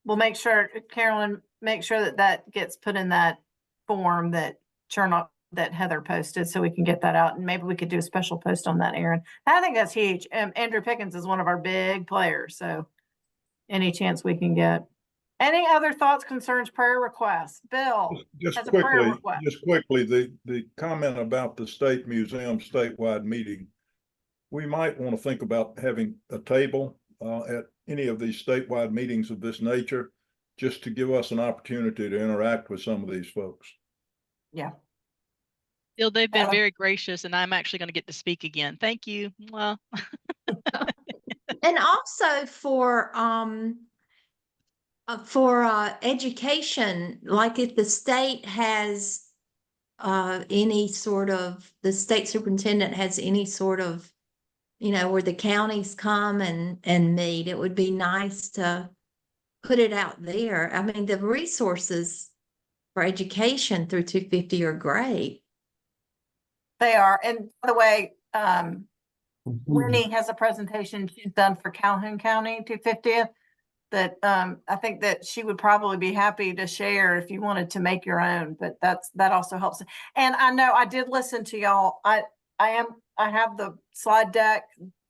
We'll make sure, Carolyn, make sure that gets put in that form that that Heather posted, so we can get that out, and maybe we could do a special post on that, Aaron. I think that's huge. Andrew Pickens is one of our big players, so any chance we can get. Any other thoughts, concerns, prayer requests? Bill, Just has a prayer quickly, request. the comment about the state museum statewide meeting, we might want to think about having a table at any of these statewide meetings of this nature, just to give us an opportunity to interact with some of these folks. Yeah. Bill, they've been very gracious, and I'm actually going to get to speak again. Thank you. Well, And also for education, like if the state has any sort of, the state superintendent has any sort of, where the counties come and meet, it would be nice to put it out there. I mean, the resources for education through 250 are great. They are. And by the way, Winnie has a presentation she's done for Calhoun County 250th that I think that she would probably be happy to share if you wanted to make your own, but that also helps. And I know I did listen to y'all. I have the slide deck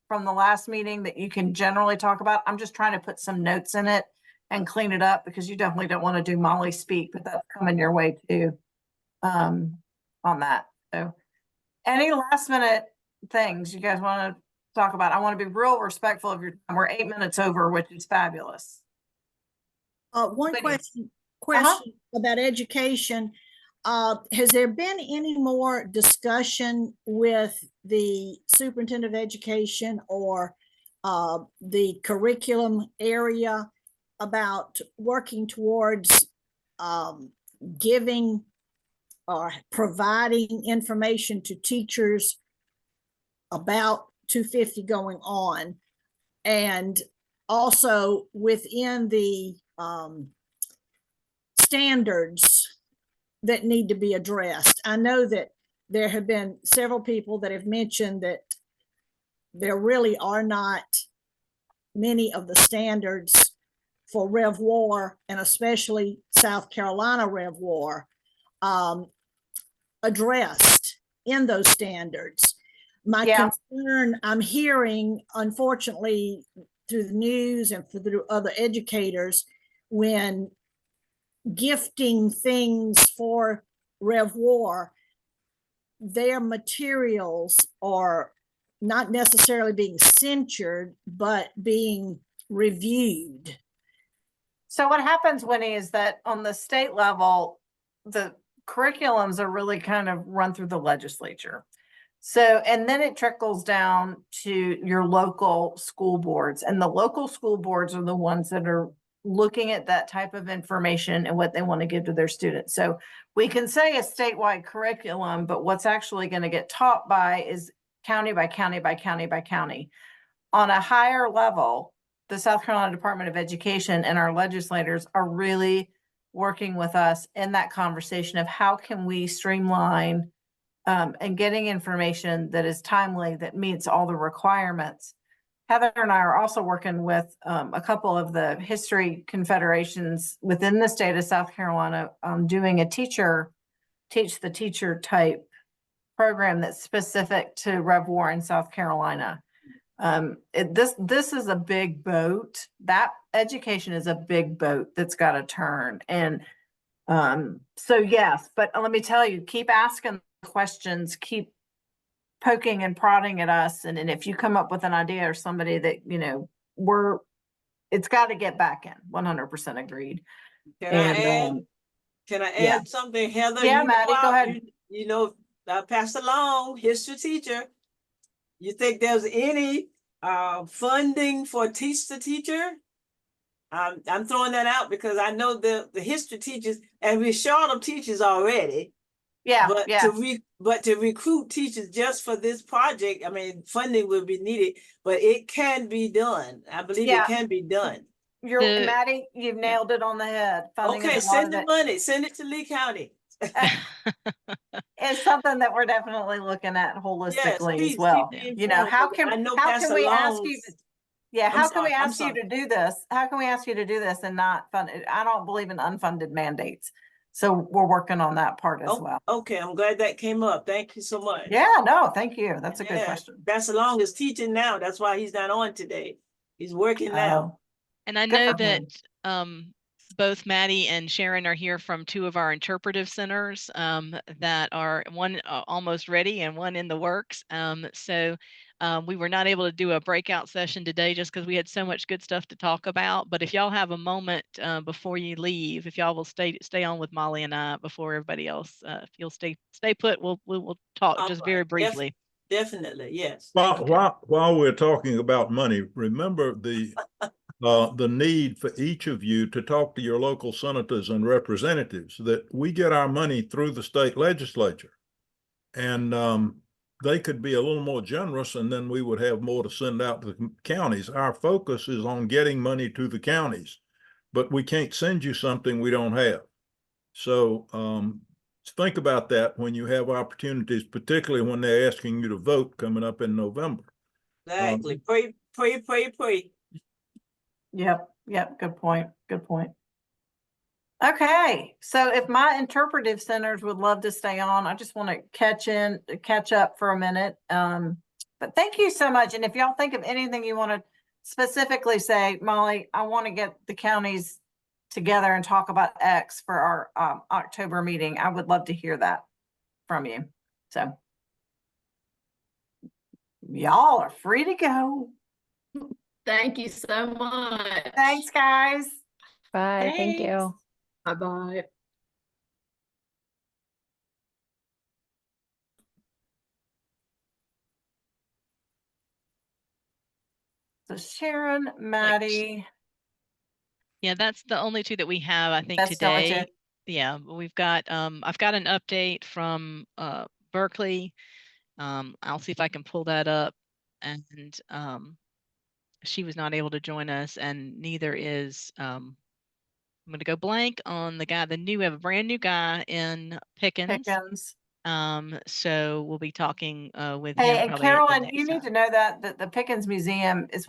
from the last meeting that you can generally talk about. I'm just trying to put some notes in it and clean it up, because you definitely don't want to do Molly speak, but that's coming your way too on that. So any last minute things you guys want to talk about? I want to be real respectful of your time. We're 8 minutes over, which is fabulous. One question about education. Has there been any more discussion with the superintendent of education or the curriculum area about working towards giving or providing information to teachers about 250 going on, and also within the standards that need to be addressed? I know that there have been several people that have mentioned that there really are not many of the standards for Rev War, and especially South Carolina Rev War, addressed in those standards. My concern, I'm hearing, unfortunately, through the news and through other educators, when gifting things for Rev War, their materials are not necessarily being censored, but being reviewed. So what happens, Winnie, is that on the state level, the curriculums are really kind of run through the legislature. So, and then it trickles down to your local school boards, and the local school boards are the ones that are looking at that type of information and what they want to give to their students. So we can say a statewide curriculum, but what's actually going to get taught by is county by county by county by county. On a higher level, the South Carolina Department of Education and our legislators are really working with us in that conversation of how can we streamline and getting information that is timely, that meets all the requirements. Heather and I are also working with a couple of the history confederations within the state of South Carolina, doing a teach the teacher type program that's specific to Rev War in South Carolina. This is a big boat. That education is a big boat that's got to turn. And so yes, but let me tell you, keep asking questions, keep poking and prodding at us. And if you come up with an idea or somebody that, you know, it's got to get back in. 100% agreed. Can I add something, Heather? Yeah, Maddie, go ahead. You know, pass along, history teacher. You think there's any funding for Teach the Teacher? I'm throwing that out because I know the history teachers, and we're short of teachers already. Yeah, but to recruit teachers just for this project, I mean, funding will be needed, but it can be done. I believe it can be done. Maddie, you've nailed it on the head. Okay, send the money, send it to Lee County. It's something that we're definitely looking at holistically as well. You know, how can we ask you? How can we ask you to do this? How can we ask you to do this and not fund it? I don't believe in unfunded mandates. So we're working on that part as well. Okay, I'm glad that came up. Thank you so much. Yeah, no, thank you. That's a good question. That's along is teaching now. That's why he's not on today. He's working now. And I know that both Maddie and Sharon are here from two of our interpretive centers that are one almost ready and one in the works. So we were not able to do a breakout session today just because we had so much good stuff to talk about. But if y'all have a moment before you leave, if y'all will stay on with Molly and I before everybody else, if you'll stay put, we'll talk just very briefly. Definitely, yes. While we're talking about money, remember the need for each of you to talk to your local senators and representatives, that we get our money through the state legislature, and they could be a little more generous, and then we would have more to send out to the counties. Our focus is on getting money to the counties, but we can't send you something we don't have. So think about that when you have opportunities, particularly when they're asking you to vote coming up in November. Exactly. Pray. Yep. Good point. Okay. So if my interpretive centers would love to stay on, I just want to catch up for a minute. But thank you so much. And if y'all think of anything you want to specifically say, Molly, I want to get the counties together and talk about X for our October meeting. I would love to hear that from you. So y'all are free to go. Thank you so much. Thanks, guys. Bye. Thank you. Bye-bye. So Sharon, Maddie. Yeah, that's the only two that we have, I think, That's the only today. two. Yeah, we've got I've got an update from Berkeley. I'll see if I can pull that up. And she was not able to join us, and neither is I'm gonna go blank on the guy, we have a brand new guy in Pickens. So we'll be talking with Hey, him and probably the Carolyn, next you need to time. know that the Pickens Museum is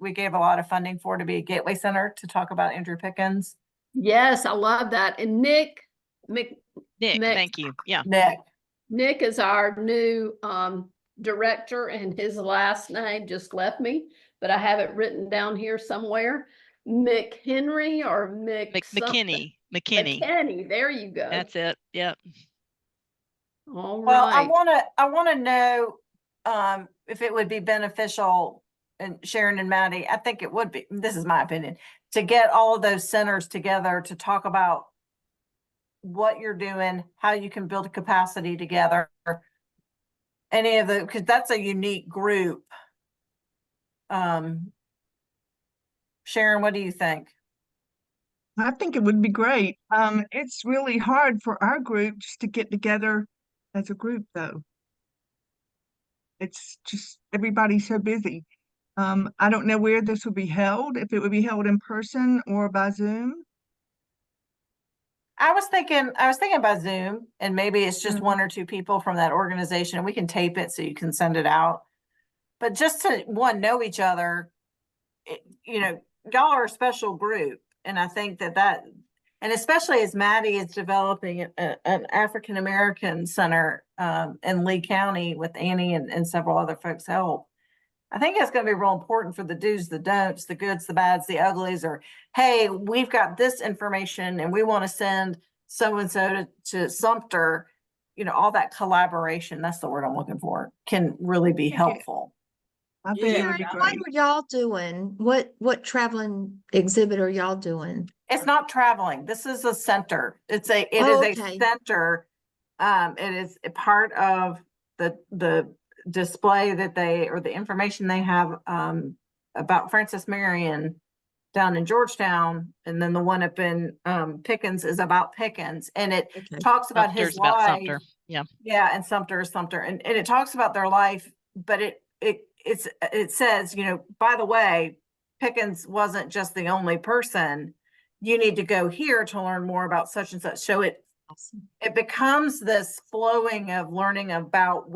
we gave a lot of funding for to be a gateway center to talk about Andrew Pickens. Yes, I love that. And Nick Nick, Nick, thank you. Yeah. Nick is our new director, and his last name just left me, but I have it written down here somewhere. McHenry or McKinney. McKinney. There you go. That's it. Yep. All Well, right. I want to know if it would be beneficial, and Sharon and Maddie, I think it would be, this is my opinion, to get all of those centers together to talk about what you're doing, how you can build a capacity together, any of the, because that's a unique group. Sharon, what do you think? I think it would be great. It's really hard for our group just to get together as a group, though. It's just everybody's so busy. I don't know where this would be held, if it would be held in person or by Zoom. I was thinking by Zoom, and maybe it's just one or two people from that organization, and we can tape it so you can send it out. But just to know each other, y'all are a special group, and I think that, and especially as Maddie is developing an African American center in Lee County with Annie and several other folks help. I think it's going to be real important for the do's, the don'ts, the goods, the bads, the uglies, or, hey, we've got this information and we want to send so-and-so to Sumter, all that collaboration, that's the word I'm looking for, can really be helpful. I think it would be What great. are y'all doing? What traveling exhibit are y'all doing? It's not traveling. This is a center. It is a okay. center. It is a part of the display that or the information they have about Francis Marion down in Georgetown, and then the one up in Pickens is about Pickens, and it talks about Sumter's his about life. Sumter. Yeah. Yeah, and Sumter, and it talks about their life, but it says, by the way, Pickens wasn't just the only person. You need to go here to learn more about such and such. So it becomes this flowing of learning about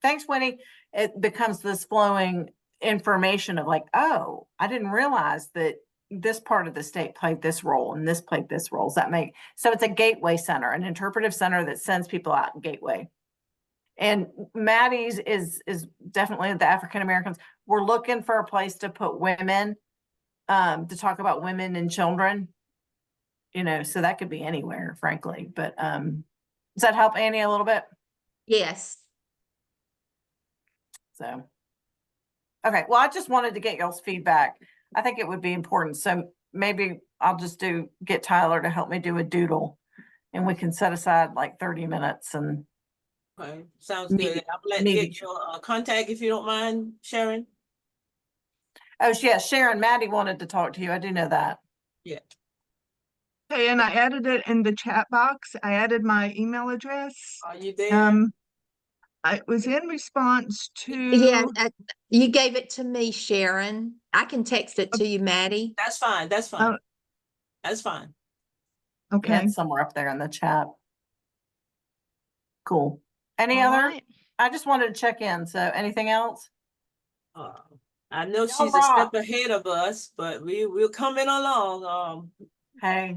thanks, Winnie. It becomes this flowing information of like, oh, I didn't realize that this part of the state played this role and this played this role. Does that make, so it's a gateway center, an interpretive center that sends people out in gateway. And Maddie's is definitely the African Americans. We're looking for a place to put women, to talk about women and children, so that could be anywhere, frankly. But does that help Annie a little bit? Yes. So, okay. Well, I just wanted to get y'all's feedback. I think it would be important. So maybe I'll just get Tyler to help me do a doodle, and we can set aside like 30 minutes and. Okay, sounds good. I'll get your contact if you don't mind, Sharon. Oh, yeah, Sharon, Maddie wanted to talk to you. I do know that. Yeah. Okay, and I added it in the chat box. I added my email address. Are you there? It was in response to. Yeah, you gave it to me, Sharon. I can text it to you, Maddie. That's fine. That's fine. That's fine. Okay. Yeah, it's somewhere up there in the chat. Cool. Any other? I just wanted to check in. So anything else? I know she's a step ahead of us, but we're coming along. Hey,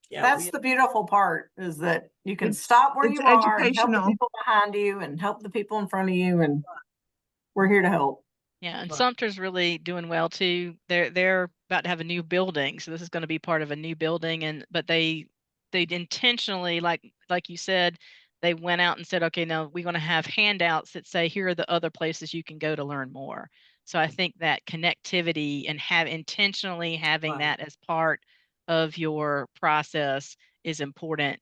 yeah, that's the beautiful part, is that you can stop where you are and help the people behind you and help the people in front of you, and we're here to help. Yeah, and Sumter's really doing well too. They're about to have a new building, so this is going to be part of a new building, but they intentionally, like you said, they went out and said, okay, now we're going to have handouts that say, here are the other places you can go to learn more. So I think that connectivity and intentionally having that as part of your process is important,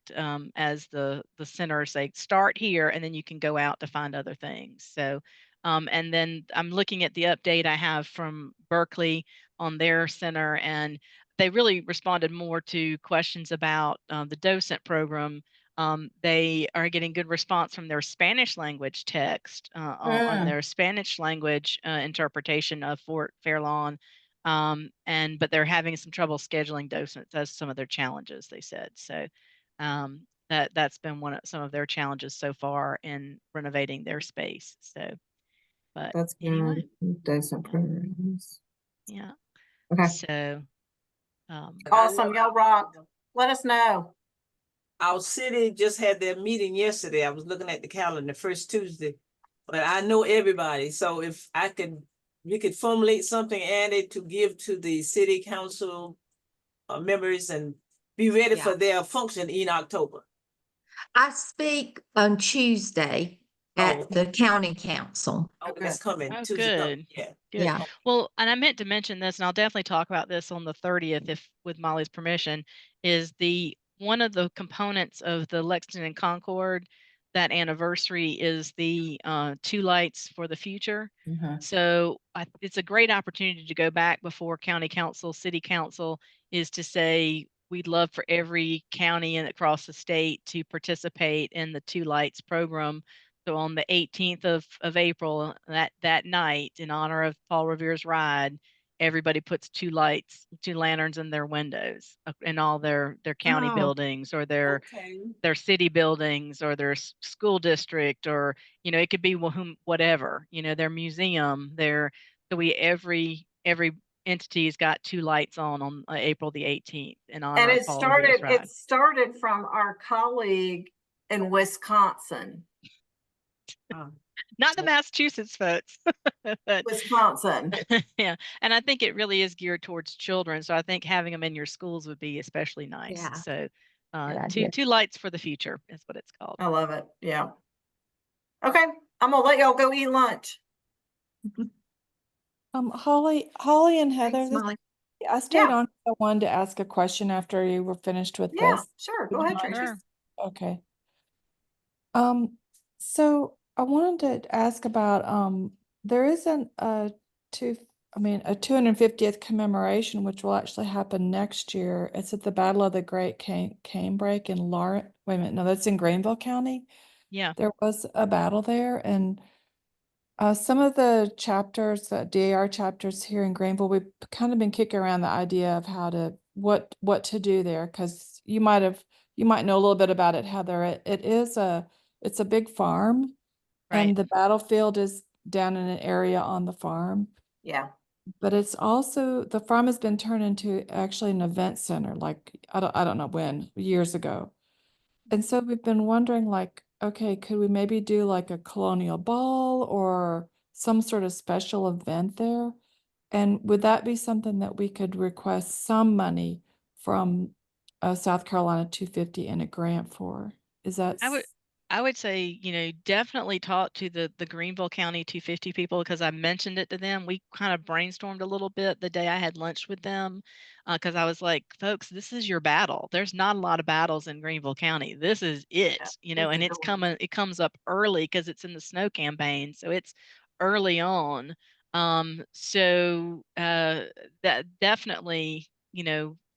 as the centers say, start here and then you can go out to find other things. So and then I'm looking at the update I have from Berkeley on their center, and they really responded more to questions about the docent program. They are getting good response from their Spanish language text on their Spanish language interpretation of Fort Fairlawn. But they're having some trouble scheduling docents. That's some of their challenges, they said. So that's been some of their challenges so far in renovating their space. So, but That's anyway, good. Decent programs. yeah. Okay. So, Awesome. Y'all rock. Let us know. Our city just had their meeting yesterday. I was looking at the calendar, first Tuesday, but I know everybody. So if we could formulate something added to give to the city council members and be ready for their function in October. I speak on Tuesday at the county council. Oh, that's coming. Oh, Tuesday coming. good. Yeah. Good. Yeah. Well, and I meant to mention this, and I'll definitely talk about this on the 30th, if with Molly's permission, is one of the components of the Lexington and Concord, that anniversary is the 2 lights for the future. So it's a great opportunity to go back before county council, city council, is to say, we'd love for every county and across the state to participate in the 2 lights program. So on the 18th of April, that night, in honor of Paul Revere's ride, everybody puts 2 lanterns in their windows, in all their county buildings, or their city buildings, or their school district, or, it could be whatever, their museum, every entity's got 2 lights on April the 18th in honor And of Paul Revere's ride. it started from our colleague in Wisconsin. Not the Massachusetts folks, but Wisconsin. yeah. And I think it really is geared towards children. So I think having them in your schools would be especially nice. Yeah. So idea. two lights for the future is what it's called. I love it. Yeah. Okay. I'm gonna let y'all go eat lunch. Holly and Heather, Thanks, Molly. I stayed on. I wanted to ask a question after you were finished with Yeah, this. sure. Would Go you ahead, mind? Tracy. Sure. Okay. So I wanted to ask about there isn't a 250th commemoration, which will actually happen next year. It's at the Battle of the Great Canebrake in Lawrence. Wait a minute, no, that's in Greenville County. Yeah. There was a battle there, and some of the chapters, the DAR chapters here in Greenville, we've kind of been kicking around the idea of what to do there, because you might know a little bit about it, Heather. It's a big farm, and the battlefield is down in an area on the farm. Yeah. But it's also, the farm has been turned into actually an event center, like I don't know when, years ago. And so we've been wondering, like, okay, could we maybe do like a colonial ball or some sort of special event there? And would that be something that we could request some money from South Carolina 250 in a grant for? Is that? I would say, definitely talk to the Greenville County 250 people, because I mentioned it to them. We kind of brainstormed a little bit the day I had lunch with them, because I was like, folks, this is your battle. There's not a lot of battles in Greenville County. This is it, and it comes up early because it's in the snow campaign. So it's early on. So that definitely,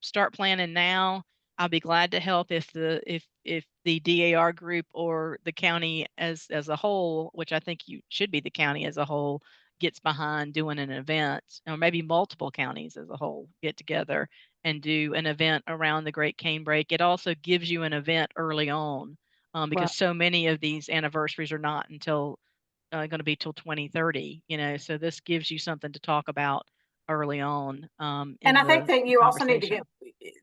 start planning now. I'll be glad to help if the DAR group or the county as a whole, which I think you should be the county as a whole, gets behind doing an event, or maybe multiple counties as a whole get together and do an event around the Great Canebrake. It also gives you an event early on, because so many of these anniversaries are not until going to be till 2030, so this gives you something to talk about early on. And I think that you also need to get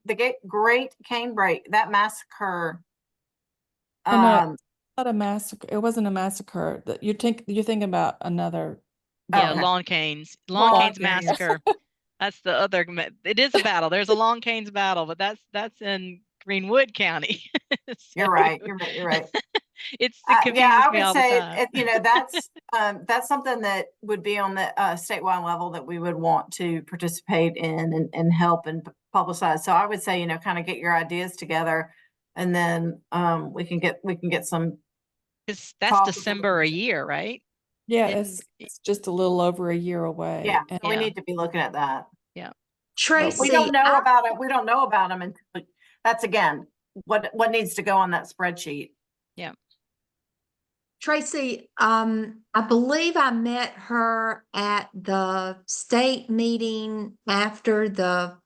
the Great Canebrake, that massacre. No, not a massacre. It wasn't a massacre. That you're thinking about another. Yeah, Long Canes massacre. That's the other. It is a battle. There's a Long Canes battle, but that's in Greenwood County. You're right. You're right. It confuses me all the time. That's something that would be on the statewide level that we would want to participate in and help and publicize. So I would say, kind of get your ideas together, and then we can get some. That's December a year, right? Yeah, it's just a little over a year away. Yeah, we need to be looking at that. Yeah, Tracy, we don't know about it. We don't know about them until that's again what needs to go on that spreadsheet. Yeah. Tracy, I believe I met her at the state meeting after the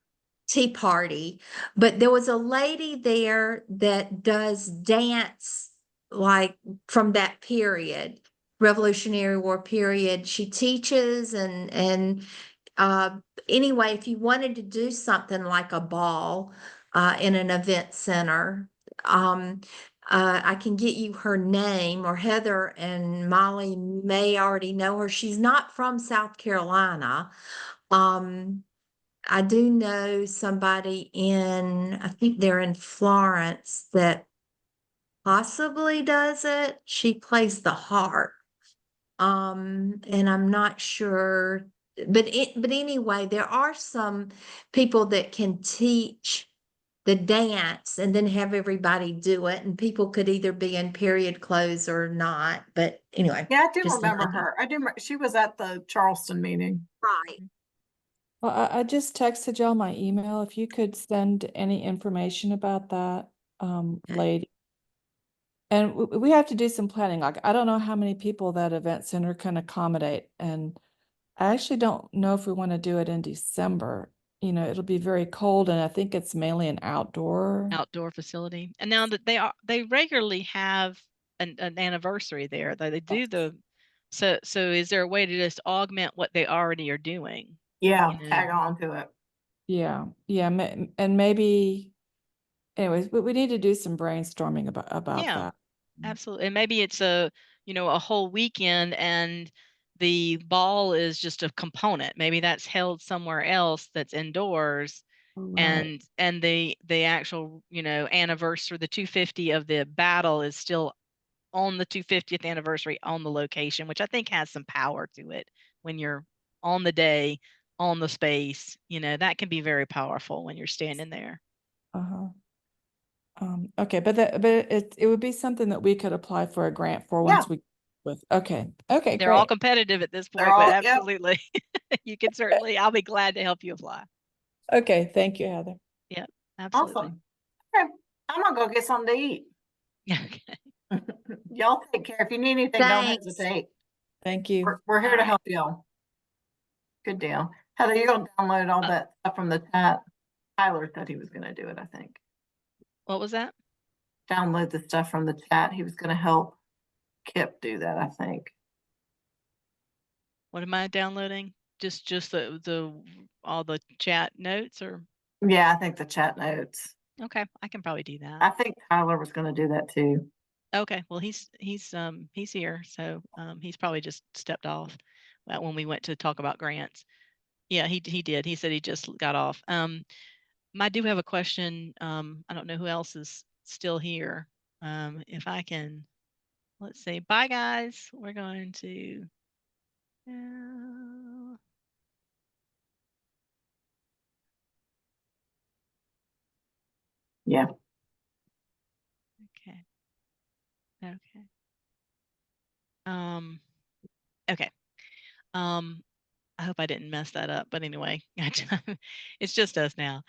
tea party, but there was a lady there that does dance like from that period, Revolutionary War period. She teaches and anyway, if you wanted to do something like a ball in an event center, I can get you her name, or Heather and Molly may already know her. She's not from South Carolina. I do know somebody I think they're in Florence, that possibly does it. She plays the harp. And I'm not sure, but anyway, there are some people that can teach the dance and then have everybody do it, and people could either be in period clothes or not. But anyway. Yeah, I do just remember another- her. I do. She was at the Charleston meeting. Right. Well, I just texted y'all my email. If you could send any information about that, lady. And we have to do some planning. Like, I don't know how many people that event center can accommodate. And I actually don't know if we want to do it in December. You know, it'll be very cold, and I think it's mainly an outdoor facility. And now that they regularly have an anniversary there. They do so is there a way to just augment what they already are doing? Yeah, You know? tag on to it. Yeah, and maybe, anyways, but we need to do some brainstorming about Yeah, that. absolutely. And maybe it's a whole weekend, and the ball is just a component. Maybe that's held somewhere else that's indoors. Right. And the actual anniversary, the 250 of the battle, is still on the 250th anniversary on the location, which I think has some power to it. When you're on the day, on the space, that can be very powerful when you're standing there. Uh-huh. Okay, but it would be something that we could apply for a grant for once we okay, They're all great. competitive at this point, They're but all- yep. absolutely. You can certainly, I'll be glad to help you apply. Okay, thank you, Heather. Yeah, absolutely. Awesome. Okay, I'm gonna go get something to eat. Okay. Y'all take care. If you need anything, don't Thanks. hesitate. Thank you. We're here to Alright. help y'all. Good deal. Heather, you're gonna download all that stuff from the chat. Tyler said he was gonna do it, I think. What was that? Download the stuff from the chat. He was gonna help Kip do that, I think. What am I downloading? Just the all the chat notes, or? Yeah, I think the chat notes. Okay, I can probably do that. I think Tyler was gonna do that too. Okay, well he's here, so he's probably just stepped off when we went to talk about grants. Yeah, he did. He said he just got off. I do have a question. I don't know who else is still here. If I can, let's see. Bye guys. We're going to. Yeah. Okay. Okay. Okay. I hope I didn't mess that up, but anyway, it's just us now.